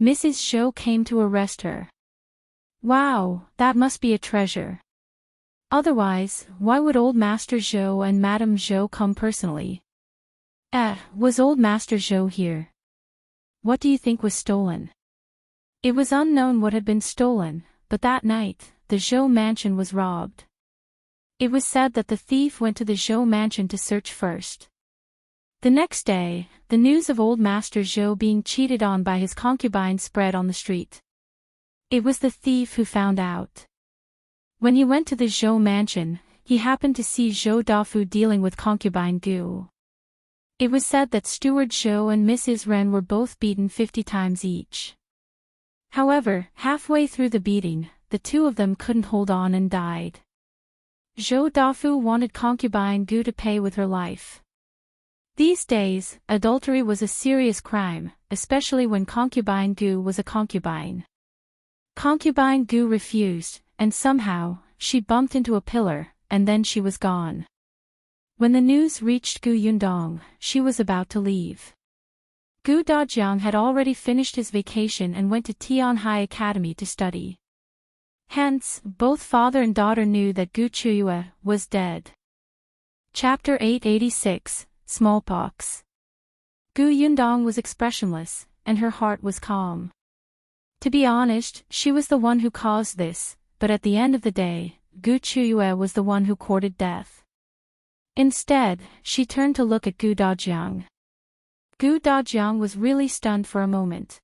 Mrs. Zhou came to arrest her. "Wow, that must be a treasure. Otherwise, why would old Master Zhou and Madame Zhou come personally?" Was old Master Zhou here?" "What do you think was stolen?" It was unknown what had been stolen, but that night, the Zhou mansion was robbed. It was said that the thief went to the Zhou mansion to search first. The next day, the news of old Master Zhou being cheated on by his concubine spread on the street. It was the thief who found out. When he went to the Zhou mansion, he happened to see Zhou Dafu dealing with concubine Gu. It was said that Steward Zhou and Mrs. Wren were both beaten 50 times each. However, halfway through the beating, the two of them couldn't hold on and died. Zhou Dafu wanted concubine Gu to pay with her life. These days, adultery was a serious crime, especially when concubine Gu was a concubine. Concubine Gu refused, and somehow, she bumped into a pillar, and then she was gone. When the news reached Gu Yundong, she was about to leave. Gu Dajiang had already finished his vacation and went to Tian High Academy to study. Hence, both father and daughter knew that Qiuyue was dead. Chapter 886, Smallpox. Gu Yundong was expressionless, and her heart was calm. To be honest, she was the one who caused this, but at the end of the day, Qiuyue was the one who courted death. Instead, she turned to look at Gu Dajiang. Gu Dajiang was really stunned for a moment.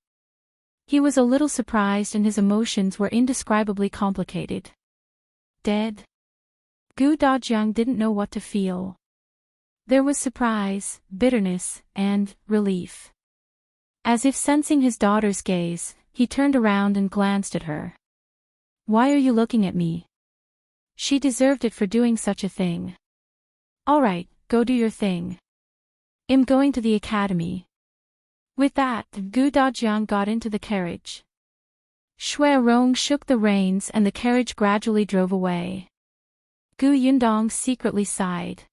He was a little surprised and his emotions were indescribably complicated. Dead? Gu Dajiang didn't know what to feel. There was surprise, bitterness, and relief. As if sensing his daughter's gaze, he turned around and glanced at her. "Why are you looking at me?" She deserved it for doing such a thing. "All right, go do your thing. I'm going to the academy." With that, Gu Dajiang got into the carriage. Shui Rong shook the reins and the carriage gradually drove away. Gu Yundong secretly sighed.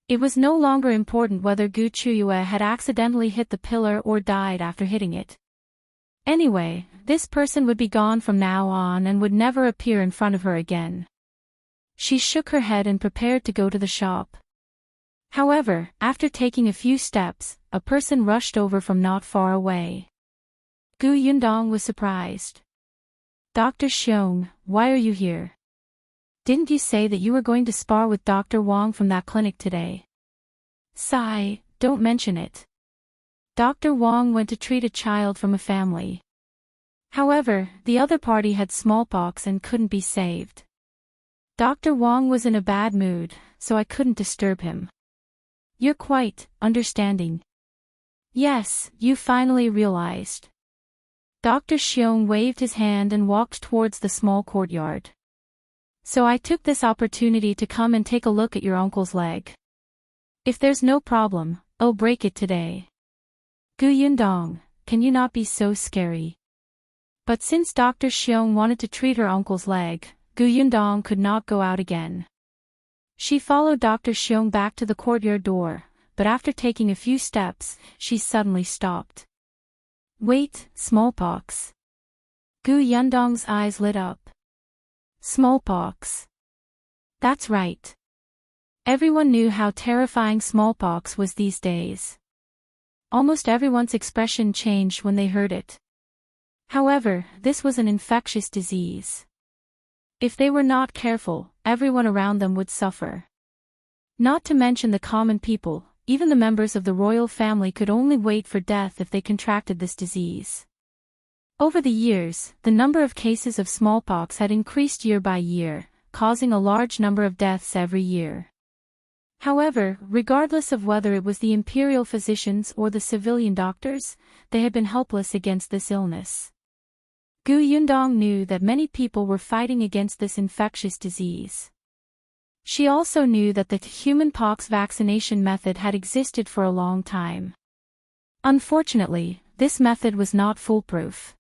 It was no longer important whether Qiuyue had accidentally hit the pillar or died after hitting it. Anyway, this person would be gone from now on and would never appear in front of her again. She shook her head and prepared to go to the shop. However, after taking a few steps, a person rushed over from not far away. Yundong was surprised. Dr. Xiong, why are you here? Didn't you say that you were going to spar with Dr. Wang from that clinic today? Sigh, don't mention it. Dr. Wang went to treat a child from a family. However, the other party had smallpox and couldn't be saved. Dr. Wang was in a bad mood, so I couldn't disturb him. You're quite understanding. Yes, you finally realized. Dr. Xiong waved his hand and walked towards the small courtyard. So I took this opportunity to come and take a look at your uncle's leg. If there's no problem, I'll break it today. Yundong, can you not be so scary? But since Dr. Xiong wanted to treat her uncle's leg, Yundong could not go out again. She followed Dr. Xiong back to the courtyard door, but after taking a few steps, she suddenly stopped. Wait, Smallpox. Yundong's eyes lit up. Smallpox. That's right. Everyone knew how terrifying smallpox was these days. Almost everyone's expression changed when they heard it. However, this was an infectious disease. If they were not careful, everyone around them would suffer. Not to mention the common people, even the members of the royal family could only wait for death if they contracted this disease. Over the years, the number of cases of smallpox had increased year by year, causing a large number of deaths every year. However, regardless of whether it was the imperial physicians or the civilian doctors, they had been helpless against this illness. Yundong knew that many people were fighting against this infectious disease. She also knew that the human pox vaccination method had existed for a long time. Unfortunately, this method was not foolproof.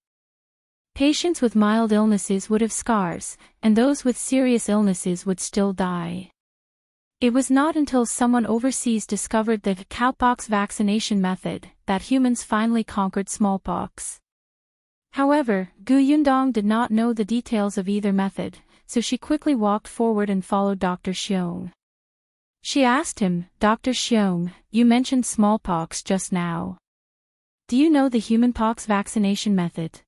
Patients with mild illnesses would have scars, and those with serious illnesses would still die. It was not until someone overseas discovered the cowpox vaccination method that humans finally conquered smallpox. However, Yundong did not know the details of either method, so she quickly walked forward and followed Dr. Xiong. She asked him, Dr. Xiong, you mentioned smallpox just now. Do you know the human pox vaccination method?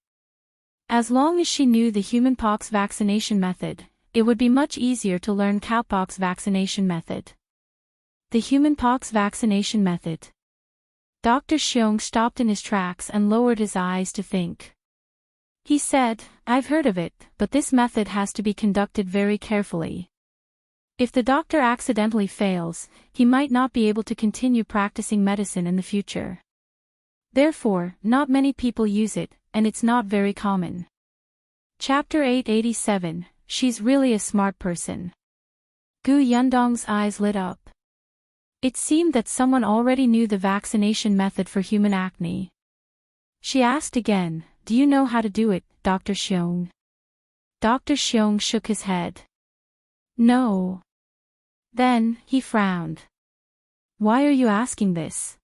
As long as she knew the human pox vaccination method, it would be much easier to learn cowpox vaccination method. The human pox vaccination method. Dr. Xiong stopped in his tracks and lowered his eyes to think. He said, I've heard of it, but this method has to be conducted very carefully. If the doctor accidentally fails, he might not be able to continue practicing medicine in the future. Therefore, not many people use it, and it's not very common. Chapter 887, She's really a smart person. Yundong's eyes lit up. It seemed that someone already knew the vaccination method for human acne. She asked again, do you know how to do it, Dr. Xiong? Dr. Xiong shook his head. No. Then, he frowned. Why are you asking this?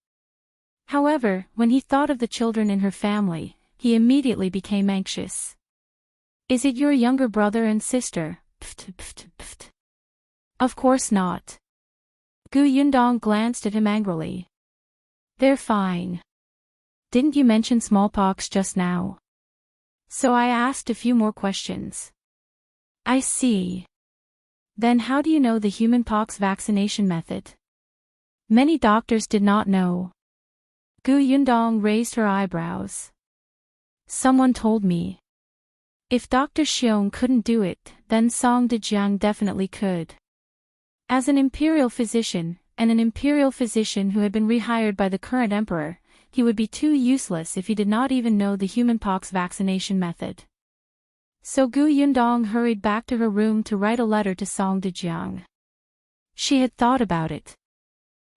However, when he thought of the children in her family, he immediately became anxious. Is it your younger brother and sister? Pft, pft, pft. Of course not. Yundong glanced at him angrily. They're fine. Didn't you mention smallpox just now? So I asked a few more questions. I see. Then how do you know the human pox vaccination method? Many doctors did not know. Yundong raised her eyebrows. Someone told me. If Dr. Xiong couldn't do it, then Song Dejiang definitely could. As an imperial physician, and an imperial physician who had been rehired by the current emperor, he would be too useless if he did not even know the human pox vaccination method. So Yundong hurried back to her room to write a letter to Song Dejiang. She had thought about it.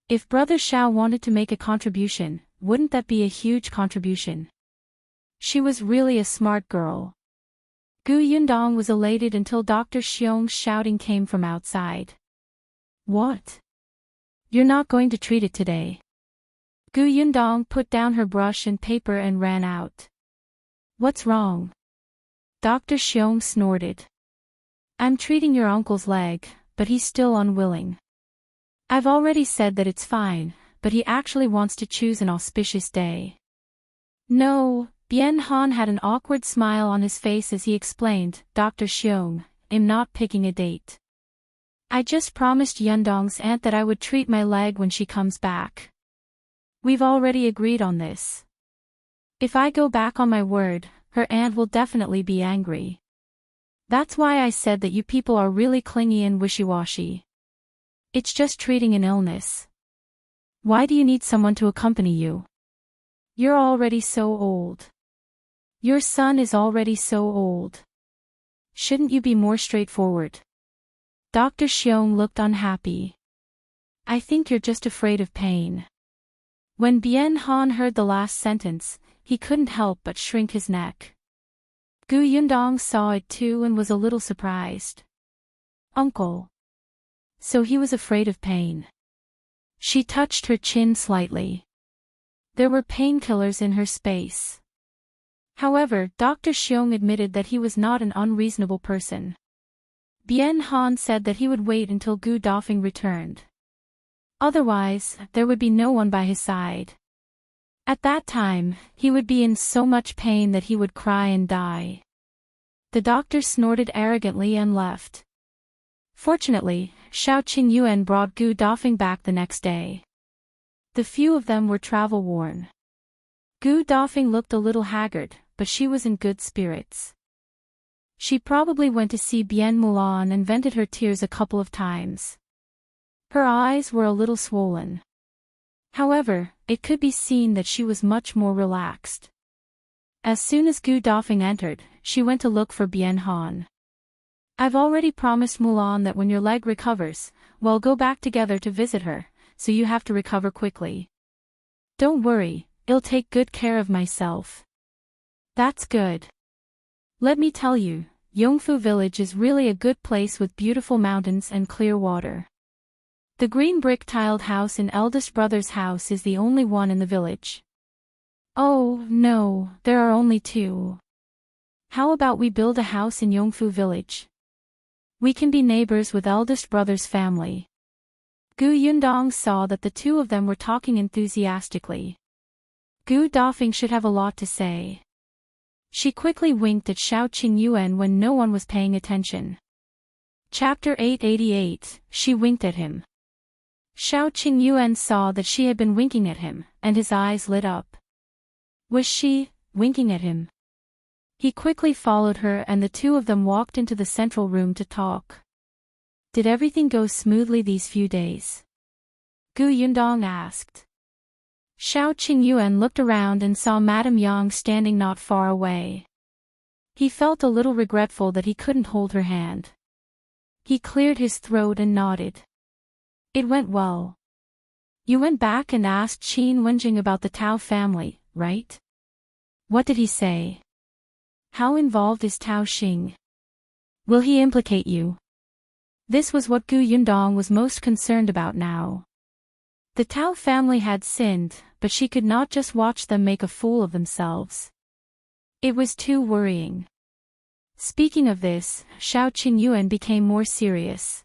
If Brother Shao wanted to make a contribution, wouldn't that be a huge contribution? She was really a smart girl. Yundong was elated until Dr. Xiong's shouting came from outside. What? You're not going to treat it today? Yundong put down her brush and paper and ran out. What's wrong? Dr. Xiong snorted. I'm treating your uncle's leg, but he's still unwilling. I've already said that it's fine, but he actually wants to choose an auspicious day. No, Bien Han had an awkward smile on his face as he explained, Dr. Xiong, I'm not picking a date. I just promised Yundong's aunt that I would treat my leg when she comes back. We've already agreed on this. If I go back on my word, her aunt will definitely be angry. That's why I said that you people are really clingy and wishy-washy. It's just treating an illness. Why do you need someone to accompany you? You're already so old. Your son is already so old. Shouldn't you be more straightforward? Dr. Xiong looked unhappy. I think you're just afraid of pain. When Bien Han heard the last sentence, he couldn't help but shrink his neck. Gu Yundong saw it too and was a little surprised. Uncle. So he was afraid of pain. She touched her chin slightly. There were painkillers in her space. However, Dr. Xiong admitted that he was not an unreasonable person. Bien Han said that he would wait until Gu Dafeng returned. Otherwise, there would be no one by his side. At that time, he would be in so much pain that he would cry and die. The doctor snorted arrogantly and left. Fortunately, Qiuyue brought Gu Dafeng back the next day. The few of them were travel-worn. Gu Dafeng looked a little haggard, but she was in good spirits. She probably went to see Bien Mulan and vented her tears a couple of times. Her eyes were a little swollen. However, it could be seen that she was much more relaxed. As soon as Gu Dafeng entered, she went to look for Bien Han. I've already promised Mulan that when your leg recovers, we'll go back together to visit her, so you have to recover quickly. Don't worry, I'll take good care of myself. That's good. Let me tell you, Yongfu village is really a good place with beautiful mountains and clear water. The green brick-tiled house in eldest brother's house is the only one in the village. Oh, no, there are only two. How about we build a house in Yongfu village? We can be neighbors with eldest brother's family. Gu Yundong saw that the two of them were talking enthusiastically. Gu Dafeng should have a lot to say. She quickly winked at Qiuyue when no one was paying attention. Chapter 888, she winked at him. Qiuyue saw that she had been winking at him, and his eyes lit up. Was she winking at him? He quickly followed her and the two of them walked into the central room to talk. Did everything go smoothly these few days? Gu Yundong asked. Qiuyue looked around and saw Madame Yang standing not far away. He felt a little regretful that he couldn't hold her hand. He cleared his throat and nodded. It went well. You went back and asked Wenzheng about the Tao family, right? What did he say? How involved is Tao Xing? Will he implicate you? This was what Gu Yundong was most concerned about now. The Tao family had sinned, but she could not just watch them make a fool of themselves. It was too worrying. Speaking of this, Qiuyue became more serious.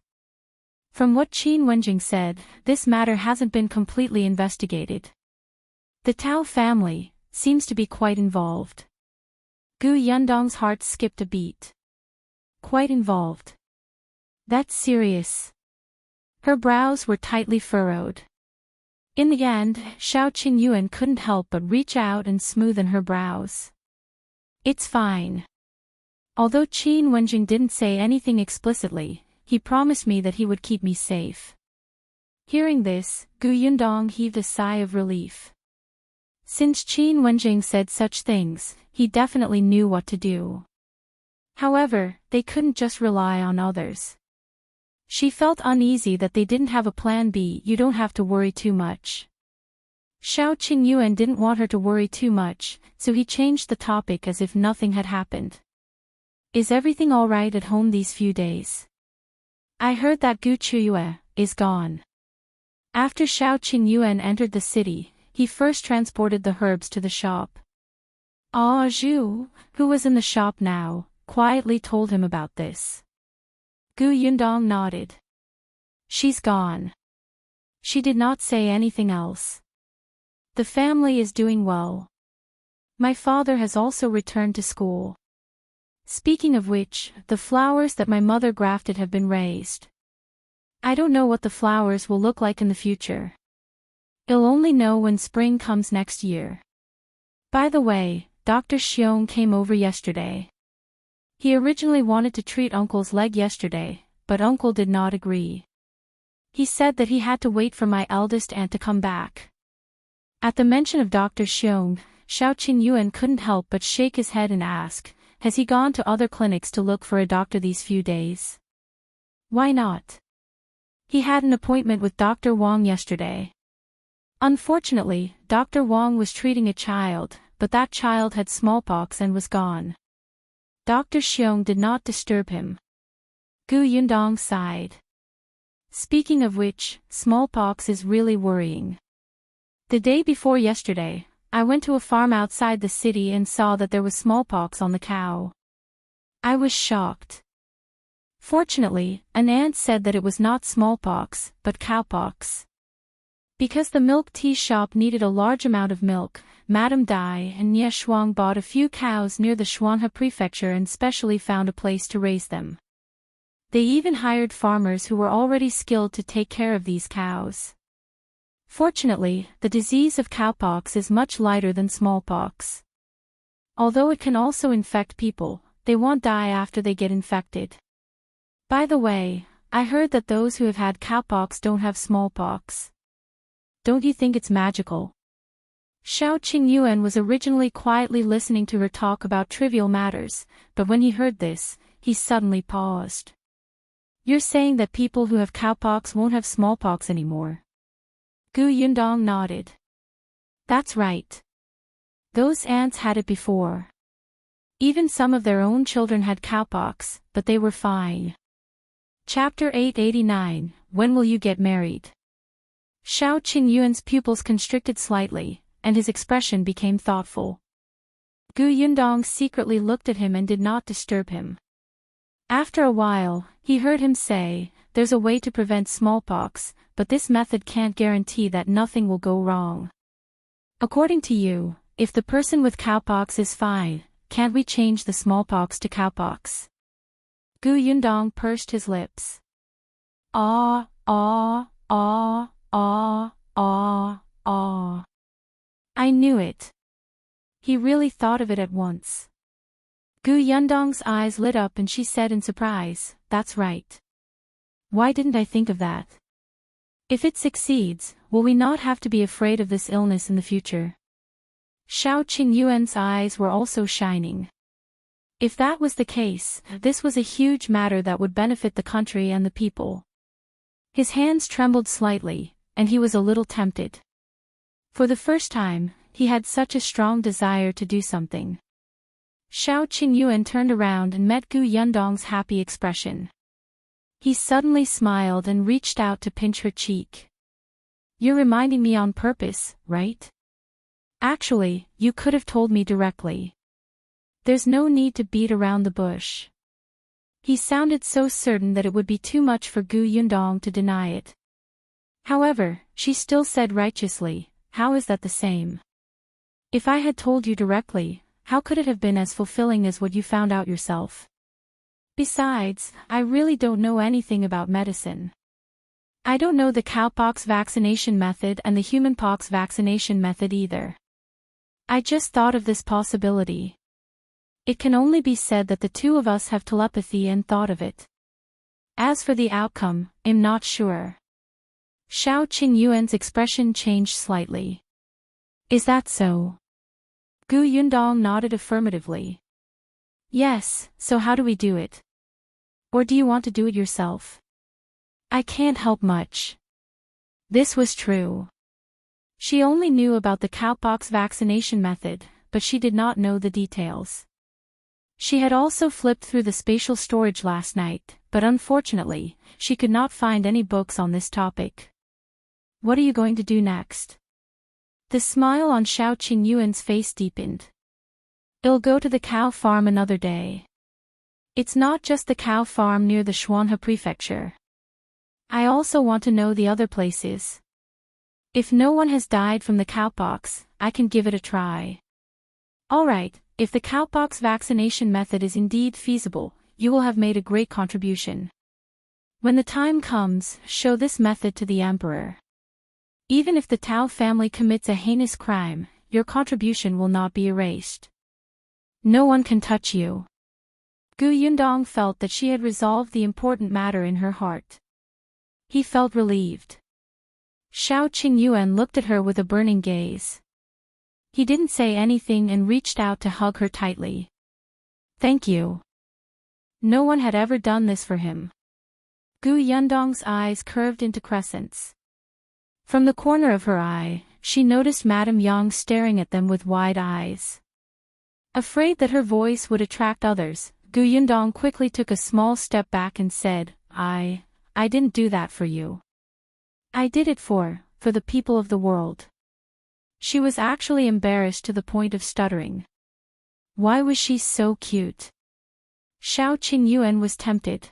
From what Wenzheng said, this matter hasn't been completely investigated. The Tao family seems to be quite involved. Gu Yundong's heart skipped a beat. Quite involved. That's serious. Her brows were tightly furrowed. In the end, Qiuyue couldn't help but reach out and smoothen her brows. It's fine. Although Wenzheng didn't say anything explicitly, he promised me that he would keep me safe. Hearing this, Gu Yundong heaved a sigh of relief. Since Wenzheng said such things, he definitely knew what to do. However, they couldn't just rely on others. She felt uneasy that they didn't have a plan B. You don't have to worry too much. Qiuyue didn't want her to worry too much, so he changed the topic as if nothing had happened. Is everything alright at home these few days? I heard that Qiuyue is gone. After Qiuyue entered the city, he first transported the herbs to the shop. Zhou, who was in the shop now, quietly told him about this. Gu Yundong nodded. She's gone. She did not say anything else. The family is doing well. My father has also returned to school. Speaking of which, the flowers that my mother grafted have been raised. I don't know what the flowers will look like in the future. I'll only know when spring comes next year. By the way, Dr. Xiong came over yesterday. He originally wanted to treat Uncle's leg yesterday, but Uncle did not agree. He said that he had to wait for my eldest aunt to come back. At the mention of Dr. Xiong, Xiao Qingyuan couldn't help but shake his head and ask, has he gone to other clinics to look for a doctor these few days? Why not? He had an appointment with Dr. Wang yesterday. Unfortunately, Dr. Wang was treating a child, but that child had smallpox and was gone. Dr. Xiong did not disturb him. Gu Yundong sighed. Speaking of which, smallpox is really worrying. The day before yesterday, I went to a farm outside the city and saw that there was smallpox on the cow. I was shocked. Fortunately, an aunt said that it was not smallpox, but cowpox. Because the milk tea shop needed a large amount of milk, Madame Dai and Nie Shuang bought a few cows near the Xuanhe prefecture and specially found a place to raise them. They even hired farmers who were already skilled to take care of these cows. Fortunately, the disease of cowpox is much lighter than smallpox. Although it can also infect people, they won't die after they get infected. By the way, I heard that those who have had cowpox don't have smallpox. Don't you think it's magical? Xiao Qingyuan was originally quietly listening to her talk about trivial matters, but when he heard this, he suddenly paused. You're saying that people who have cowpox won't have smallpox anymore? Gu Yundong nodded. That's right. Those ants had it before. Even some of their own children had cowpox, but they were fine. Chapter 889, When Will You Get Married? Xiao Qingyuan's pupils constricted slightly, and his expression became thoughtful. Gu Yundong secretly looked at him and did not disturb him. After a while, he heard him say, there's a way to prevent smallpox, but this method can't guarantee that nothing will go wrong. According to you, if the person with cowpox is fine, can't we change the smallpox to cowpox? Gu Yundong pursed his lips. Ah, ah, ah, ah, ah, ah. I knew it. He really thought of it at once. Gu Yundong's eyes lit up and she said in surprise, that's right. Why didn't I think of that? If it succeeds, will we not have to be afraid of this illness in the future? Xiao Qingyuan's eyes were also shining. If that was the case, this was a huge matter that would benefit the country and the people. His hands trembled slightly, and he was a little tempted. For the first time, he had such a strong desire to do something. Xiao Qingyuan turned around and met Gu Yundong's happy expression. He suddenly smiled and reached out to pinch her cheek. You're reminding me on purpose, right? Actually, you could have told me directly. There's no need to beat around the bush. He sounded so certain that it would be too much for Gu Yundong to deny it. However, she still said righteously, how is that the same? If I had told you directly, how could it have been as fulfilling as what you found out yourself? Besides, I really don't know anything about medicine. I don't know the cowpox vaccination method and the humanpox vaccination method either. I just thought of this possibility. It can only be said that the two of us have telepathy and thought of it. As for the outcome, I'm not sure. Xiao Qingyuan's expression changed slightly. Is that so? Gu Yundong nodded affirmatively. Yes, so how do we do it? Or do you want to do it yourself? I can't help much. This was true. She only knew about the cowpox vaccination method, but she did not know the details. She had also flipped through the spatial storage last night, but unfortunately, she could not find any books on this topic. What are you going to do next? The smile on Xiao Qingyuan's face deepened. I'll go to the cow farm another day. It's not just the cow farm near the Xuanhe prefecture. I also want to know the other places. If no one has died from the cowpox, I can give it a try. Alright, if the cowpox vaccination method is indeed feasible, you will have made a great contribution. When the time comes, show this method to the emperor. Even if the Tao family commits a heinous crime, your contribution will not be erased. No one can touch you. Yundong felt that she had resolved the important matter in her heart. He felt relieved. Qiuyue looked at her with a burning gaze. He didn't say anything and reached out to hug her tightly. Thank you. No one had ever done this for him. Yundong's eyes curved into crescents. From the corner of her eye, she noticed Madame Yang staring at them with wide eyes. Afraid that her voice would attract others, Yundong quickly took a small step back and said, I didn't do that for you. I did it for the people of the world. She was actually embarrassed to the point of stuttering. Why was she so cute? Qiuyue was tempted.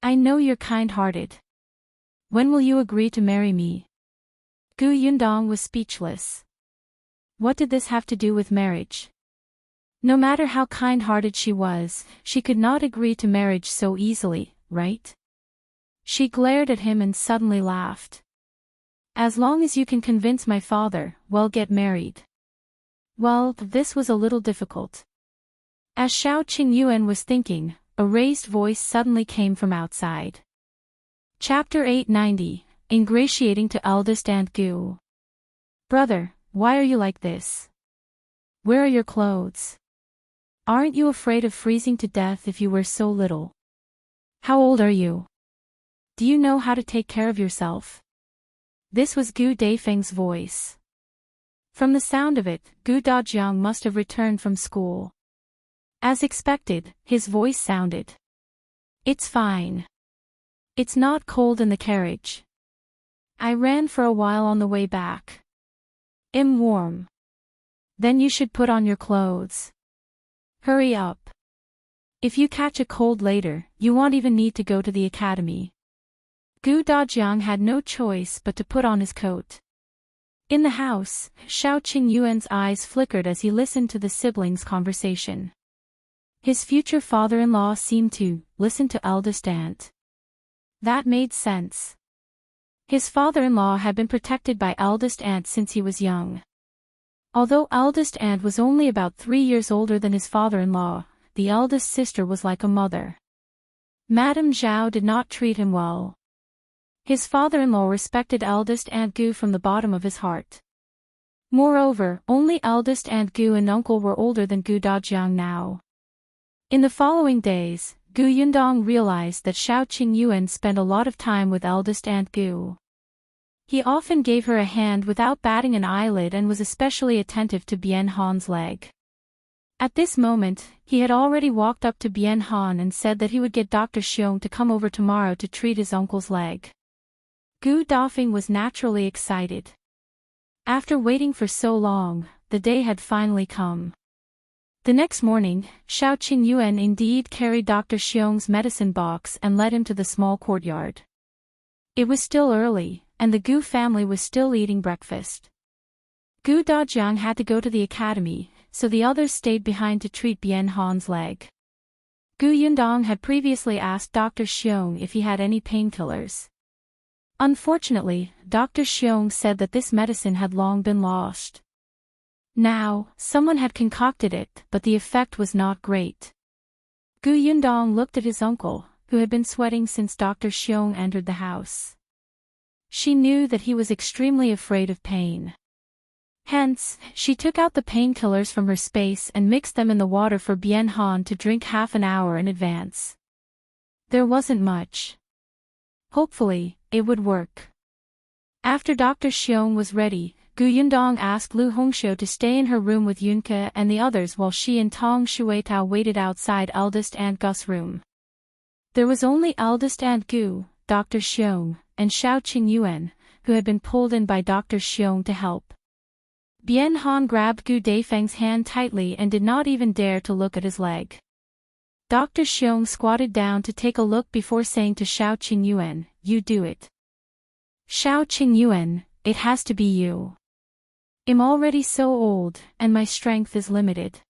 I know you're kind-hearted. When will you agree to marry me? Yundong was speechless. What did this have to do with marriage? No matter how kind-hearted she was, she could not agree to marriage so easily, right? She glared at him and suddenly laughed. As long as you can convince my father, we'll get married. Well, this was a little difficult. As Qiuyue was thinking, a raised voice suddenly came from outside. Chapter 890, Ingratiating to Eldest and Gu. Brother, why are you like this? Where are your clothes? Aren't you afraid of freezing to death if you were so little? How old are you? Do you know how to take care of yourself? This was Gu Dafeng's voice. From the sound of it, Gu Dajiang must have returned from school. As expected, his voice sounded. It's fine. It's not cold in the carriage. I ran for a while on the way back. I'm warm. Then you should put on your clothes. Hurry up. If you catch a cold later, you won't even need to go to the academy. Gu Dajiang had no choice but to put on his coat. In the house, Qiuyue's eyes flickered as he listened to the siblings' conversation. His future father-in-law seemed to listen to eldest aunt. That made sense. His father-in-law had been protected by eldest aunt since he was young. Although eldest aunt was only about 3 years older than his father-in-law, the eldest sister was like a mother. Madame Zhou did not treat him well. His father-in-law respected eldest aunt Gu from the bottom of his heart. Moreover, only eldest aunt Gu and uncle were older than Gu Dajiang now. In the following days, Gu Yundong realized that Qiuyue spent a lot of time with eldest aunt Gu. He often gave her a hand without batting an eyelid and was especially attentive to Bien Han's leg. At this moment, he had already walked up to Bien Han and said that he would get Dr. Xiong to come over tomorrow to treat his uncle's leg. Gu Dafeng was naturally excited. After waiting for so long, the day had finally come. The next morning, Qiuyue indeed carried Dr. Xiong's medicine box and led him to the small courtyard. It was still early, and the Gu family was still eating breakfast. Gu Dajiang had to go to the academy, so the others stayed behind to treat Bien Han's leg. Gu Yundong had previously asked Dr. Xiong if he had any painkillers. Unfortunately, Dr. Xiong said that this medicine had long been lost. Now, someone had concocted it, but the effect was not great. Gu Yundong looked at his uncle, who had been sweating since Dr. Xiong entered the house. She knew that he was extremely afraid of pain. Hence, she took out the painkillers from her space and mixed them in the water for Bien Han to drink half an hour in advance. There wasn't much. Hopefully, it would work. After Dr. Xiong was ready, Gu Yundong asked Lu Hongxiu to stay in her room with Yunke and the others while she and Tong Shuitao waited outside eldest aunt Gu's room. There was only eldest aunt Gu, Dr. Xiong, and Qiuyue, who had been pulled in by Dr. Xiong to help. Bien Han grabbed Gu Dafeng's hand tightly and did not even dare to look at his leg. Dr. Xiong squatted down to take a look before saying to Qiuyue, "You do it." Qiuyue, it has to be you. I'm already so old, and my strength is limited.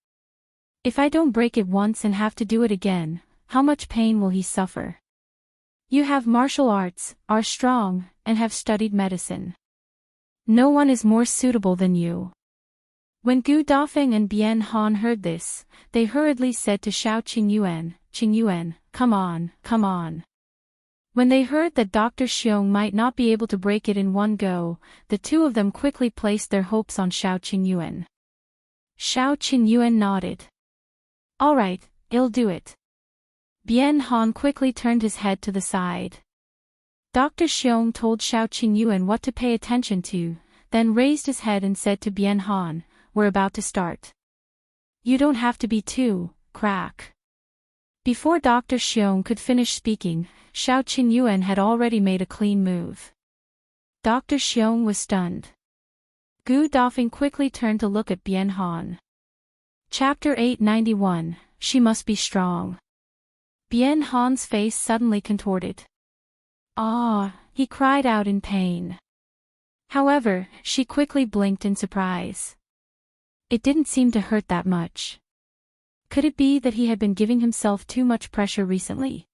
If I don't break it once and have to do it again, how much pain will he suffer? You have martial arts, are strong, and have studied medicine. No one is more suitable than you. When Gu Dafeng and Bian Han heard this, they hurriedly said to Xiao Qingyuan, come on, come on. When they heard that Dr. Xiong might not be able to break it in one go, the two of them quickly placed their hopes on Xiao Qingyuan. Xiao Qingyuan nodded. All right, I'll do it. Bian Han quickly turned his head to the side. Dr. Xiong told Xiao Qingyuan what to pay attention to, then raised his head and said to Bian Han, we're about to start. You don't have to be too, crack. Before Dr. Xiong could finish speaking, Xiao Qingyuan had already made a clean move. Dr. Xiong was stunned. Gu Dafeng quickly turned to look at Bian Han. Chapter 891, She Must Be Strong. Bian Han's face suddenly contorted. Ah, he cried out in pain. However, she quickly blinked in surprise. It didn't seem to hurt that much. Could it be that he had been giving himself too much pressure recently?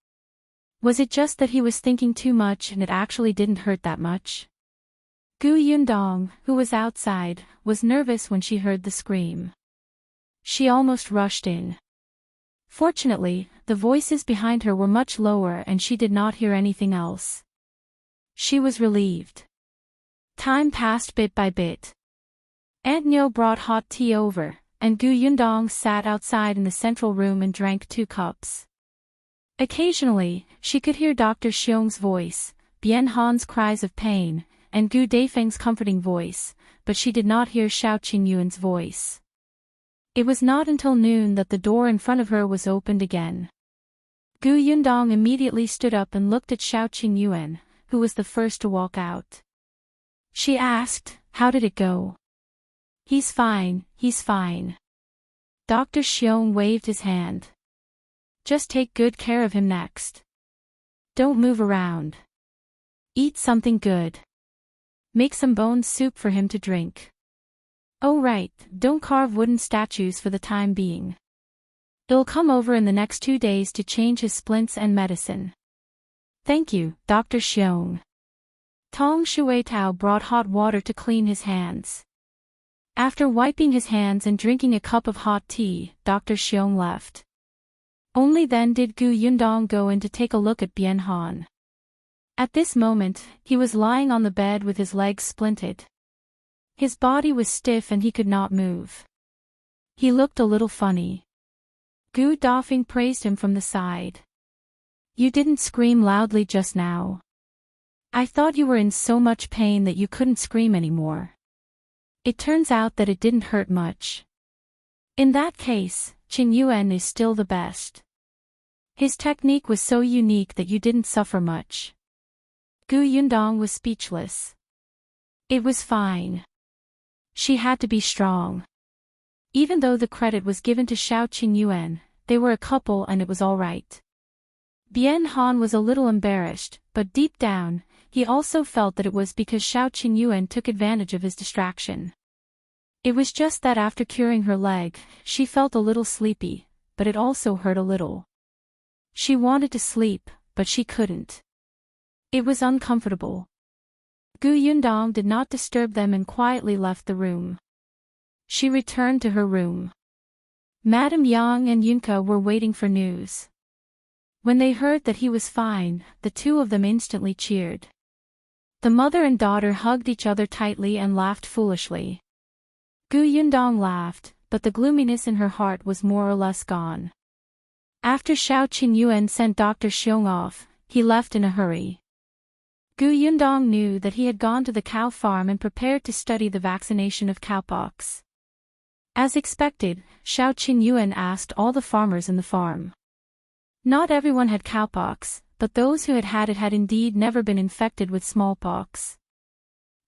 Was it just that he was thinking too much and it actually didn't hurt that much? Gu Yundong, who was outside, was nervous when she heard the scream. She almost rushed in. Fortunately, the voices behind her were much lower and she did not hear anything else. She was relieved. Time passed bit by bit. Aunt Nyo brought hot tea over, and Gu Yundong sat outside in the central room and drank 2 cups. Occasionally, she could hear Dr. Xiong's voice, Bian Han's cries of pain, and Gu Dafeng's comforting voice, but she did not hear Xiao Qingyuan's voice. It was not until noon that the door in front of her was opened again. Gu Yundong immediately stood up and looked at Xiao Qingyuan, who was the first to walk out. She asked, how did it go? He's fine, he's fine. Dr. Xiong waved his hand. Just take good care of him next. Don't move around. Eat something good. Make some bone soup for him to drink. Oh right, don't carve wooden statues for the time being. He'll come over in the next 2 days to change his splints and medicine. Thank you, Dr. Xiong. Tong Shuitao brought hot water to clean his hands. After wiping his hands and drinking a cup of hot tea, Dr. Xiong left. Only then did Gu Yundong go in to take a look at Bian Han. At this moment, he was lying on the bed with his legs splinted. His body was stiff and he could not move. He looked a little funny. Gu Dafeng praised him from the side. You didn't scream loudly just now. I thought you were in so much pain that you couldn't scream anymore. It turns out that it didn't hurt much. In that case, Qingyuan is still the best. His technique was so unique that you didn't suffer much. Gu Yundong was speechless. It was fine. She had to be strong. Even though the credit was given to Xiao Qingyuan, they were a couple and it was all right. Bian Han was a little embarrassed, but deep down, he also felt that it was because Xiao Qingyuan took advantage of his distraction. It was just that after curing her leg, she felt a little sleepy, but it also hurt a little. She wanted to sleep, but she couldn't. It was uncomfortable. Gu Yundong did not disturb them and quietly left the room. She returned to her room. Madame Yang and Yunka were waiting for news. When they heard that he was fine, the two of them instantly cheered. The mother and daughter hugged each other tightly and laughed foolishly. Gu Yundong laughed, but the gloominess in her heart was more or less gone. After Xiao Qingyuan sent Dr. Xiong off, he left in a hurry. Gu Yundong knew that he had gone to the cow farm and prepared to study the vaccination of cowpox. As expected, Xiao Qingyuan asked all the farmers in the farm. Not everyone had cowpox, but those who had it had indeed never been infected with smallpox.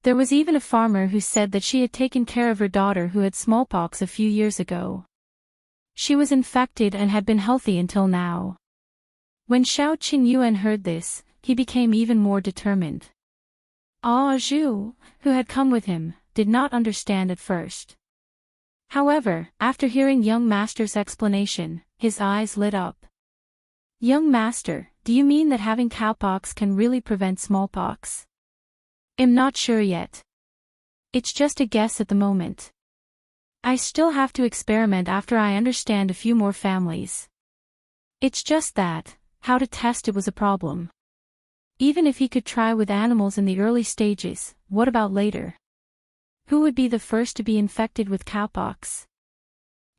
There was even a farmer who said that she had taken care of her daughter who had smallpox a few years ago. She was infected and had been healthy until now. When Xiao Qingyuan heard this, he became even more determined. Zhou, who had come with him, did not understand at first. However, after hearing young master's explanation, his eyes lit up. Young master, do you mean that having cowpox can really prevent smallpox? I'm not sure yet. It's just a guess at the moment. I still have to experiment after I understand a few more families. It's just that, how to test it was a problem. Even if he could try with animals in the early stages, what about later? Who would be the first to be infected with cowpox?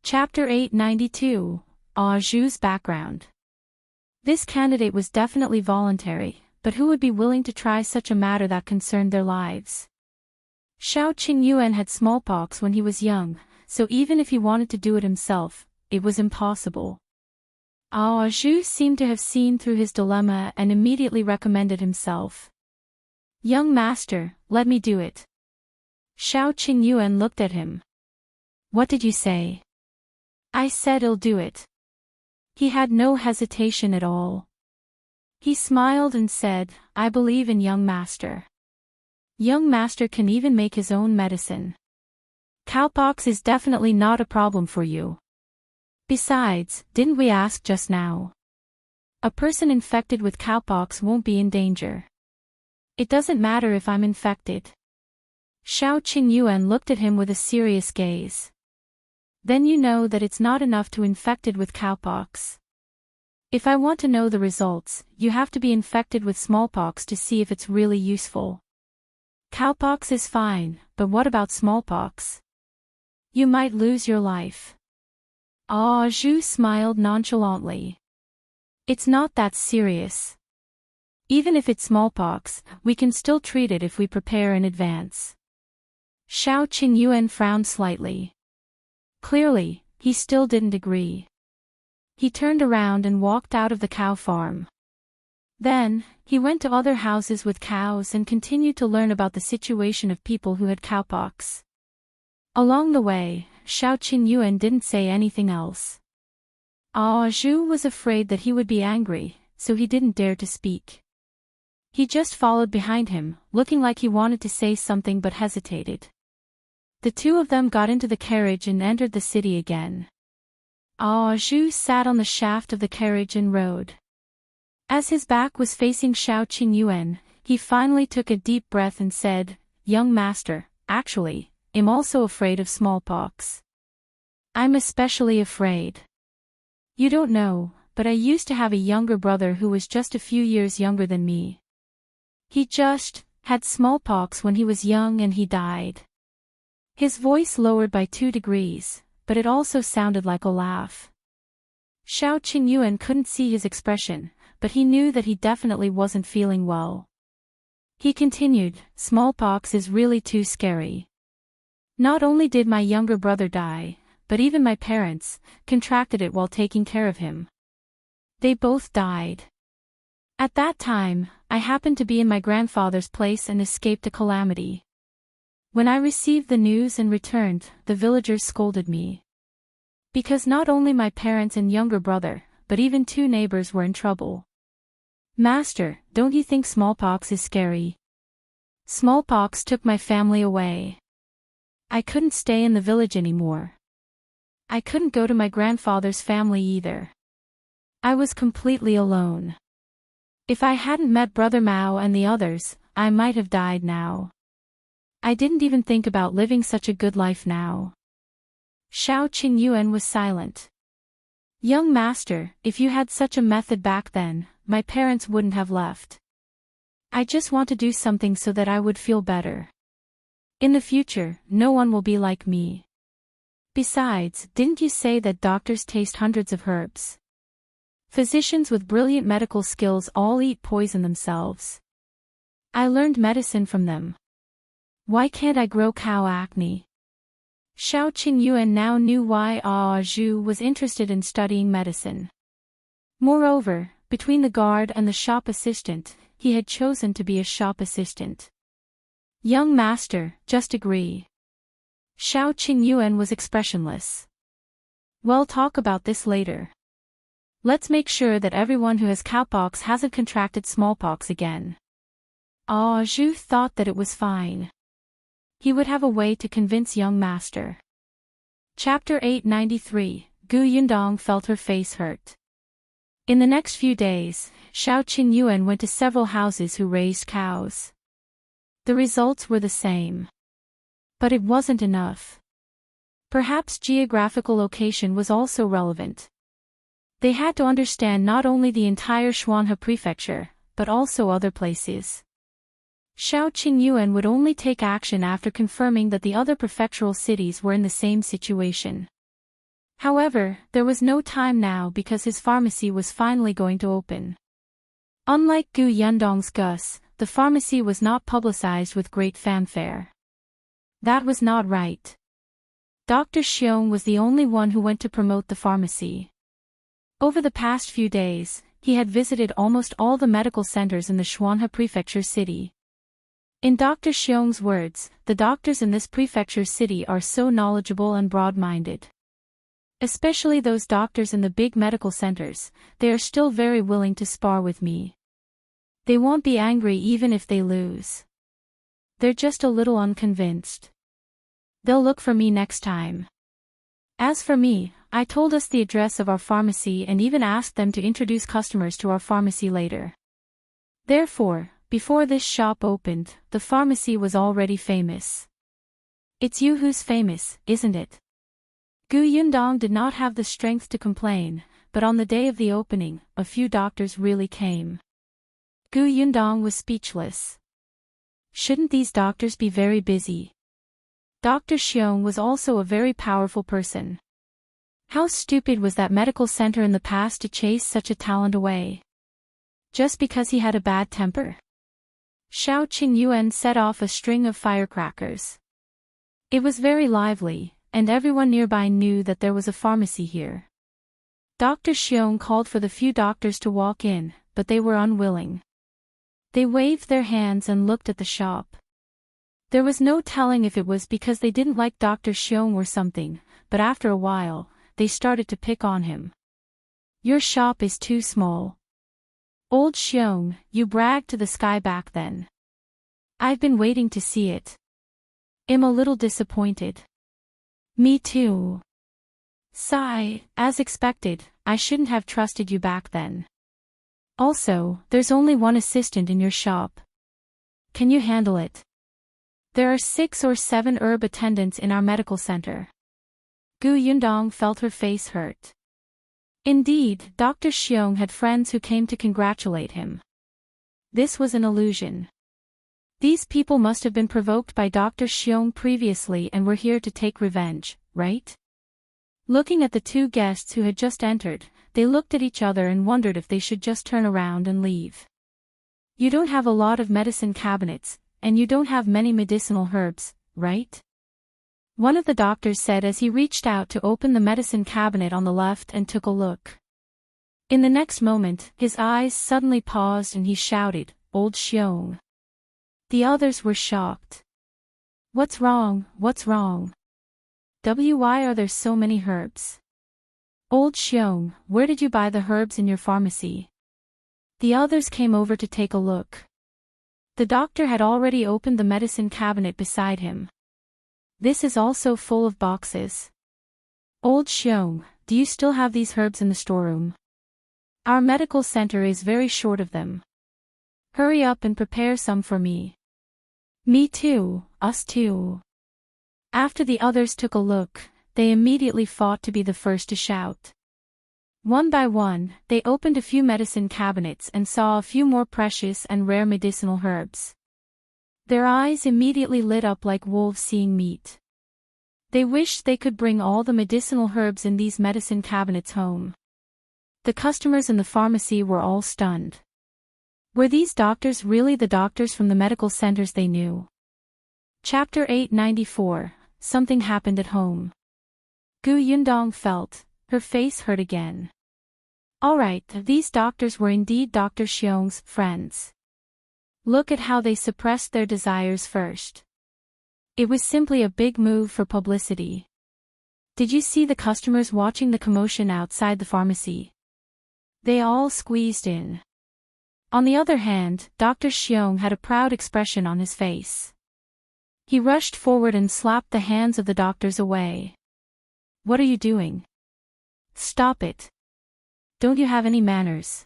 Chapter 892, Zhou's background. This candidate was definitely voluntary, but who would be willing to try such a matter that concerned their lives? Qiuyue had smallpox when he was young, so even if he wanted to do it himself, it was impossible. Zhou seemed to have seen through his dilemma and immediately recommended himself. Young master, let me do it. Qiuyue looked at him. What did you say? I said I'll do it. He had no hesitation at all. He smiled and said, I believe in young master. Young master can even make his own medicine. Cowpox is definitely not a problem for you. Besides, didn't we ask just now? A person infected with cowpox won't be in danger. It doesn't matter if I'm infected. Qiuyue looked at him with a serious gaze. Then you know that it's not enough to infected with cowpox. If I want to know the results, you have to be infected with smallpox to see if it's really useful. Cowpox is fine, but what about smallpox? You might lose your life. Zhou smiled nonchalantly. It's not that serious. Even if it's smallpox, we can still treat it if we prepare in advance. Qiuyue frowned slightly. Clearly, he still didn't agree. He turned around and walked out of the cow farm. Then, he went to other houses with cows and continued to learn about the situation of people who had cowpox. Along the way, Qiuyue didn't say anything else. Zhou was afraid that he would be angry, so he didn't dare to speak. He just followed behind him, looking like he wanted to say something but hesitated. The two of them got into the carriage and entered the city again. Zhou sat on the shaft of the carriage and rode. As his back was facing Qiuyue, he finally took a deep breath and said, Young master, actually, I'm also afraid of smallpox. I'm especially afraid. You don't know, but I used to have a younger brother who was just a few years younger than me. He just had smallpox when he was young and he died. His voice lowered by 2 degrees, but it also sounded like a laugh. Qiuyue couldn't see his expression, but he knew that he definitely wasn't feeling well. He continued, Smallpox is really too scary. Not only did my younger brother die, but even my parents contracted it while taking care of him. They both died. At that time, I happened to be in my grandfather's place and escaped a calamity. When I received the news and returned, the villagers scolded me. Because not only my parents and younger brother, but even 2 neighbors were in trouble. Master, don't you think smallpox is scary? Smallpox took my family away. I couldn't stay in the village anymore. I couldn't go to my grandfather's family either. I was completely alone. If I hadn't met Brother Mao and the others, I might have died now. I didn't even think about living such a good life now. Qiuyue was silent. Young master, if you had such a method back then, my parents wouldn't have left. I just want to do something so that I would feel better. In the future, no one will be like me. Besides, didn't you say that doctors taste hundreds of herbs? Physicians with brilliant medical skills all eat poison themselves. I learned medicine from them. Why can't I grow cow acne? Qiuyue now knew why Zhou was interested in studying medicine. Moreover, between the guard and the shop assistant, he had chosen to be a shop assistant. Young master, just agree. Qiuyue was expressionless. We'll talk about this later. Let's make sure that everyone who has cowpox hasn't contracted smallpox again. Zhou thought that it was fine. He would have a way to convince young master. Chapter 893, Yundong felt her face hurt. In the next few days, Qiuyue went to several houses who raised cows. The results were the same. But it wasn't enough. Perhaps geographical location was also relevant. They had to understand not only the entire Xuanhe prefecture, but also other places. Qiuyue would only take action after confirming that the other prefectural cities were in the same situation. However, there was no time now because his pharmacy was finally going to open. Unlike Yundong's Gus, the pharmacy was not publicized with great fanfare. That was not right. Dr. Xiong was the only one who went to promote the pharmacy. Over the past few days, he had visited almost all the medical centers in the Xuanhe prefecture city. In Dr. Xiong's words, the doctors in this prefecture city are so knowledgeable and broad-minded. Especially those doctors in the big medical centers, they are still very willing to spar with me. They won't be angry even if they lose. They're just a little unconvinced. They'll look for me next time. As for me, I told us the address of our pharmacy and even asked them to introduce customers to our pharmacy later. Therefore, before this shop opened, the pharmacy was already famous. It's you who's famous, isn't it? Yundong did not have the strength to complain, but on the day of the opening, a few doctors really came. Yundong was speechless. Shouldn't these doctors be very busy? Dr. Xiong was also a very powerful person. How stupid was that medical center in the past to chase such a talent away? Just because he had a bad temper? Qiuyue set off a string of firecrackers. It was very lively, and everyone nearby knew that there was a pharmacy here. Dr. Xiong called for the few doctors to walk in, but they were unwilling. They waved their hands and looked at the shop. There was no telling if it was because they didn't like Dr. Xiong or something, but after a while, they started to pick on him. Your shop is too small. Old Xiong, you bragged to the sky back then. I've been waiting to see it. I'm a little disappointed. Me too. Sigh, as expected, I shouldn't have trusted you back then. Also, there's only one assistant in your shop. Can you handle it? There are 6 or 7 herb attendants in our medical center. Yundong felt her face hurt. Indeed, Dr. Xiong had friends who came to congratulate him. This was an illusion. These people must have been provoked by Dr. Xiong previously and were here to take revenge, right? Looking at the 2 guests who had just entered, they looked at each other and wondered if they should just turn around and leave. You don't have a lot of medicine cabinets, and you don't have many medicinal herbs, right? One of the doctors said as he reached out to open the medicine cabinet on the left and took a look. In the next moment, his eyes suddenly paused and he shouted, Old Xiong. The others were shocked. What's wrong, what's wrong? Why are there so many herbs? Old Xiong, where did you buy the herbs in your pharmacy? The others came over to take a look. The doctor had already opened the medicine cabinet beside him. This is also full of boxes. Old Xiong, do you still have these herbs in the storeroom? Our medical center is very short of them. Hurry up and prepare some for me. Me too, us too. After the others took a look, they immediately fought to be the first to shout. One by one, they opened a few medicine cabinets and saw a few more precious and rare medicinal herbs. Their eyes immediately lit up like wolves seeing meat. They wished they could bring all the medicinal herbs in these medicine cabinets home. The customers in the pharmacy were all stunned. Were these doctors really the doctors from the medical centers they knew? Chapter 894, Something Happened at Home. Yundong felt, her face hurt again. Alright, these doctors were indeed Dr. Xiong's friends. Look at how they suppressed their desires first. It was simply a big move for publicity. Did you see the customers watching the commotion outside the pharmacy? They all squeezed in. On the other hand, Dr. Xiong had a proud expression on his face. He rushed forward and slapped the hands of the doctors away. What are you doing? Stop it. Don't you have any manners?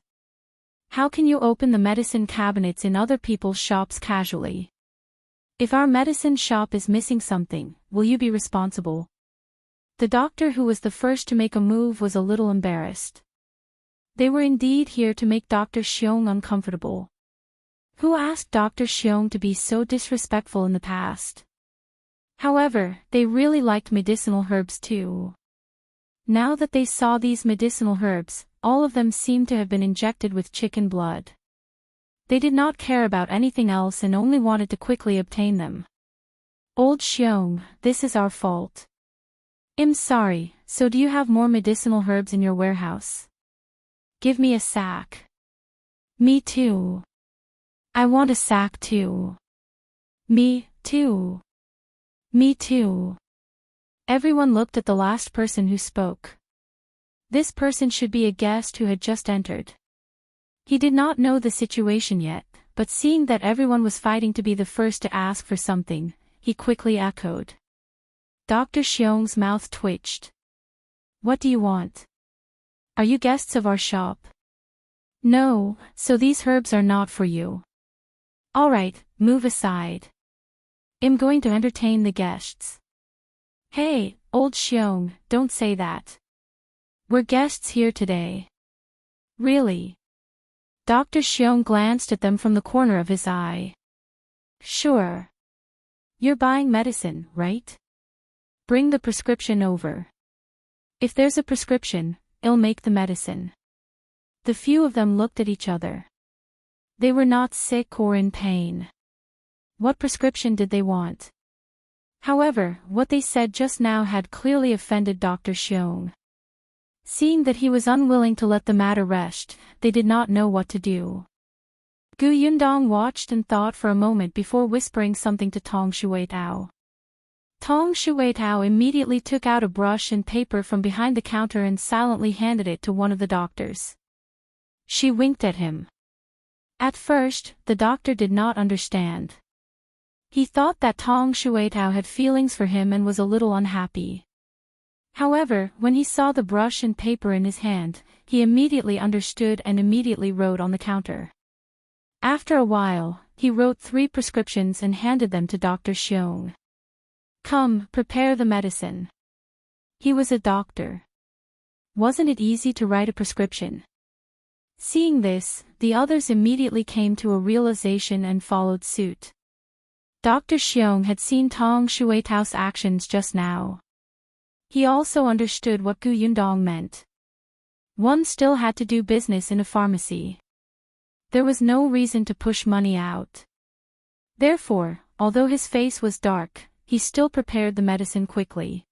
How can you open the medicine cabinets in other people's shops casually? If our medicine shop is missing something, will you be responsible? The doctor who was the first to make a move was a little embarrassed. They were indeed here to make Dr. Xiong uncomfortable. Who asked Dr. Xiong to be so disrespectful in the past? However, they really liked medicinal herbs too. Now that they saw these medicinal herbs, all of them seemed to have been injected with chicken blood. They did not care about anything else and only wanted to quickly obtain them. Old Xiong, this is our fault. I'm sorry, so do you have more medicinal herbs in your warehouse? Give me a sack. Me too. I want a sack too. Me too. Me too. Everyone looked at the last person who spoke. This person should be a guest who had just entered. He did not know the situation yet, but seeing that everyone was fighting to be the first to ask for something, he quickly echoed. Dr. Xiong's mouth twitched. What do you want? Are you guests of our shop? No, so these herbs are not for you. Alright, move aside. I'm going to entertain the guests. Hey, old Xiong, don't say that. We're guests here today. Really? Dr. Xiong glanced at them from the corner of his eye. Sure. You're buying medicine, right? Bring the prescription over. If there's a prescription, I'll make the medicine. The few of them looked at each other. They were not sick or in pain. What prescription did they want? However, what they said just now had clearly offended Dr. Xiong. Seeing that he was unwilling to let the matter rest, they did not know what to do. Gu Yundong watched and thought for a moment before whispering something to Tong Shuitao. Tong Shuitao immediately took out a brush and paper from behind the counter and silently handed it to one of the doctors. She winked at him. At first, the doctor did not understand. He thought that Tong Shuitao had feelings for him and was a little unhappy. However, when he saw the brush and paper in his hand, he immediately understood and immediately wrote on the counter. After a while, he wrote 3 prescriptions and handed them to Dr. Xiong. Come, prepare the medicine. He was a doctor. Wasn't it easy to write a prescription? Seeing this, the others immediately came to a realization and followed suit. Dr. Xiong had seen Tong Shuitao's actions just now. He also understood what Gu Yundong meant. One still had to do business in a pharmacy. There was no reason to push money out. Therefore, although his face was dark, he still prepared the medicine quickly.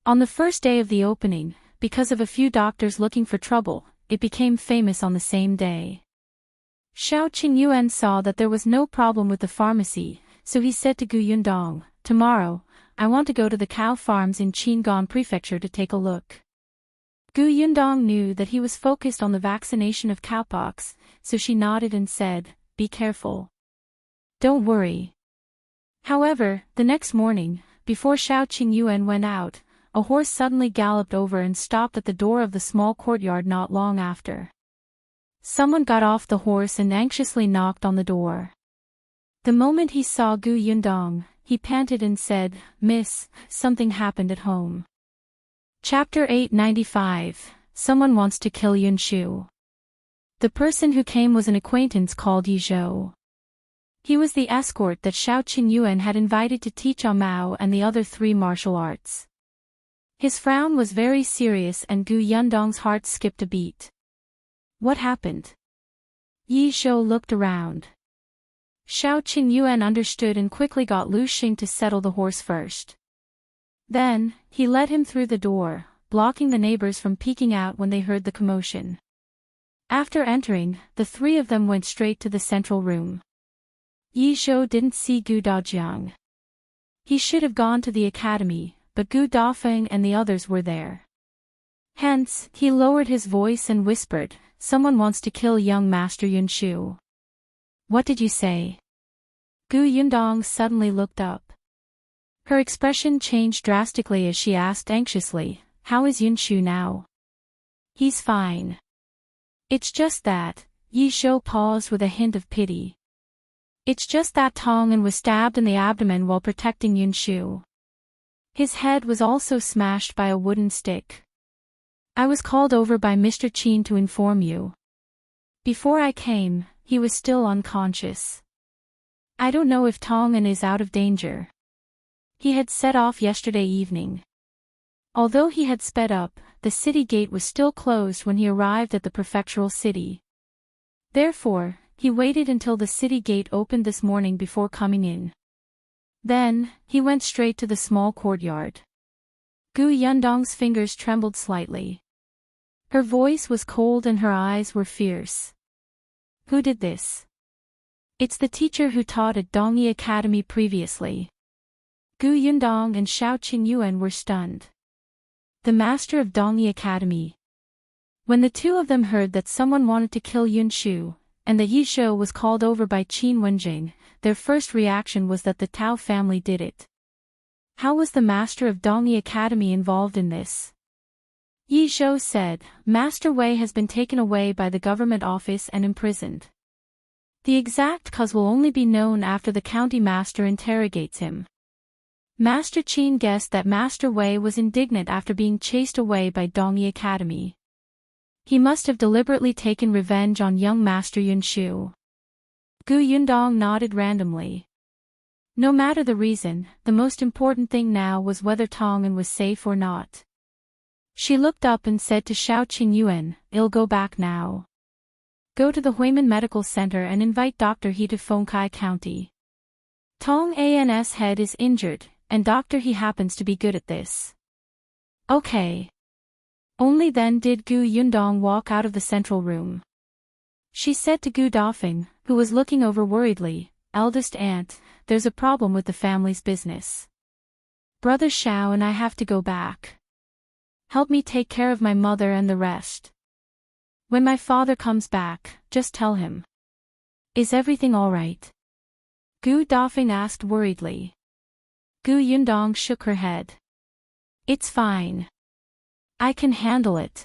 On the first day of the opening, because of a few doctors looking for trouble, it became famous on the same day. Xiao Qingyuan saw that there was no problem with the pharmacy, so he said to Gu Yundong, tomorrow, I want to go to the cow farms in Qingan Prefecture to take a look. Gu Yundong knew that he was focused on the vaccination of cowpox, so she nodded and said, be careful. Don't worry. However, the next morning, before Xiao Qingyuan went out, a horse suddenly galloped over and stopped at the door of the small courtyard not long after. Someone got off the horse and anxiously knocked on the door. The moment he saw Gu Yundong, he panted and said, Miss, something happened at home. Chapter 895, Someone Wants to Kill Yunshu. The person who came was an acquaintance called Zhou. He was the escort that Xiao Qingyuan had invited to teach Mao and the other 3 martial arts. His frown was very serious and Gu Yundong's heart skipped a beat. What happened? Zhou looked around. Xiao Qingyuan understood and quickly got Lu Xing to settle the horse first. Then, he led him through the door, blocking the neighbors from peeking out when they heard the commotion. After entering, the 3 of them went straight to the central room. Zhou didn't see Gu Dajiang. He should have gone to the academy, but Gu Dafeng and the others were there. Hence, he lowered his voice and whispered, someone wants to kill young Master Yunshu. What did you say? Gu Yundong suddenly looked up. Her expression changed drastically as she asked anxiously, how is Yunshu now? He's fine. It's just that, Yi Zhou paused with a hint of pity. It's just that Tong'an was stabbed in the abdomen while protecting Yunshu. His head was also smashed by a wooden stick. I was called over by Mr. Qin to inform you. Before I came, he was still unconscious. I don't know if Tong'an is out of danger. He had set off yesterday evening. Although he had sped up, the city gate was still closed when he arrived at the prefectural city. Therefore, he waited until the city gate opened this morning before coming in. Then, he went straight to the small courtyard. Gu Yundong's fingers trembled slightly. Her voice was cold and her eyes were fierce. Who did this? It's the teacher who taught at Dongyi Academy previously. Gu Yundong and Xiao Qingyuan were stunned. The master of Dongyi Academy. When the two of them heard that someone wanted to kill Yunshu, and that Yi Zhou was called over by Qin Wenzheng, their first reaction was that the Tao family did it. How was the master of Dongyi Academy involved in this? Yi Zhou said, Master Wei has been taken away by the government office and imprisoned. The exact cause will only be known after the county master interrogates him. Master Qin guessed that Master Wei was indignant after being chased away by Dongyi Academy. He must have deliberately taken revenge on young Master Yunshu. Gu Yundong nodded randomly. No matter the reason, the most important thing now was whether Tong'an was safe or not. She looked up and said to Xiao Qingyuan, I'll go back now. Go to the Huimin Medical Center and invite Dr. He to Fengkai County. Tong'an's head is injured, and Dr. He happens to be good at this. Okay. Only then did Gu Yundong walk out of the central room. She said to Gu Dafeng, who was looking over worriedly, Eldest aunt, there's a problem with the family's business. Brother Xiao and I have to go back. Help me take care of my mother and the rest. When my father comes back, just tell him. Is everything all right? Gu Dafeng asked worriedly. Gu Yundong shook her head. It's fine. I can handle it.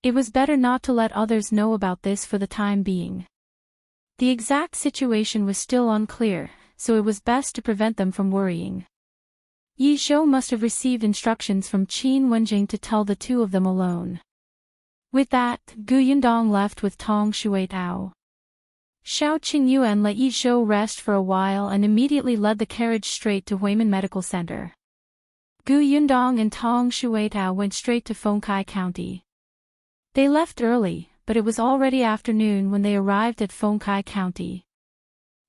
It was better not to let others know about this for the time being. The exact situation was still unclear, so it was best to prevent them from worrying. Yi Zhou must have received instructions from Qin Wenzheng to tell the two of them alone. With that, Gu Yundong left with Tong Shuitao. Xiao Qingyuan let Yi Zhou rest for a while and immediately led the carriage straight to Huimin Medical Center. Gu Yundong and Tong Shuitao went straight to Fengkai County. They left early, but it was already afternoon when they arrived at Fengkai County.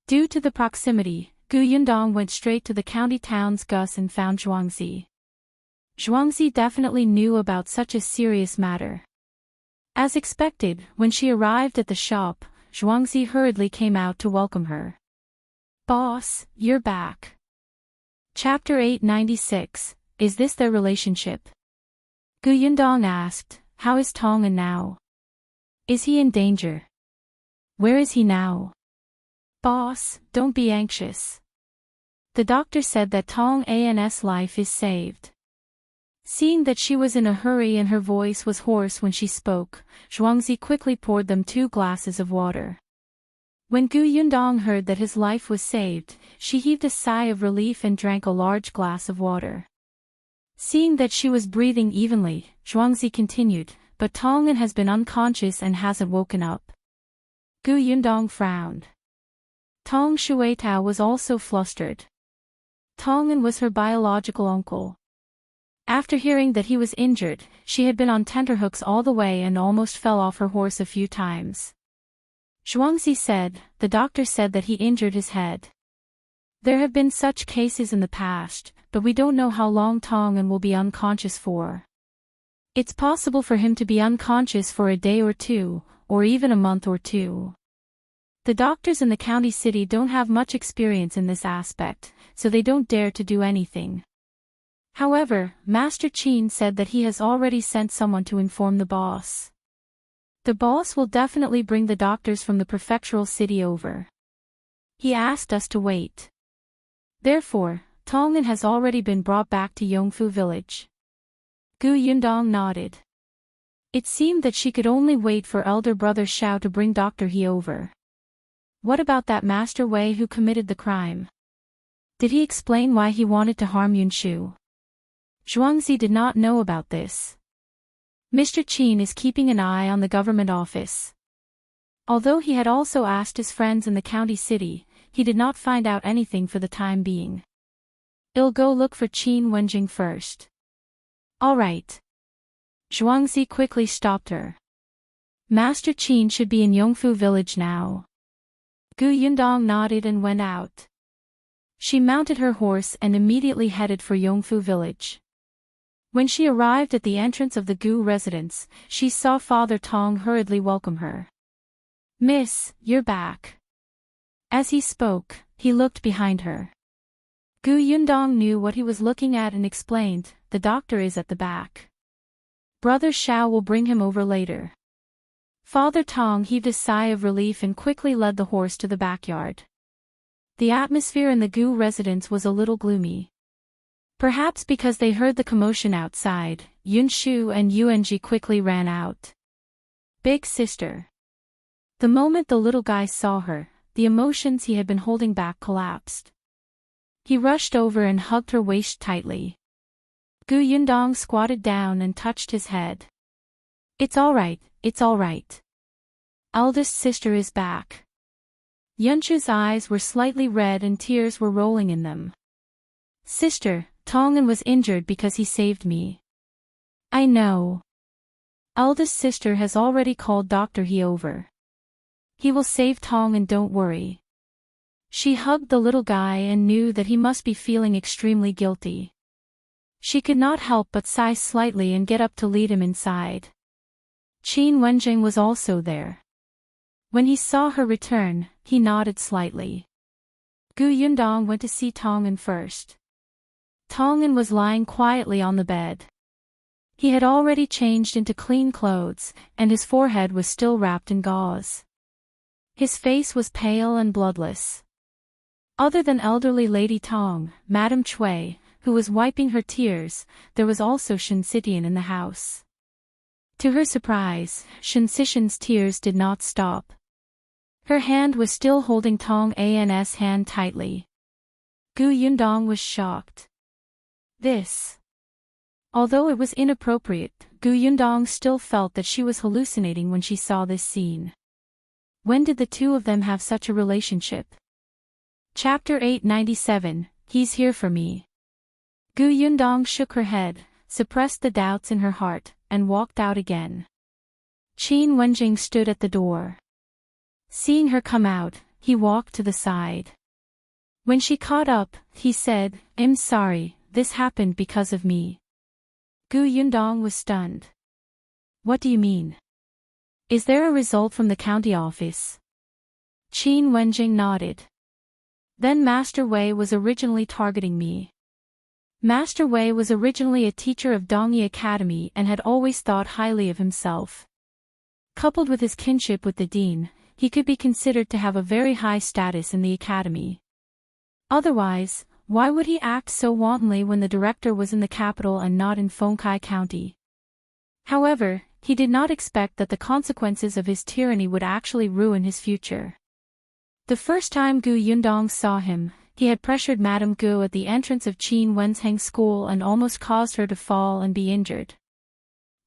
Due to the proximity, Gu Yundong went straight to the county town's Gus and found Zhuangzi. Zhuangzi definitely knew about such a serious matter. As expected, when she arrived at the shop, Zhuangzi hurriedly came out to welcome her. Boss, you're back. Chapter 896, Is this their relationship? Gu Yundong asked, how is Tong'an now? Is he in danger? Where is he now? Boss, don't be anxious. The doctor said that Tong'an's life is saved. Seeing that she was in a hurry and her voice was hoarse when she spoke, Zhuangzi quickly poured them 2 glasses of water. When Gu Yundong heard that his life was saved, she heaved a sigh of relief and drank a large glass of water. Seeing that she was breathing evenly, Zhuangzi continued, but Tong'an has been unconscious and hasn't woken up. Gu Yundong frowned. Tong Shuitao was also flustered. Tong'an was her biological uncle. After hearing that he was injured, she had been on tenterhooks all the way and almost fell off her horse a few times. Zhuangzi said, the doctor said that he injured his head. There have been such cases in the past, but we don't know how long Tong'an will be unconscious for. It's possible for him to be unconscious for a day or two, or even a month or two. The doctors in the county city don't have much experience in this aspect, so they don't dare to do anything. However, Master Qin said that he has already sent someone to inform the boss. The boss will definitely bring the doctors from the prefectural city over. He asked us to wait. Therefore, Tongnan has already been brought back to Yongfu village. Gu Yundong nodded. It seemed that she could only wait for elder brother Xiao to bring Dr. He over. What about that Master Wei who committed the crime? Did he explain why he wanted to harm Yunshu? Zhuangzi did not know about this. Mr. Qin is keeping an eye on the government office. Although he had also asked his friends in the county city, he did not find out anything for the time being. I'll go look for Qin Wenzheng first. All right. Zhuangzi quickly stopped her. Master Qin should be in Yongfu village now. Gu Yundong nodded and went out. She mounted her horse and immediately headed for Yongfu village. When she arrived at the entrance of the Gu residence, she saw Father Tong hurriedly welcome her. Miss, you're back. As he spoke, he looked behind her. Gu Yundong knew what he was looking at and explained, the doctor is at the back. Brother Xiao will bring him over later. Father Tong heaved a sigh of relief and quickly led the horse to the backyard. The atmosphere in the Gu residence was a little gloomy. Perhaps because they heard the commotion outside, Yunshu and Yuanji quickly ran out. Big sister. The moment the little guy saw her, the emotions he had been holding back collapsed. He rushed over and hugged her waist tightly. Gu Yundong squatted down and touched his head. It's all right, it's all right. Eldest sister is back. Yunshu's eyes were slightly red and tears were rolling in them. Sister, Tongnan was injured because he saved me. I know. Eldest sister has already called Dr. He over. He will save Tongnan, don't worry. She hugged the little guy and knew that he must be feeling extremely guilty. She could not help but sigh slightly and get up to lead him inside. Qin Wenzheng was also there. When he saw her return, he nodded slightly. Gu Yundong went to see Tongnan first. Tongnan was lying quietly on the bed. He had already changed into clean clothes, and his forehead was still wrapped in gauze. His face was pale and bloodless. Other than elderly Lady Tong, Madame Cui, who was wiping her tears, there was also Shinsitian in the house. To her surprise, Shinsitian's tears did not stop. Her hand was still holding Tong An's hand tightly. Gu Yundong was shocked. Although it was inappropriate, Gu Yundong still felt that she was hallucinating when she saw this scene. When did the two of them have such a relationship? Chapter 897, He's Here for Me. Gu Yundong shook her head, suppressed the doubts in her heart, and walked out again. Qin Wenzheng stood at the door. Seeing her come out, he walked to the side. When she caught up, he said, I'm sorry, this happened because of me. Gu Yundong was stunned. What do you mean? Is there a result from the county office? Qin Wenzheng nodded. Then Master Wei was originally targeting me. Master Wei was originally a teacher of Dongyi Academy and had always thought highly of himself. Coupled with his kinship with the dean, he could be considered to have a very high status in the academy. Otherwise, why would he act so wantonly when the director was in the capital and not in Fengkai County? However, he did not expect that the consequences of his tyranny would actually ruin his future. The first time Gu Yundong saw him, he had pressured Madame Gu at the entrance of Qin Wenzheng school and almost caused her to fall and be injured.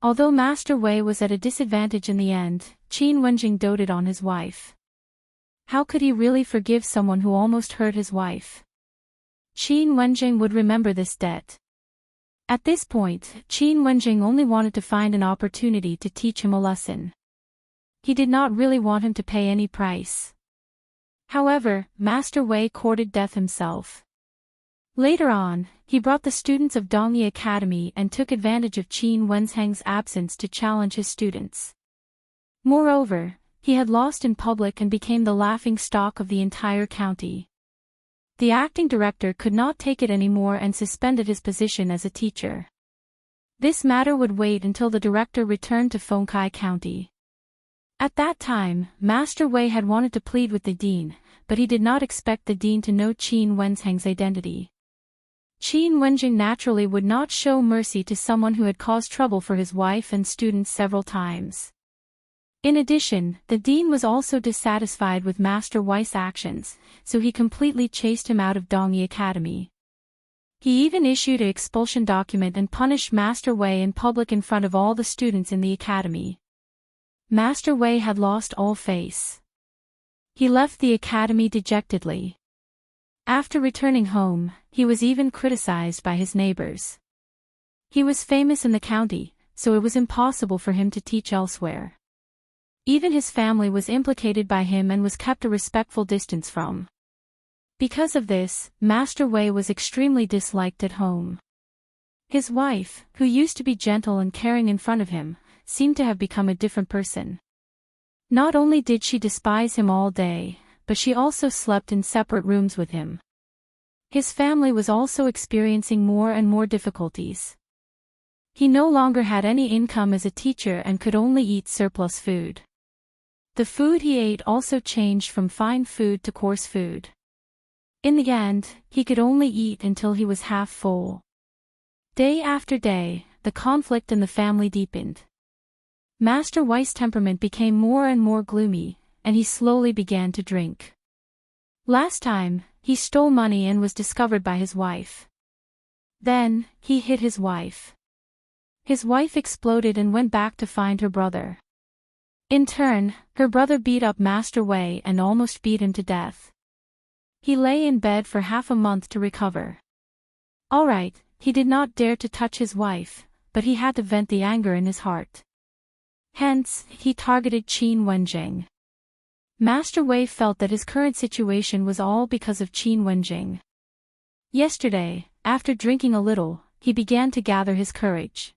Although Master Wei was at a disadvantage in the end, Qin Wenzheng doted on his wife. How could he really forgive someone who almost hurt his wife? Qin Wenzheng would remember this debt. At this point, Qin Wenzheng only wanted to find an opportunity to teach him a lesson. He did not really want him to pay any price. However, Master Wei courted death himself. Later on, he brought the students of Dongyi Academy and took advantage of Qin Wenzheng's absence to challenge his students. Moreover, he had lost in public and became the laughing stock of the entire county. The acting director could not take it anymore and suspended his position as a teacher. This matter would wait until the director returned to Fengkai County. At that time, Master Wei had wanted to plead with the dean, but he did not expect the dean to know Qin Wenzheng's identity. Qin Wenzheng naturally would not show mercy to someone who had caused trouble for his wife and students several times. In addition, the dean was also dissatisfied with Master Wei's actions, so he completely chased him out of Dongyi Academy. He even issued an expulsion document and punished Master Wei in public in front of all the students in the academy. Master Wei had lost all face. He left the academy dejectedly. After returning home, he was even criticized by his neighbors. He was famous in the county, so it was impossible for him to teach elsewhere. Even his family was implicated by him and was kept a respectful distance from. Because of this, Master Wei was extremely disliked at home. His wife, who used to be gentle and caring in front of him, seemed to have become a different person. Not only did she despise him all day, but she also slept in separate rooms with him. His family was also experiencing more and more difficulties. He no longer had any income as a teacher and could only eat surplus food. The food he ate also changed from fine food to coarse food. In the end, he could only eat until he was half full. Day after day, the conflict in the family deepened. Master Wei's temperament became more and more gloomy, and he slowly began to drink. Last time, he stole money and was discovered by his wife. Then, he hit his wife. His wife exploded and went back to find her brother. In turn, her brother beat up Master Wei and almost beat him to death. He lay in bed for half a month to recover. Alright, he did not dare to touch his wife, but he had to vent the anger in his heart. Hence, he targeted Qin Wenzheng. Master Wei felt that his current situation was all because of Qin Wenzheng. Yesterday, after drinking a little, he began to gather his courage.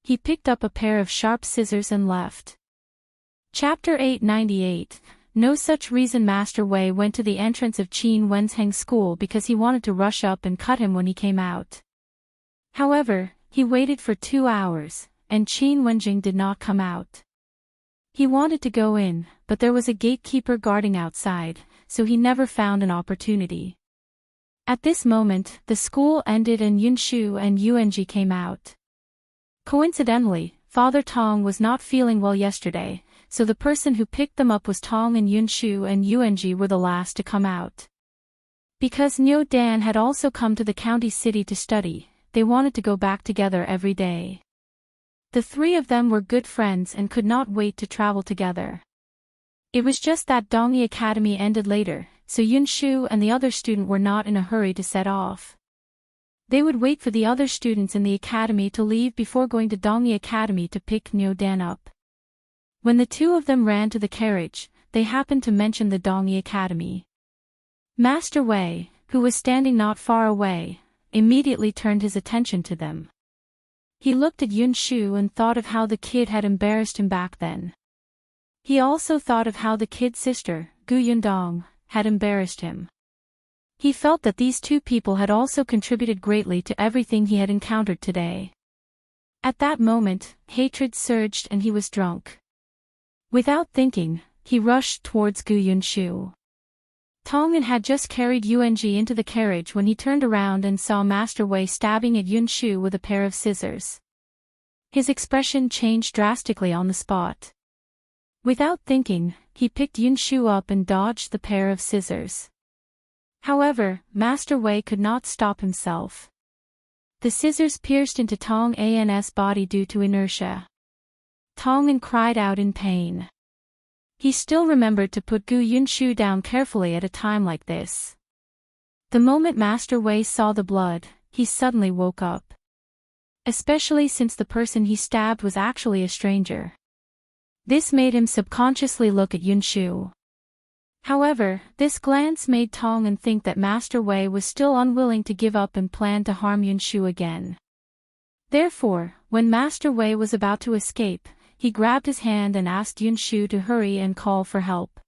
He picked up a pair of sharp scissors and left. Chapter 898. No such reason. Master Wei went to the entrance of Qin Wenzheng's school because he wanted to rush up and cut him when he came out. However, he waited for 2 hours, and Qin Wenzheng did not come out. He wanted to go in, but there was a gatekeeper guarding outside, so he never found an opportunity. At this moment, the school ended and Yunshu and Yuanji came out. Coincidentally, Father Tong was not feeling well yesterday, so the person who picked them up was Tong, and Yunshu and Yuanji were the last to come out. Because Niu Dan had also come to the county city to study, they wanted to go back together every day. The three of them were good friends and could not wait to travel together. It was just that Dongyi Academy ended later, so Yunshu and the other student were not in a hurry to set off. They would wait for the other students in the academy to leave before going to Dongyi Academy to pick Niu Dan up. When the two of them ran to the carriage, they happened to mention the Dongyi Academy. Master Wei, who was standing not far away, immediately turned his attention to them. He looked at Yunshu and thought of how the kid had embarrassed him back then. He also thought of how the kid's sister, Yundong, had embarrassed him. He felt that these two people had also contributed greatly to everything he had encountered today. At that moment, hatred surged and he was drunk. Without thinking, he rushed towards Yunshu. Tong'an had just carried Yuanji into the carriage when he turned around and saw Master Wei stabbing at Yunshu with a pair of scissors. His expression changed drastically on the spot. Without thinking, he picked Yunshu up and dodged the pair of scissors. However, Master Wei could not stop himself. The scissors pierced into Tong'an's body due to inertia. Tong'an cried out in pain. He still remembered to put Yunshu down carefully at a time like this. The moment Master Wei saw the blood, he suddenly woke up. Especially since the person he stabbed was actually a stranger. This made him subconsciously look at Yunshu. However, this glance made Tong'an think that Master Wei was still unwilling to give up and planned to harm Yunshu again. Therefore, when Master Wei was about to escape, he grabbed his hand and asked Yunshu to hurry and call for help.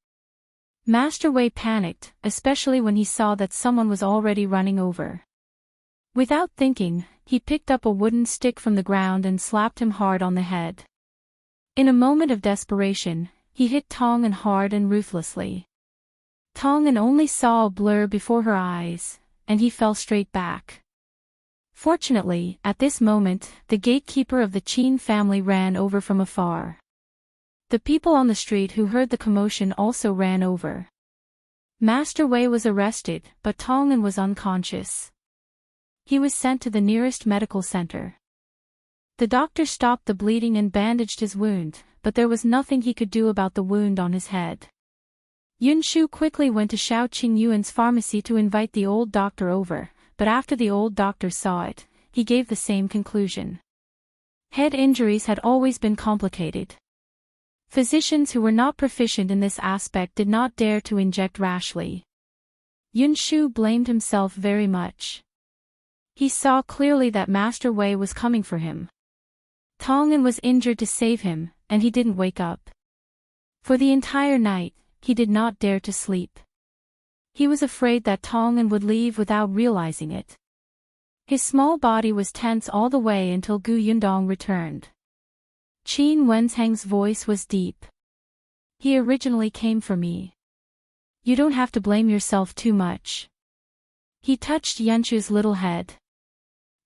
Master Wei panicked, especially when he saw that someone was already running over. Without thinking, he picked up a wooden stick from the ground and slapped him hard on the head. In a moment of desperation, he hit Tong'an hard and ruthlessly. Tong'an only saw a blur before her eyes, and he fell straight back. Fortunately, at this moment, the gatekeeper of the Qin family ran over from afar. The people on the street who heard the commotion also ran over. Master Wei was arrested, but Tong'an was unconscious. He was sent to the nearest medical center. The doctor stopped the bleeding and bandaged his wound, but there was nothing he could do about the wound on his head. Yunshu quickly went to Xiao Qingyuan's pharmacy to invite the old doctor over, but after the old doctor saw it, he gave the same conclusion. Head injuries had always been complicated. Physicians who were not proficient in this aspect did not dare to inject rashly. Yunshu blamed himself very much. He saw clearly that Master Wei was coming for him. Tong'an was injured to save him, and he didn't wake up. For the entire night, he did not dare to sleep. He was afraid that Tong'an would leave without realizing it. His small body was tense all the way until Gu Yundong returned. Qin Wenzheng's voice was deep. He originally came for me. You don't have to blame yourself too much. He touched Yunshu's little head.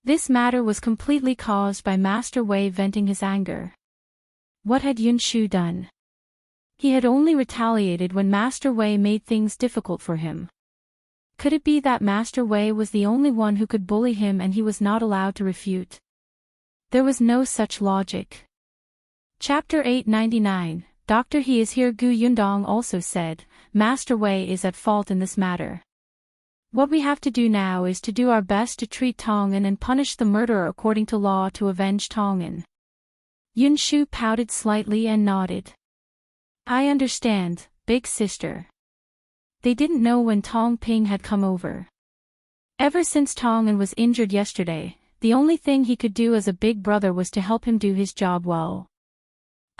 This matter was completely caused by Master Wei venting his anger. What had Yunshu done? He had only retaliated when Master Wei made things difficult for him. Could it be that Master Wei was the only one who could bully him and he was not allowed to refute? There was no such logic. Chapter 899, Dr. He is here. Gu Yundong also said, Master Wei is at fault in this matter. What we have to do now is to do our best to treat Tong'an and punish the murderer according to law to avenge Tong'an. Yunshu pouted slightly and nodded. I understand, big sister. They didn't know when Tong Ping had come over. Ever since Tong'an was injured yesterday, the only thing he could do as a big brother was to help him do his job well.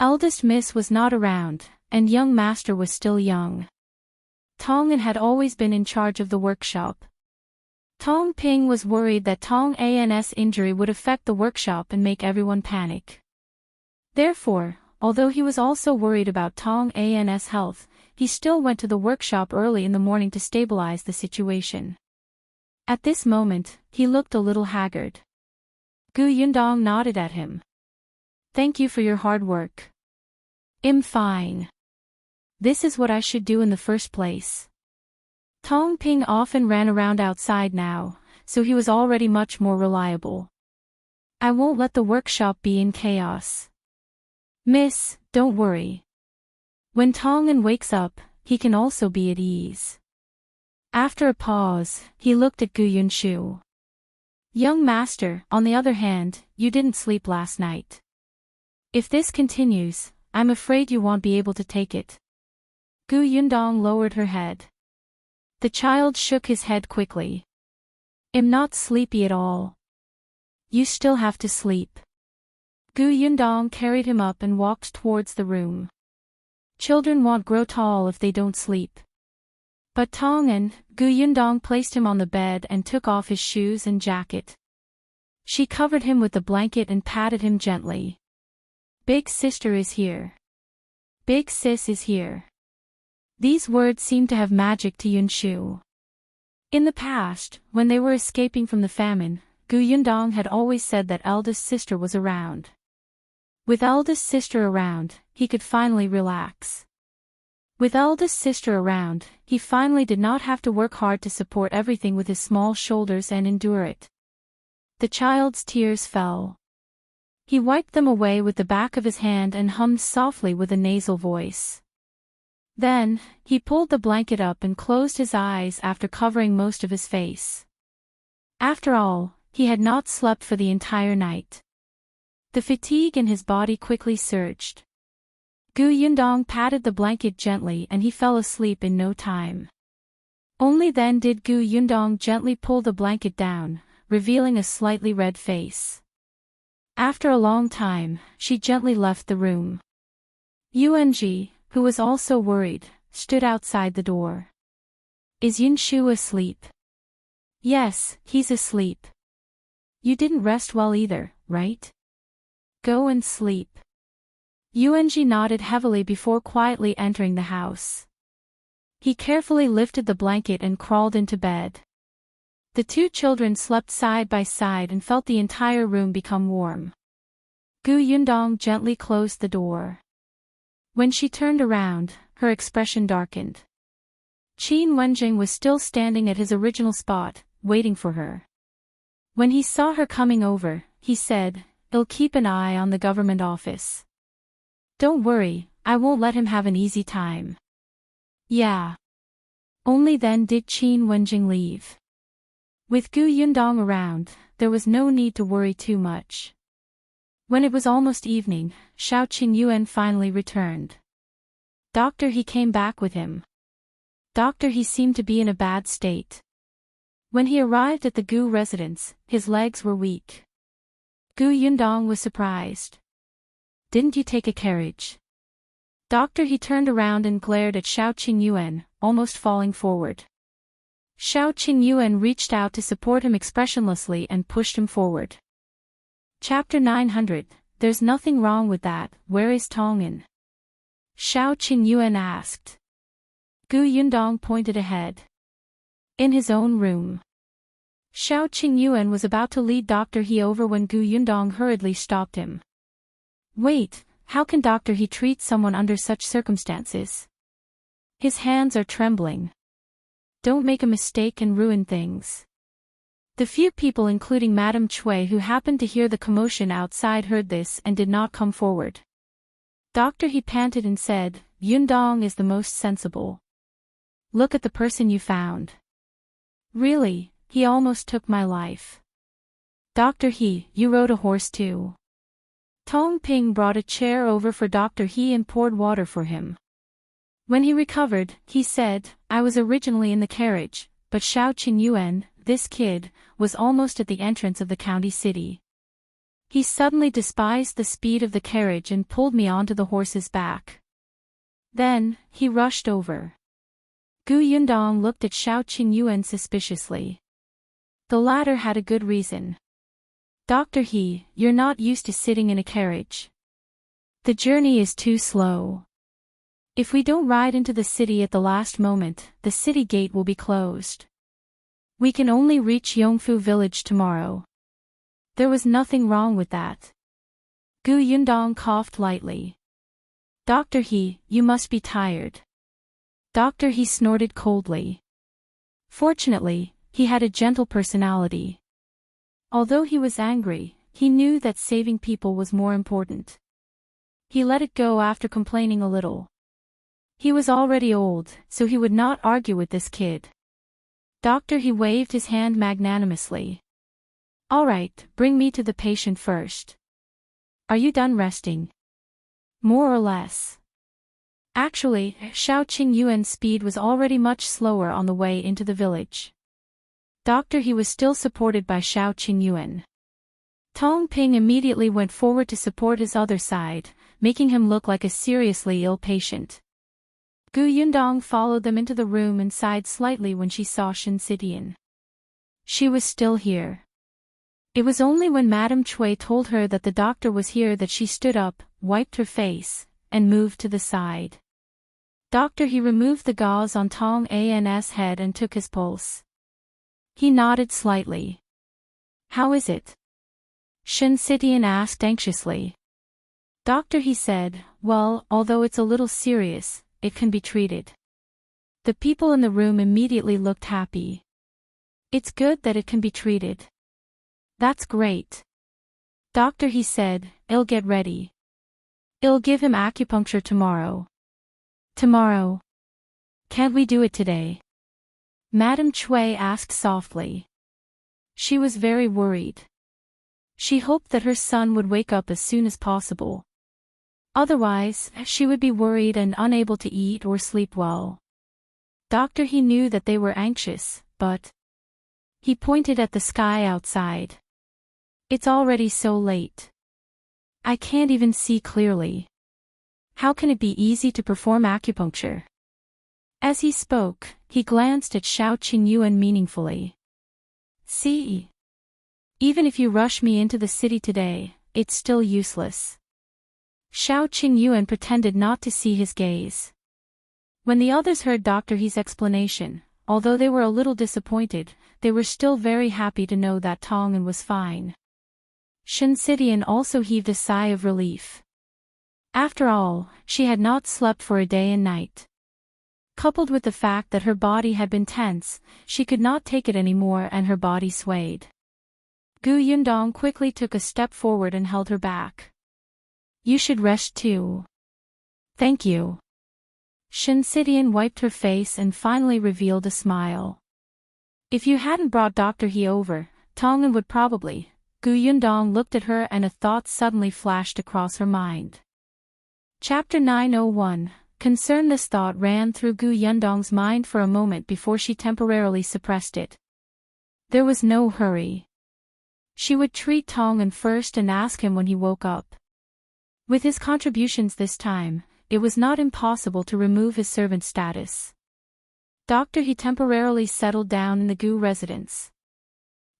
Eldest Miss was not around, and young master was still young. Tong'an had always been in charge of the workshop. Tong Ping was worried that Tong An's injury would affect the workshop and make everyone panic. Therefore, although he was also worried about Tong An's health, he still went to the workshop early in the morning to stabilize the situation. At this moment, he looked a little haggard. Gu Yundong nodded at him. Thank you for your hard work. I'm fine. This is what I should do in the first place. Tong Ping often ran around outside now, so he was already much more reliable. I won't let the workshop be in chaos. Miss, don't worry. When Tong'an wakes up, he can also be at ease. After a pause, he looked at Gu Yunshu. Young master, on the other hand, you didn't sleep last night. If this continues, I'm afraid you won't be able to take it. Gu Yundong lowered her head. The child shook his head quickly. I'm not sleepy at all. You still have to sleep. Gu Yundong carried him up and walked towards the room. Children won't grow tall if they don't sleep. But Tong'an, Gu Yundong placed him on the bed and took off his shoes and jacket. She covered him with the blanket and patted him gently. Big sister is here. Big sis is here. These words seemed to have magic to Yunshu. In the past, when they were escaping from the famine, Gu Yundong had always said that eldest sister was around. With eldest sister around, he could finally relax. With eldest sister around, he finally did not have to work hard to support everything with his small shoulders and endure it. The child's tears fell. He wiped them away with the back of his hand and hummed softly with a nasal voice. Then, he pulled the blanket up and closed his eyes after covering most of his face. After all, he had not slept for the entire night. The fatigue in his body quickly surged. Gu Yundong patted the blanket gently and he fell asleep in no time. Only then did Gu Yundong gently pull the blanket down, revealing a slightly red face. After a long time, she gently left the room. Yuanji, who was also worried, stood outside the door. Is Yunshu asleep? Yes, he's asleep. You didn't rest well either, right? Go and sleep. Yunshu nodded heavily before quietly entering the house. He carefully lifted the blanket and crawled into bed. The two children slept side by side and felt the entire room become warm. Yundong gently closed the door. When she turned around, her expression darkened. Wenzheng was still standing at his original spot, waiting for her. When he saw her coming over, he said, "I'll keep an eye on the government office. Don't worry, I won't let him have an easy time." Yeah. Only then did Wenzheng leave. With Yundong around, there was no need to worry too much. When it was almost evening, Qiuyue finally returned. Doctor He came back with him. Doctor He seemed to be in a bad state. When he arrived at the Gu residence, his legs were weak. Yundong was surprised. "Didn't you take a carriage?" Doctor He turned around and glared at Qiuyue, almost falling forward. Qiuyue reached out to support him expressionlessly and pushed him forward. Chapter 900, There's nothing wrong with that, where is Tongan? Qiuyue asked. Yundong pointed ahead. In his own room. Qiuyue was about to lead Dr. He over when Yundong hurriedly stopped him. Wait, how can Dr. He treat someone under such circumstances? His hands are trembling. Don't make a mistake and ruin things. The few people including Madame Cui who happened to hear the commotion outside heard this and did not come forward. Dr. He panted and said, "Yundong is the most sensible. Look at the person you found. Really, he almost took my life. Dr. He, you rode a horse too." Tong Ping brought a chair over for Dr. He and poured water for him. When he recovered, he said, "I was originally in the carriage, but Qiuyue, this kid, was almost at the entrance of the county city. He suddenly despised the speed of the carriage and pulled me onto the horse's back. Then, he rushed over." Yundong looked at Qiuyue suspiciously. The latter had a good reason. "Dr. He, you're not used to sitting in a carriage. The journey is too slow. If we don't ride into the city at the last moment, the city gate will be closed. We can only reach Yongfu village tomorrow." There was nothing wrong with that. Yundong coughed lightly. "Dr. He, you must be tired." Dr. He snorted coldly. Fortunately, he had a gentle personality. Although he was angry, he knew that saving people was more important. He let it go after complaining a little. He was already old, so he would not argue with this kid. Dr. He waved his hand magnanimously. "All right, bring me to the patient first. Are you done resting?" "More or less." Actually, Qiuyue's speed was already much slower on the way into the village. Dr. He was still supported by Qiuyue. Tong Ping immediately went forward to support his other side, making him look like a seriously ill patient. Yundong followed them into the room and sighed slightly when she saw Shinsidian. She was still here. It was only when Madame Cui told her that the doctor was here that she stood up, wiped her face, and moved to the side. Dr. He removed the gauze on Tong An's head and took his pulse. He nodded slightly. "How is it?" Shinsidian asked anxiously. Dr. He said, "Well, although it's a little serious, it can be treated." The people in the room immediately looked happy. "It's good that it can be treated." "That's great." Dr. He said, "I'll get ready. I'll give him acupuncture tomorrow." "Tomorrow? Can't we do it today?" Madame Cui asked softly. She was very worried. She hoped that her son would wake up as soon as possible. Otherwise, she would be worried and unable to eat or sleep well. Dr. He knew that they were anxious, but... He pointed at the sky outside. "It's already so late. I can't even see clearly. How can it be easy to perform acupuncture?" As he spoke, he glanced at Qiuyue meaningfully. "See? Even if you rush me into the city today, it's still useless. Xiao Qingyuan pretended not to see his gaze. When the others heard Dr. He's explanation, although they were a little disappointed, they were still very happy to know that Tong'an was fine. Shensidian also heaved a sigh of relief. After all, she had not slept for a day and night. Coupled with the fact that her body had been tense, she could not take it anymore and her body swayed. Yundong quickly took a step forward and held her back. You should rest too. Thank you. Shensidian wiped her face and finally revealed a smile. If you hadn't brought Dr. He over, Tong'an would probably. Yundong looked at her and a thought suddenly flashed across her mind. Chapter 901. Concern. This thought ran through Yundong's mind for a moment before she temporarily suppressed it. There was no hurry. She would treat Tong'an first and ask him when he woke up. With his contributions this time, it was not impossible to remove his servant status. Dr. He temporarily settled down in the Gu residence.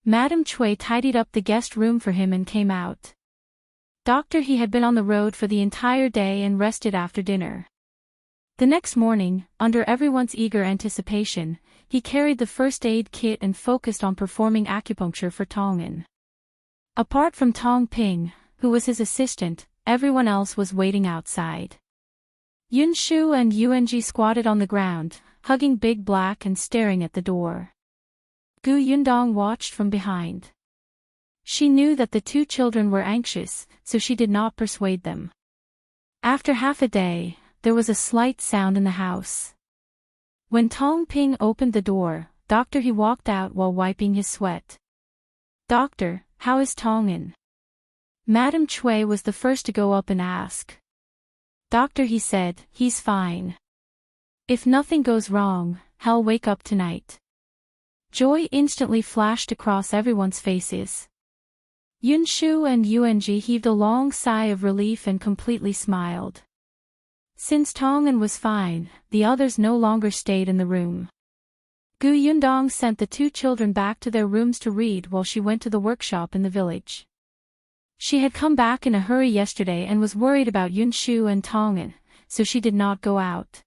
Madame Cui tidied up the guest room for him and came out. Dr. He had been on the road for the entire day and rested after dinner. The next morning, under everyone's eager anticipation, he carried the first aid kit and focused on performing acupuncture for Tong'an. Apart from Tong Ping, who was his assistant, everyone else was waiting outside. Yunshu and Yuanji squatted on the ground, hugging Big Black and staring at the door. Yundong watched from behind. She knew that the two children were anxious, so she did not persuade them. After half a day, there was a slight sound in the house. When Tong Ping opened the door, Dr. He walked out while wiping his sweat. Doctor, how is Tong'an? Madame Cui was the first to go up and ask. Doctor He said, he's fine. If nothing goes wrong, he'll wake up tonight. Joy instantly flashed across everyone's faces. Yunshu and Yuanji heaved a long sigh of relief and completely smiled. Since Tong'an was fine, the others no longer stayed in the room. Yundong sent the two children back to their rooms to read while she went to the workshop in the village. She had come back in a hurry yesterday and was worried about Yunshu and Tong'an, so she did not go out.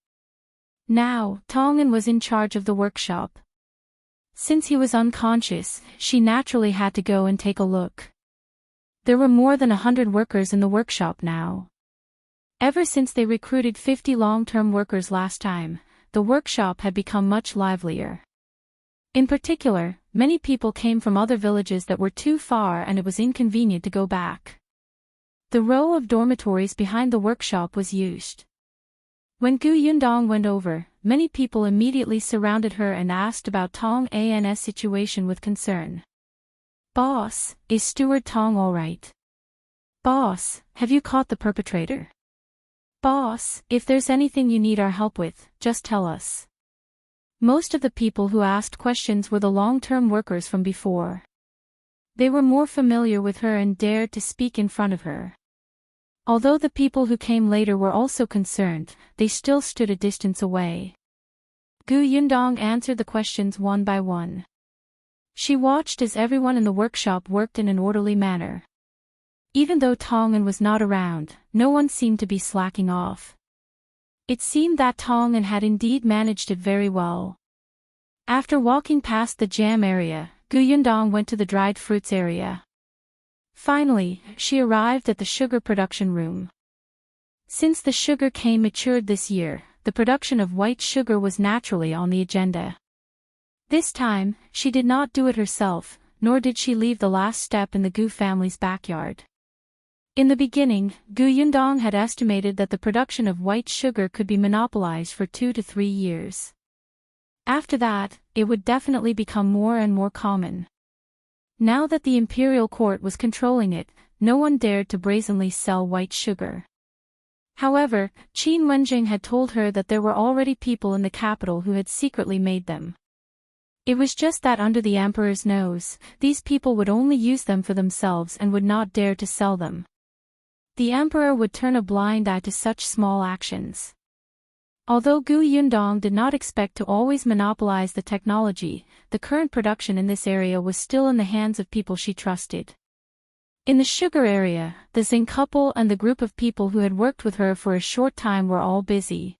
Now, Tong'an was in charge of the workshop. Since he was unconscious, she naturally had to go and take a look. There were more than 100 workers in the workshop now. Ever since they recruited 50 long-term workers last time, the workshop had become much livelier. In particular, many people came from other villages that were too far and it was inconvenient to go back. The row of dormitories behind the workshop was used. When Yundong went over, many people immediately surrounded her and asked about Tong'an's situation with concern. Boss, is Steward Tong alright? Boss, have you caught the perpetrator? Boss, if there's anything you need our help with, just tell us. Most of the people who asked questions were the long-term workers from before. They were more familiar with her and dared to speak in front of her. Although the people who came later were also concerned, they still stood a distance away. Yundong answered the questions one by one. She watched as everyone in the workshop worked in an orderly manner. Even though Tong'an was not around, no one seemed to be slacking off. It seemed that Tong'an had indeed managed it very well. After walking past the jam area, Yundong went to the dried fruits area. Finally, she arrived at the sugar production room. Since the sugar cane matured this year, the production of white sugar was naturally on the agenda. This time, she did not do it herself, nor did she leave the last step in the Gu family's backyard. In the beginning, Yundong had estimated that the production of white sugar could be monopolized for 2 to 3 years. After that, it would definitely become more and more common. Now that the imperial court was controlling it, no one dared to brazenly sell white sugar. However, Wenzheng had told her that there were already people in the capital who had secretly made them. It was just that under the emperor's nose, these people would only use them for themselves and would not dare to sell them. The emperor would turn a blind eye to such small actions. Although Yundong did not expect to always monopolize the technology, the current production in this area was still in the hands of people she trusted. In the sugar area, the Zhang couple and the group of people who had worked with her for a short time were all busy.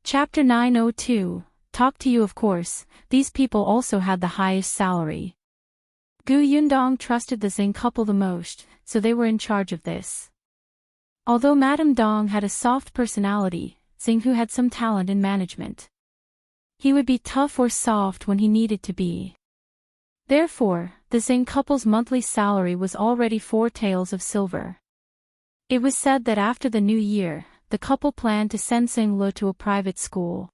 Chapter 902, Talk to You. Of course, these people also had the highest salary. Yundong trusted the Zhang couple the most, so they were in charge of this. Although Madame Dong had a soft personality, Zhou had some talent in management. He would be tough or soft when he needed to be. Therefore, the Zhang couple's monthly salary was already 4 taels of silver. It was said that after the new year, the couple planned to send Zhou to a private school.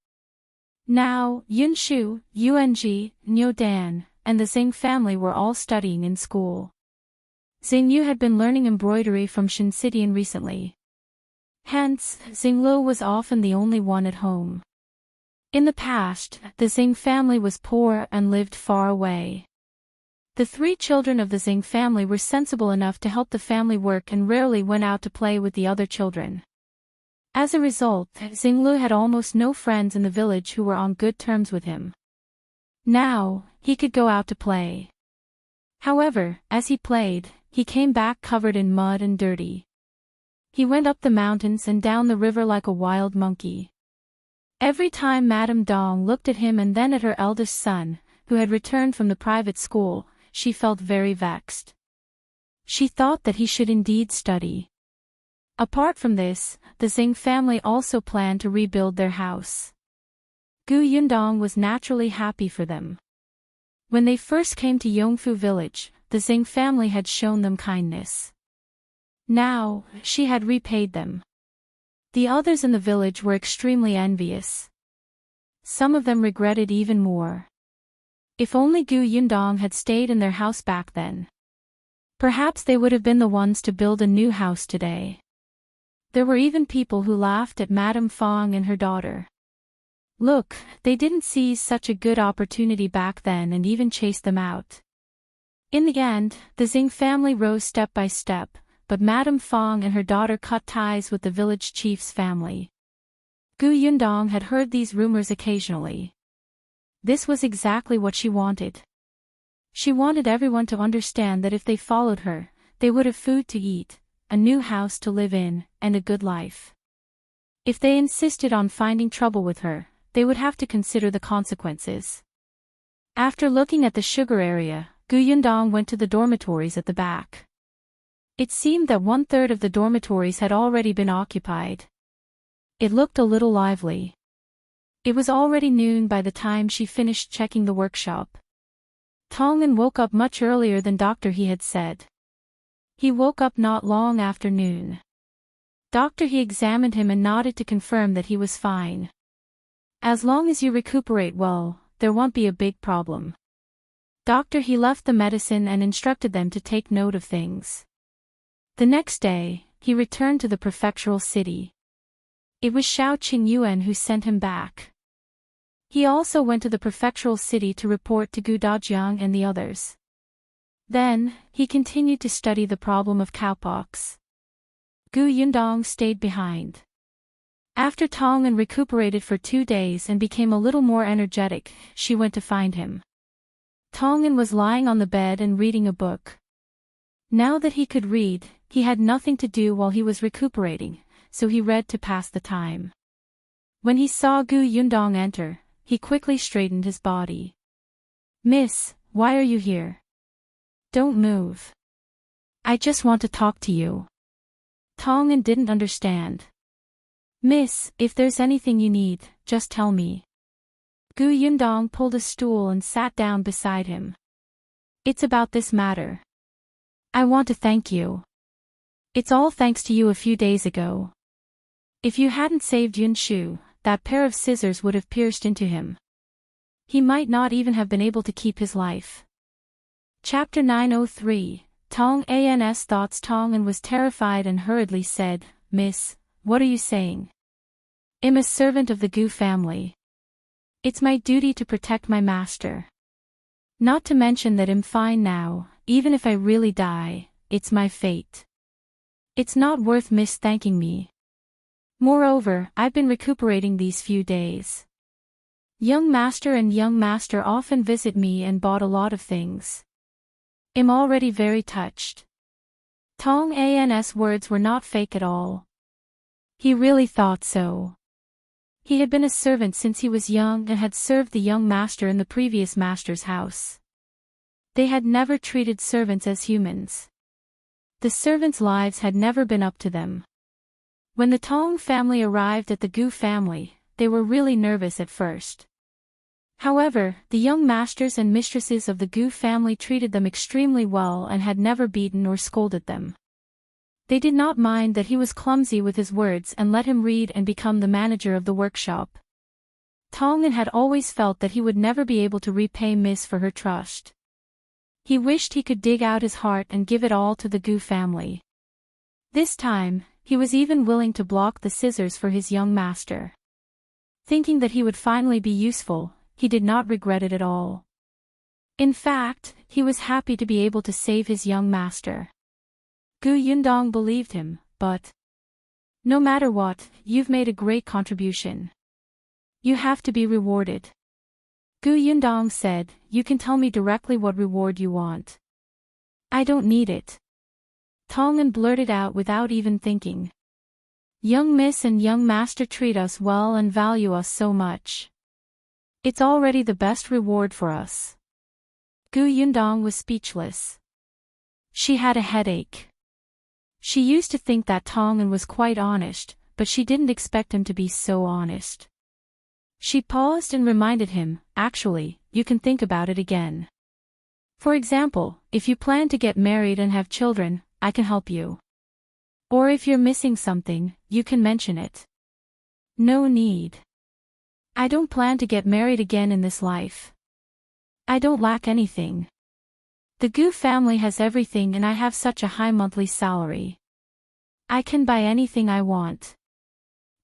Now, Yunshu, Yuanji, Nyodan, and the Zhang family were all studying in school. Qiuyue had been learning embroidery from Shinsidian recently. Hence, Zhou was often the only one at home. In the past, the Zhang family was poor and lived far away. The 3 children of the Zhang family were sensible enough to help the family work and rarely went out to play with the other children. As a result, Zhou had almost no friends in the village who were on good terms with him. Now, he could go out to play. However, as he played, he came back covered in mud and dirty. He went up the mountains and down the river like a wild monkey. Every time Madame Dong looked at him and then at her eldest son, who had returned from the private school, she felt very vexed. She thought that he should indeed study. Apart from this, the Zhang family also planned to rebuild their house. Yundong was naturally happy for them. When they first came to Yongfu village, the Zhang family had shown them kindness. Now, she had repaid them. The others in the village were extremely envious. Some of them regretted even more. If only Yundong had stayed in their house back then. Perhaps they would have been the ones to build a new house today. There were even people who laughed at Madame Feng and her daughter. Look, they didn't seize such a good opportunity back then and even chased them out. In the end, the Zhang family rose step by step, but Madame Feng and her daughter cut ties with the village chief's family. Yundong had heard these rumors occasionally. This was exactly what she wanted. She wanted everyone to understand that if they followed her, they would have food to eat, a new house to live in, and a good life. If they insisted on finding trouble with her, they would have to consider the consequences. After looking at the sugar area, Yundong went to the dormitories at the back. It seemed that 1/3 of the dormitories had already been occupied. It looked a little lively. It was already noon by the time she finished checking the workshop. Tongan woke up much earlier than Dr. He had said. He woke up not long after noon. Dr. He examined him and nodded to confirm that he was fine. As long as you recuperate well, there won't be a big problem. Dr. He left the medicine and instructed them to take note of things. The next day, he returned to the prefectural city. It was Xiao Qingyuan who sent him back. He also went to the prefectural city to report to Gu Dajiang and the others. Then, he continued to study the problem of cowpox. Yundong stayed behind. After Tongan recuperated for 2 days and became a little more energetic, she went to find him. Tongan was lying on the bed and reading a book. Now that he could read, he had nothing to do while he was recuperating, so he read to pass the time. When he saw Yundong enter, he quickly straightened his body. "Miss, why are you here? Don't move. I just want to talk to you." Tongan didn't understand. "Miss, if there's anything you need, just tell me." Yundong pulled a stool and sat down beside him. "It's about this matter. I want to thank you. It's all thanks to you a few days ago. If you hadn't saved Yunshu, that pair of scissors would have pierced into him. He might not even have been able to keep his life." Chapter 903, Tong An's thoughts. Tongan was terrified and hurriedly said, "Miss, what are you saying? I'm a servant of the Gu family. It's my duty to protect my master. Not to mention that I'm fine now, even if I really die, it's my fate. It's not worth Miss thanking me. Moreover, I've been recuperating these few days. Young master and young master often visit me and bought a lot of things. I'm already very touched. Tong An's words were not fake at all. He really thought so. He had been a servant since he was young and had served the young master in the previous master's house. They had never treated servants as humans. The servants' lives had never been up to them. When the Tong family arrived at the Gu family, they were really nervous at first. However, the young masters and mistresses of the Gu family treated them extremely well and had never beaten or scolded them. They did not mind that he was clumsy with his words and let him read and become the manager of the workshop. Tong had always felt that he would never be able to repay Miss for her trust. He wished he could dig out his heart and give it all to the Gu family. This time, he was even willing to block the scissors for his young master. Thinking that he would finally be useful, he did not regret it at all. In fact, he was happy to be able to save his young master. Gu Yundong believed him, but no matter what, you've made a great contribution. You have to be rewarded. Gu Yundong said, you can tell me directly what reward you want. I don't need it. Tong blurted out without even thinking. Young Miss and young master treat us well and value us so much. It's already the best reward for us. Gu Yundong was speechless. She had a headache. She used to think that Tong was quite honest, but she didn't expect him to be so honest. She paused and reminded him, actually, you can think about it again. For example, if you plan to get married and have children, I can help you. Or if you're missing something, you can mention it. No need. I don't plan to get married again in this life. I don't lack anything. The Gu family has everything and I have such a high monthly salary. I can buy anything I want.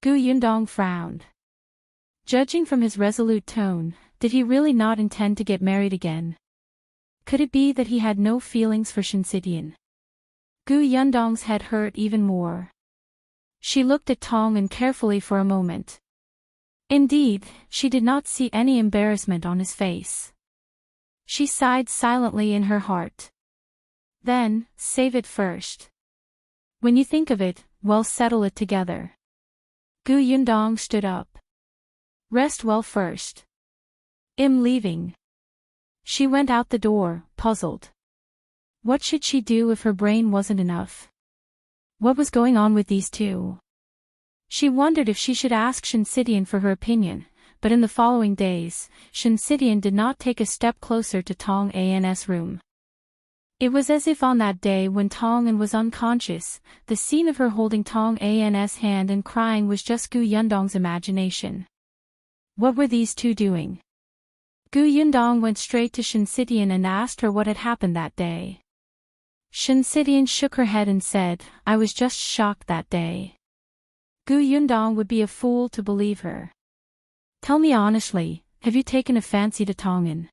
Gu Yundong frowned. Judging from his resolute tone, did he really not intend to get married again? Could it be that he had no feelings for Shinsidian? Gu Yundong's head hurt even more. She looked at Tong carefully for a moment. Indeed, she did not see any embarrassment on his face. She sighed silently in her heart. Then, save it first. When you think of it, we'll settle it together. Gu Yundong stood up. Rest well first. I'm leaving. She went out the door, puzzled. What should she do if her brain wasn't enough? What was going on with these two? She wondered if she should ask Shinsidian for her opinion, but in the following days, Shinsidian did not take a step closer to Tong An's room. It was as if on that day when Tong was unconscious, the scene of her holding Tong An's hand and crying was just Gu Yundong's imagination. What were these two doing? Gu Yundong went straight to Shinsidian and asked her what had happened that day. Shinsidian shook her head and said, I was just shocked that day. Gu Yundong would be a fool to believe her. Tell me honestly, have you taken a fancy to Tong?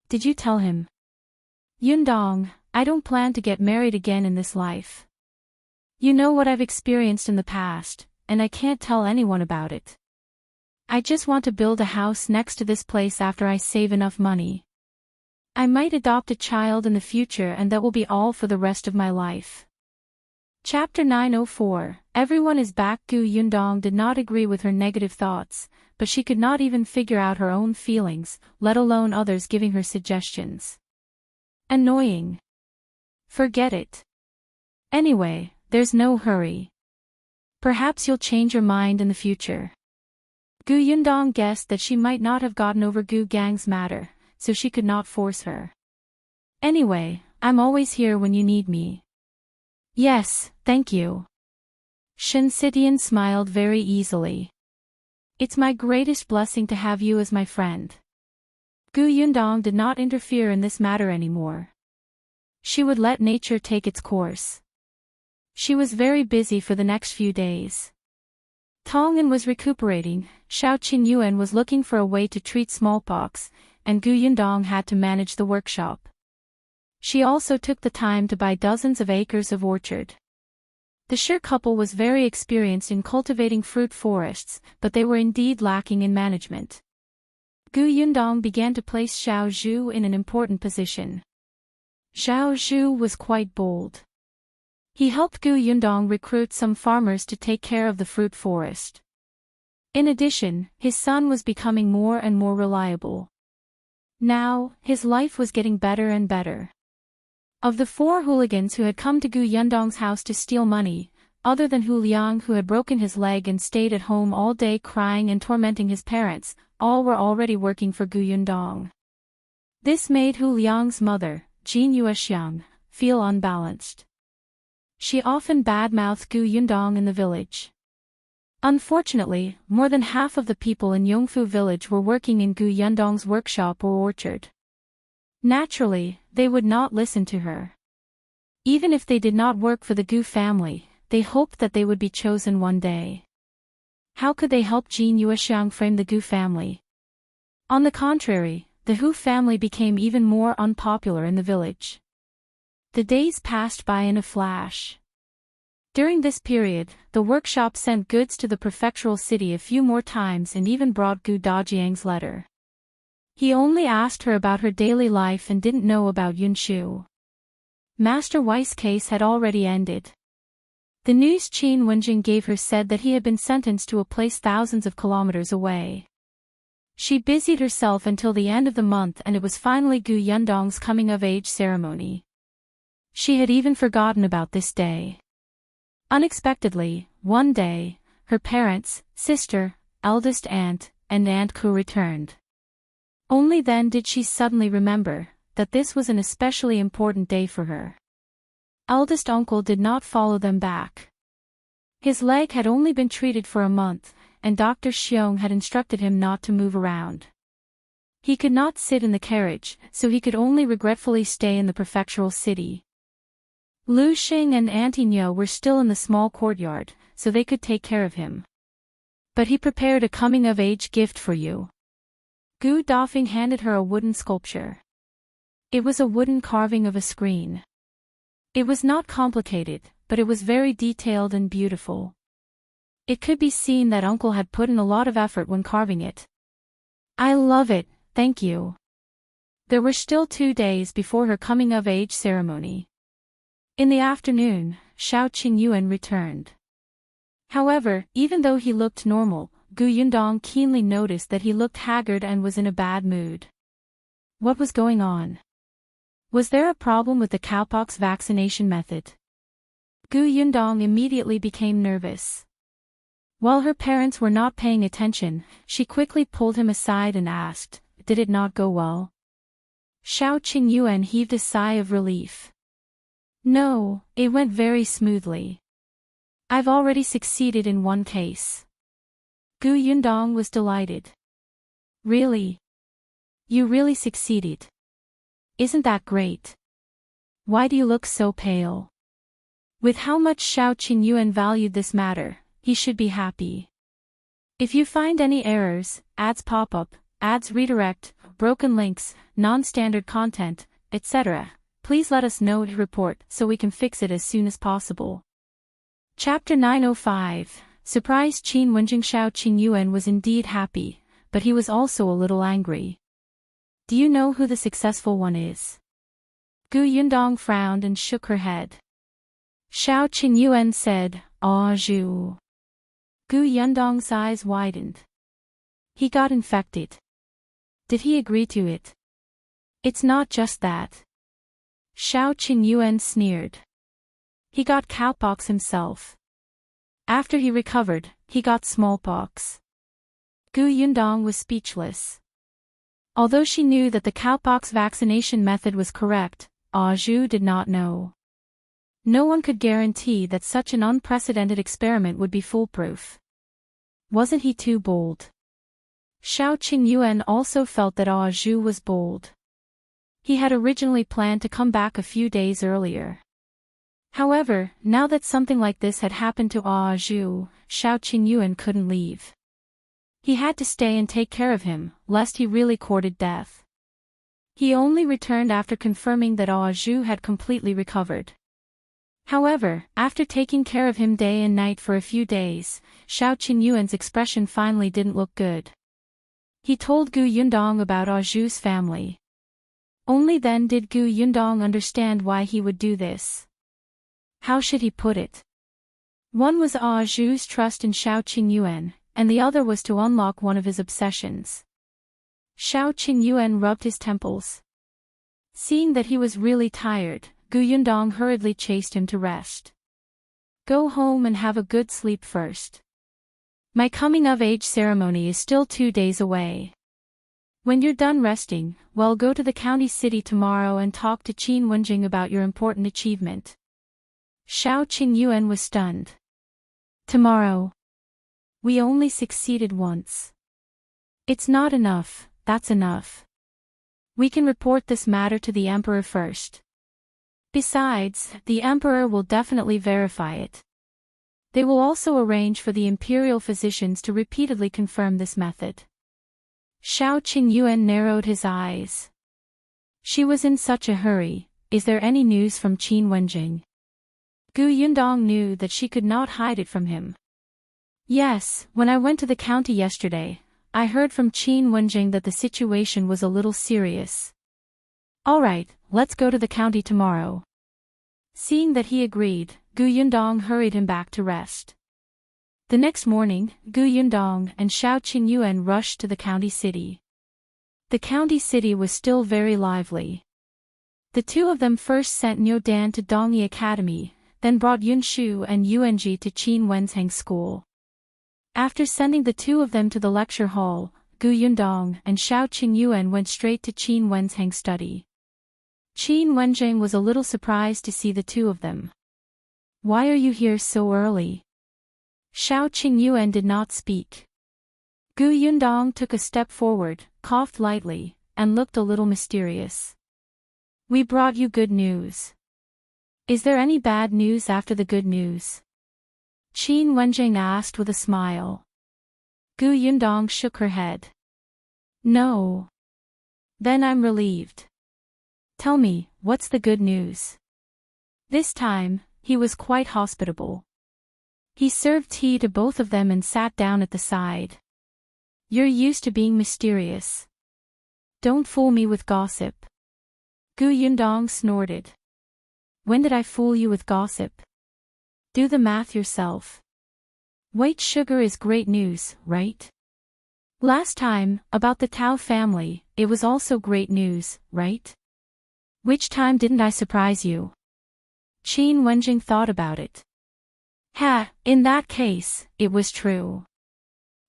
Did you tell him? Yundong, I don't plan to get married again in this life. You know what I've experienced in the past, and I can't tell anyone about it. I just want to build a house next to this place after I save enough money. I might adopt a child in the future and that will be all for the rest of my life. Chapter 904, Everyone is back. Gu Yundong did not agree with her negative thoughts, but she could not even figure out her own feelings, let alone others giving her suggestions. Annoying. Forget it. Anyway, there's no hurry. Perhaps you'll change your mind in the future. Gu Yundong guessed that she might not have gotten over Gu Gang's matter, so she could not force her. Anyway, I'm always here when you need me. Yes, thank you. Shinsidian smiled very easily. It's my greatest blessing to have you as my friend. Gu Yundong did not interfere in this matter anymore. She would let nature take its course. She was very busy for the next few days. Tong was recuperating, Qiuyue was looking for a way to treat smallpox, and Gu Yundong had to manage the workshop. She also took the time to buy dozens of acres of orchard. The Shi couple was very experienced in cultivating fruit forests, but they were indeed lacking in management. Gu Yundong began to place Zhou in an important position. Zhou was quite bold. He helped Gu Yundong recruit some farmers to take care of the fruit forest. In addition, his son was becoming more and more reliable. Now, his life was getting better and better. Of the 4 hooligans who had come to Gu Yundong's house to steal money, other than Hu Liang who had broken his leg and stayed at home all day crying and tormenting his parents, all were already working for Gu Yundong. This made Hu Liang's mother, Jin Yuexiang, feel unbalanced. She often badmouthed Gu Yundong in the village. Unfortunately, more than half of the people in Yongfu village were working in Gu Yundong's workshop or orchard. Naturally, they would not listen to her. Even if they did not work for the Gu family, they hoped that they would be chosen one day. How could they help Jin Yuexiang frame the Gu family? On the contrary, the Hu family became even more unpopular in the village. The days passed by in a flash. During this period, the workshop sent goods to the prefectural city a few more times and even brought Gu Dajiang's letter. He only asked her about her daily life and didn't know about Yunshu. Master Weiss' case had already ended. The news Qin Wenjing gave her said that he had been sentenced to a place thousands of kilometers away. She busied herself until the end of the month and it was finally Gu Yundong's coming-of-age ceremony. She had even forgotten about this day. Unexpectedly, one day, her parents, sister, eldest aunt, and Aunt Ku returned. Only then did she suddenly remember that this was an especially important day for her. Eldest uncle did not follow them back. His leg had only been treated for a month, and Dr. Xiong had instructed him not to move around. He could not sit in the carriage, so he could only regretfully stay in the prefectural city. Lu Xing and Auntie Nyo were still in the small courtyard, so they could take care of him. But he prepared a coming-of-age gift for you. Gu Dafeng handed her a wooden sculpture. It was a wooden carving of a screen. It was not complicated, but it was very detailed and beautiful. It could be seen that Uncle had put in a lot of effort when carving it. I love it, thank you. There were still 2 days before her coming-of-age ceremony. In the afternoon, Xiao Qingyuan returned. However, even though he looked normal, Gu Yundong keenly noticed that he looked haggard and was in a bad mood. What was going on? Was there a problem with the cowpox vaccination method? Gu Yundong immediately became nervous. While her parents were not paying attention, she quickly pulled him aside and asked, "Did it not go well?" Xiao Qingyuan heaved a sigh of relief. No, it went very smoothly. I've already succeeded in one case. Gu Yundong was delighted. Really? You really succeeded? Isn't that great? Why do you look so pale? With how much Xiao Qingyuan valued this matter, he should be happy. If you find any errors, ads pop up, ads redirect, broken links, non-standard content, etc., please let us know to report so we can fix it as soon as possible. Chapter 905. Surprise. Qin Wenjing. Xiao Qingyuan was indeed happy, but he was also a little angry. Do you know who the successful one is? Gu Yundong frowned and shook her head. Xiao Qingyuan said, Zhou. Gu Yundong's eyes widened. He got infected. Did he agree to it? It's not just that. Xiao Qingyuan sneered. He got cowpox himself. After he recovered, he got smallpox. Gu Yundong was speechless. Although she knew that the cowpox vaccination method was correct, Zhou did not know. No one could guarantee that such an unprecedented experiment would be foolproof. Wasn't he too bold? Xiao Qingyuan also felt that Zhou was bold. He had originally planned to come back a few days earlier. However, now that something like this had happened to Zhou, Xiao Qingyuan couldn't leave. He had to stay and take care of him, lest he really courted death. He only returned after confirming that Zhou had completely recovered. However, after taking care of him day and night for a few days, Xiao Qingyuan's expression finally didn't look good. He told Gu Yundong about Zhou's family. Only then did Gu Yundong understand why he would do this. How should he put it? One was Zhou's trust in Qiuyue, and the other was to unlock one of his obsessions. Qiuyue rubbed his temples. Seeing that he was really tired, Yundong hurriedly chased him to rest. Go home and have a good sleep first. My coming-of-age ceremony is still 2 days away. When you're done resting, well, go to the county city tomorrow and talk to Wenzheng about your important achievement. Qiuyue was stunned. Tomorrow? We only succeeded once. It's not enough, that's enough. We can report this matter to the emperor first. Besides, the emperor will definitely verify it. They will also arrange for the imperial physicians to repeatedly confirm this method. Qiuyue narrowed his eyes. She was in such a hurry. Is there any news from Wenzheng? Yundong knew that she could not hide it from him. Yes, when I went to the county yesterday, I heard from Wenzheng that the situation was a little serious. All right, let's go to the county tomorrow. Seeing that he agreed, Yundong hurried him back to rest. The next morning, Yundong and Qiuyue rushed to the county city. The county city was still very lively. The two of them first sent Nyodan to Dongyi Academy, then brought Yunshu and Yuanji to Wenzheng School. After sending the two of them to the lecture hall, Yundong and Qiuyue went straight to Wenzheng study. Wenzheng was a little surprised to see the two of them. Why are you here so early? Qiuyue did not speak. Yundong took a step forward, coughed lightly, and looked a little mysterious. We brought you good news. Is there any bad news after the good news? Wenzheng asked with a smile. Yundong shook her head. No. Then I'm relieved. Tell me, what's the good news? This time, he was quite hospitable. He served tea to both of them and sat down at the side. You're used to being mysterious. Don't fool me with gossip. Yundong snorted. When did I fool you with gossip? Do the math yourself. White sugar is great news, right? Last time, about the Tao family, it was also great news, right? Which time didn't I surprise you? Wenzheng thought about it. In that case, it was true.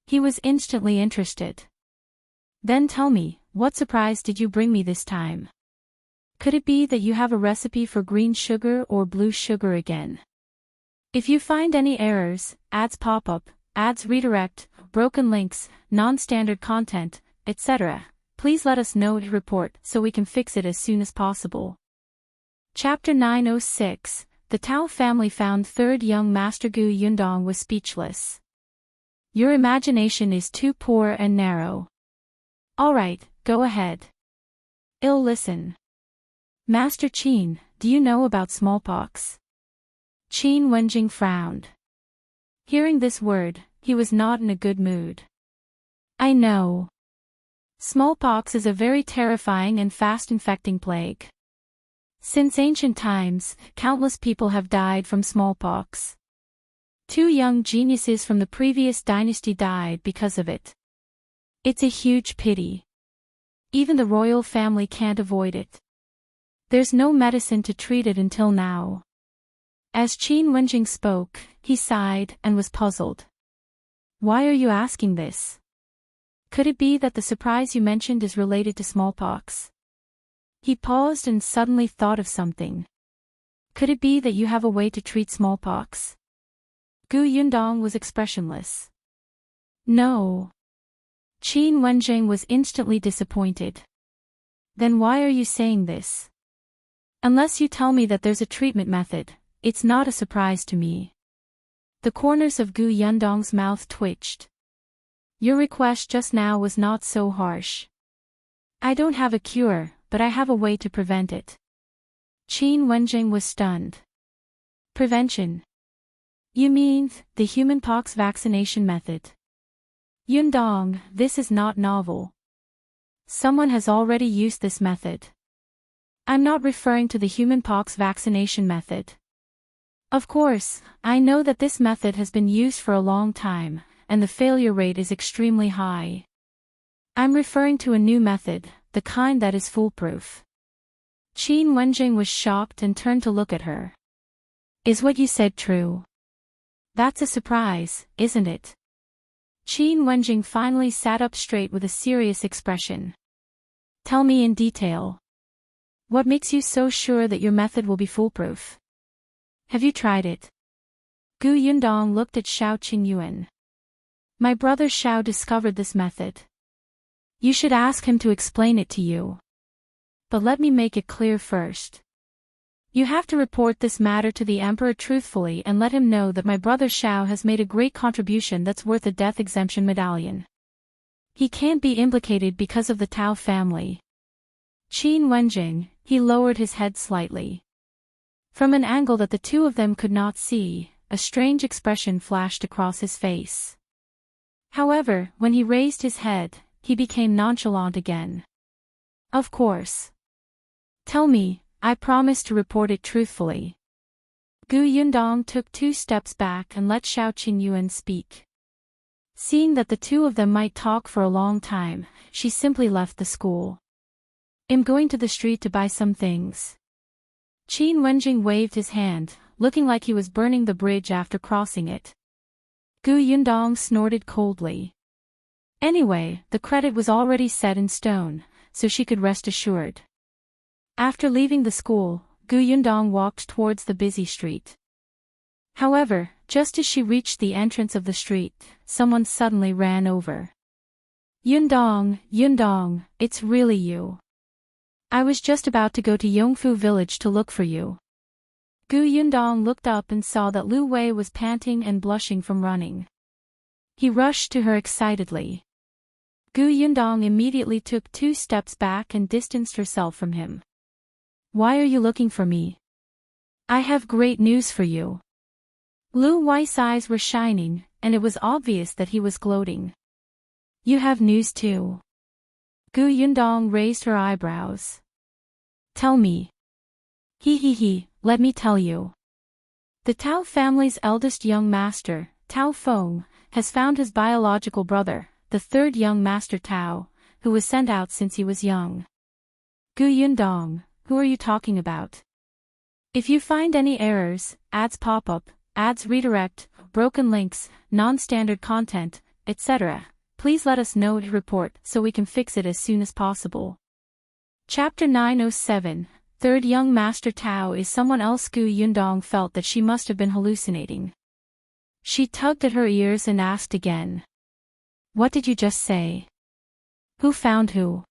He was instantly interested. Then tell me, what surprise did you bring me this time? Could it be that you have a recipe for green sugar or blue sugar again? If you find any errors, ads pop up, ads redirect, broken links, non-standard content, etc., please let us know to report so we can fix it as soon as possible. Chapter 906, The Tao family found third young master. Yundong was speechless. Your imagination is too poor and narrow. Alright, go ahead. I'll listen. Master Qin, do you know about smallpox? Wenzheng frowned. Hearing this word, he was not in a good mood. I know. Smallpox is a very terrifying and fast-infecting plague. Since ancient times, countless people have died from smallpox. 2 young geniuses from the previous dynasty died because of it. It's a huge pity. Even the royal family can't avoid it. There's no medicine to treat it until now. As Wenzheng spoke, he sighed and was puzzled. Why are you asking this? Could it be that the surprise you mentioned is related to smallpox? He paused and suddenly thought of something. Could it be that you have a way to treat smallpox? Yundong was expressionless. No. Wenzheng was instantly disappointed. Then why are you saying this? Unless you tell me that there's a treatment method, it's not a surprise to me. The corners of Yundong's mouth twitched. Your request just now was not so harsh. I don't have a cure, but I have a way to prevent it. Wenzheng was stunned. Prevention? You mean, the human pox vaccination method? Yundong, this is not novel. Someone has already used this method. I'm not referring to the human pox vaccination method. Of course, I know that this method has been used for a long time, and the failure rate is extremely high. I'm referring to a new method, the kind that is foolproof. Wenzheng was shocked and turned to look at her. Is what you said true? That's a surprise, isn't it? Wenzheng finally sat up straight with a serious expression. Tell me in detail. What makes you so sure that your method will be foolproof? Have you tried it? Yundong looked at Qiuyue. My brother Xiao discovered this method. You should ask him to explain it to you. But let me make it clear first. You have to report this matter to the emperor truthfully and let him know that my brother Xiao has made a great contribution that's worth a death exemption medallion. He can't be implicated because of the Tao family. Wenzheng, he lowered his head slightly. From an angle that the two of them could not see, a strange expression flashed across his face. However, when he raised his head, he became nonchalant again. Of course. Tell me, I promise to report it truthfully. Yundong took 2 steps back and let Qiuyue speak. Seeing that the two of them might talk for a long time, she simply left the school. I'm going to the street to buy some things. Wenzheng waved his hand, looking like he was burning the bridge after crossing it. Yundong snorted coldly. Anyway, the credit was already set in stone, so she could rest assured. After leaving the school, Yundong walked towards the busy street. However, just as she reached the entrance of the street, someone suddenly ran over. Yundong, it's really you. I was just about to go to Yongfu village to look for you. Yundong looked up and saw that Lu Wei was panting and blushing from running. He rushed to her excitedly. Yundong immediately took 2 steps back and distanced herself from him. Why are you looking for me? I have great news for you. Lu Wei's eyes were shining, and it was obvious that he was gloating. You have news too. Yundong raised her eyebrows. Tell me. Let me tell you. The Tao family's eldest young master, Tao Feng, has found his biological brother, the 3rd young master Tao, who was sent out since he was young. Yundong, who are you talking about? If you find any errors, ads pop up, ads redirect, broken links, non-standard content, etc., please let us know to report so we can fix it as soon as possible. Chapter 907, 3rd Young Master Tao is someone else. Yundong felt that she must have been hallucinating. She tugged at her ears and asked again. What did you just say? Who found who?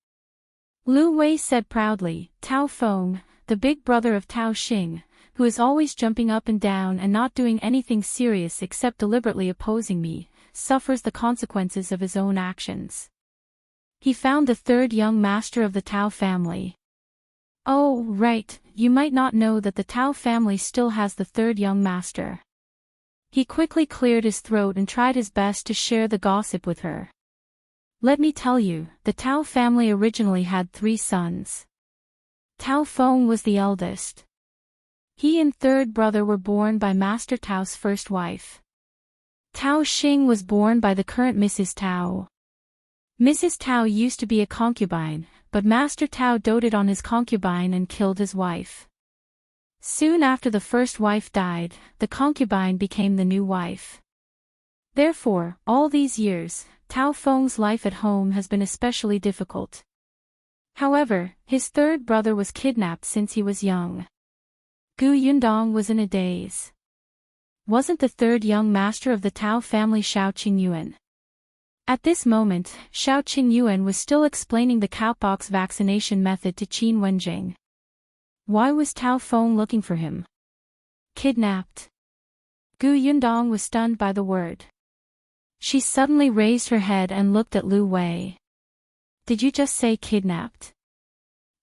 Lu Wei said proudly, Tao Feng, the big brother of Tao Xing, who is always jumping up and down and not doing anything serious except deliberately opposing me, suffers the consequences of his own actions. He found the 3rd young master of the Tao family. Oh, right, you might not know that the Tao family still has the 3rd young master. He quickly cleared his throat and tried his best to share the gossip with her. Let me tell you, the Tao family originally had 3 sons. Tao Feng was the eldest. He and 3rd brother were born by Master Tao's first wife. Tao Xing was born by the current Mrs. Tao. Mrs. Tao used to be a concubine, but Master Tao doted on his concubine and killed his wife. Soon after the first wife died, the concubine became the new wife. Therefore, all these years, Tao Feng's life at home has been especially difficult. However, his 3rd brother was kidnapped since he was young. Yundong was in a daze. Wasn't the 3rd young master of the Tao family Qiuyue? At this moment, Qiuyue was still explaining the cowpox vaccination method to Wenzheng. Why was Tao Feng looking for him? Kidnapped. Yundong was stunned by the word. She suddenly raised her head and looked at Lu Wei. Did you just say kidnapped?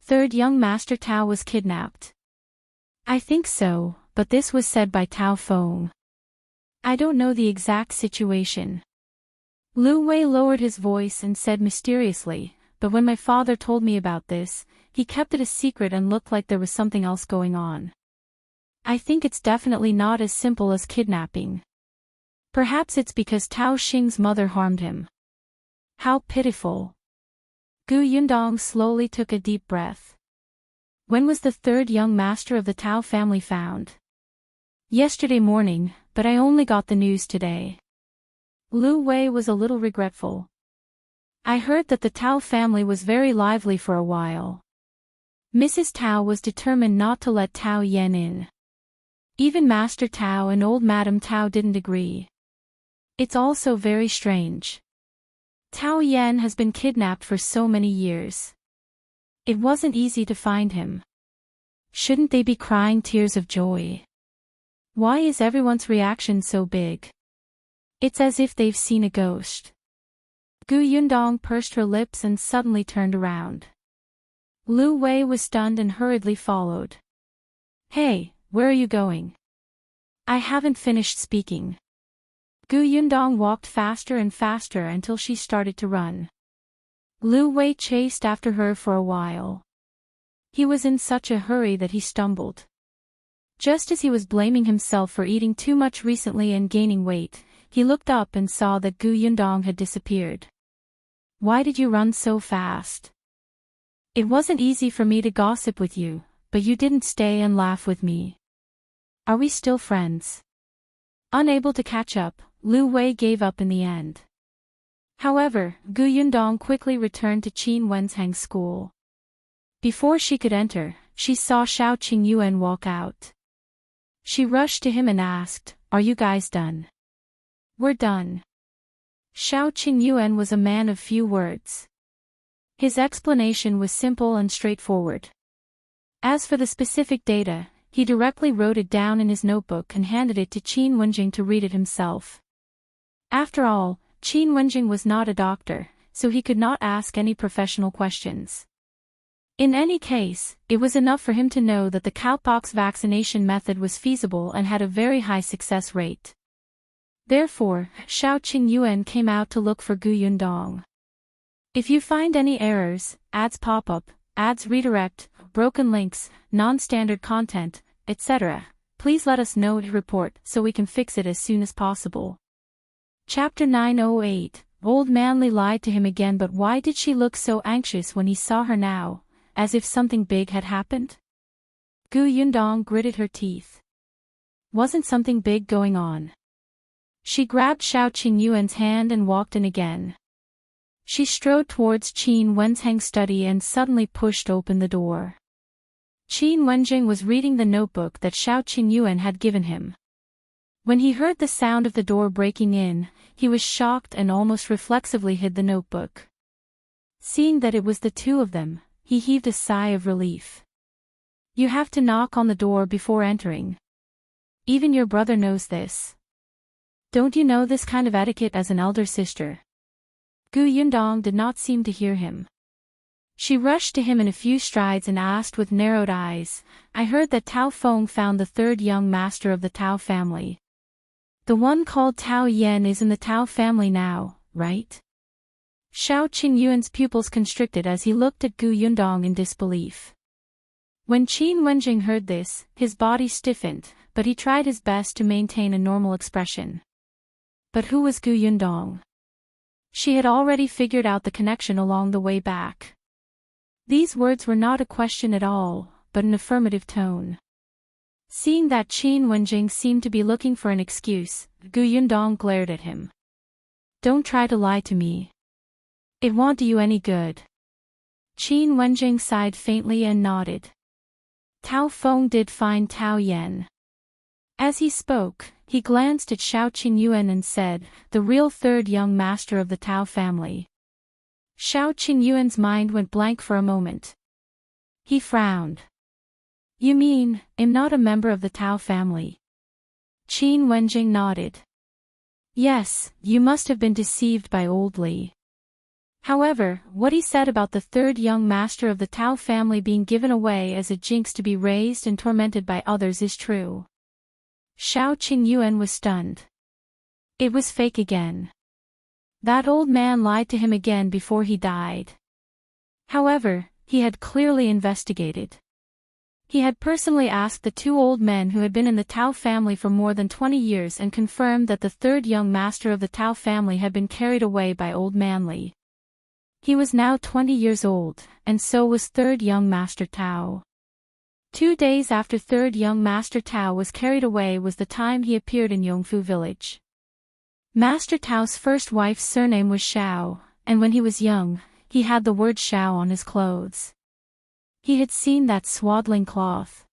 3rd young master Tao was kidnapped. I think so, but this was said by Tao Feng. I don't know the exact situation. Lu Wei lowered his voice and said mysteriously, but when my father told me about this, he kept it a secret and looked like there was something else going on. I think it's definitely not as simple as kidnapping. Perhaps it's because Tao Xing's mother harmed him. How pitiful. Gu Yundong slowly took a deep breath. When was the third young master of the Tao family found? Yesterday morning, but I only got the news today. Lu Wei was a little regretful. I heard that the Tao family was very lively for a while. Mrs. Tao was determined not to let Tao Yan in. Even Master Tao and old Madam Tao didn't agree. It's also very strange. Tao Yan has been kidnapped for so many years. It wasn't easy to find him. Shouldn't they be crying tears of joy? Why is everyone's reaction so big? It's as if they've seen a ghost. Gu Yundong pursed her lips and suddenly turned around. Lu Wei was stunned and hurriedly followed. Hey, where are you going? I haven't finished speaking. Gu Yundong walked faster and faster until she started to run. Lu Wei chased after her for a while. He was in such a hurry that he stumbled. Just as he was blaming himself for eating too much recently and gaining weight, he looked up and saw that Gu Yundong had disappeared. Why did you run so fast? It wasn't easy for me to gossip with you, but you didn't stay and laugh with me. Are we still friends? Unable to catch up, Lu Wei gave up in the end. However, Gu Yundong quickly returned to Qin Wenzheng school. Before she could enter, she saw Xiao Qingyuan walk out. She rushed to him and asked, "Are you guys done?" "We're done." Xiao Qingyuan was a man of few words. His explanation was simple and straightforward. As for the specific data, he directly wrote it down in his notebook and handed it to Qin Wenjing to read it himself. After all, Qin Wenjing was not a doctor, so he could not ask any professional questions. In any case, it was enough for him to know that the cowpox vaccination method was feasible and had a very high success rate. Therefore, Xiao Qingyuan came out to look for Gu Yundong. If you find any errors, ads pop up, ads redirect, broken links, non-standard content, etc., please let us know to report so we can fix it as soon as possible. Chapter 908, Old Manly lied to him again, but why did she look so anxious when he saw her now, as if something big had happened? Gu Yundong gritted her teeth. Wasn't something big going on? She grabbed Xiao Qingyuan's hand and walked in again. She strode towards Qin Wenzheng's study and suddenly pushed open the door. Qin Wenjing was reading the notebook that Xiao Qingyuan had given him. When he heard the sound of the door breaking in, he was shocked and almost reflexively hid the notebook. Seeing that it was the two of them, he heaved a sigh of relief. You have to knock on the door before entering. Even your brother knows this. Don't you know this kind of etiquette as an elder sister? Gu Yundong did not seem to hear him. She rushed to him in a few strides and asked with narrowed eyes, I heard that Tao Feng found the third young master of the Tao family. The one called Tao Yan is in the Tao family now, right? Xiao Qingyuan's pupils constricted as he looked at Gu Yundong in disbelief. When Qin Wenjing heard this, his body stiffened, but he tried his best to maintain a normal expression. But who was Gu Yundong? She had already figured out the connection along the way back. These words were not a question at all, but an affirmative tone. Seeing that Qin Wenjing seemed to be looking for an excuse, Gu Yundong glared at him. Don't try to lie to me. It won't do you any good. Qin Wenjing sighed faintly and nodded. Tao Feng did find Tao Yan. As he spoke, he glanced at Xiao Qingyuan and said, the real third young master of the Tao family. Xiao Qingyuan's mind went blank for a moment. He frowned. You mean, I'm not a member of the Tao family? Qin Wenjing nodded. Yes, you must have been deceived by old Li. However, what he said about the third young master of the Tao family being given away as a jinx to be raised and tormented by others is true. Xiao Qingyuan was stunned. It was fake again. That old man lied to him again before he died. However, he had clearly investigated. He had personally asked the two old men who had been in the Tao family for more than 20 years and confirmed that the third young master of the Tao family had been carried away by Old Man Li. He was now 20 years old, and so was third young master Tao. 2 days after third young master Tao was carried away was the time he appeared in Yongfu village. Master Tao's first wife's surname was Shao, and when he was young, he had the word Shao on his clothes. He had seen that swaddling cloth.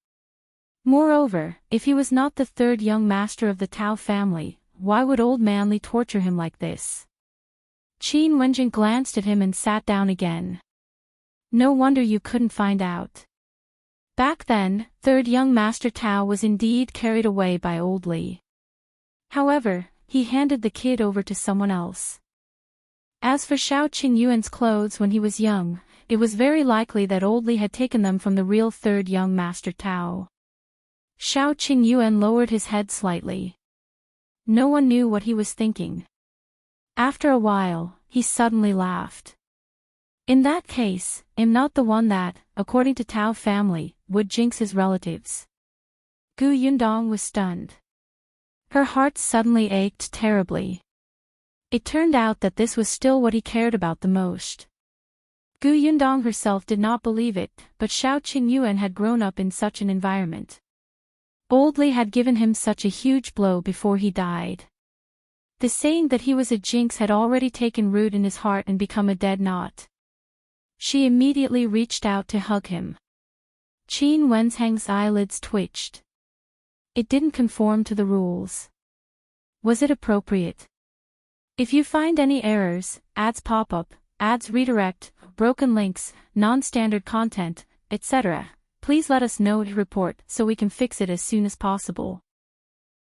Moreover, if he was not the third young master of the Tao family, why would Old Man Li torture him like this? Qin Wenjing glanced at him and sat down again. No wonder you couldn't find out. Back then, third young master Tao was indeed carried away by Old Li. However, he handed the kid over to someone else. As for Shao Qingyuan's clothes when he was young, it was very likely that Old Li had taken them from the real third young master Tao. Shao Qingyuan lowered his head slightly. No one knew what he was thinking. After a while, he suddenly laughed. In that case, I'm not the one that, according to Tao family, would jinx his relatives. Gu Yundong was stunned. Her heart suddenly ached terribly. It turned out that this was still what he cared about the most. Gu Yundong herself did not believe it, but Shao Qingyuan had grown up in such an environment. Old Li had given him such a huge blow before he died. The saying that he was a jinx had already taken root in his heart and become a dead knot. She immediately reached out to hug him. Qin Wenzheng's eyelids twitched. It didn't conform to the rules. Was it appropriate? If you find any errors, ads pop up, ads redirect, broken links, non-standard content, etc., please let us know to report so we can fix it as soon as possible.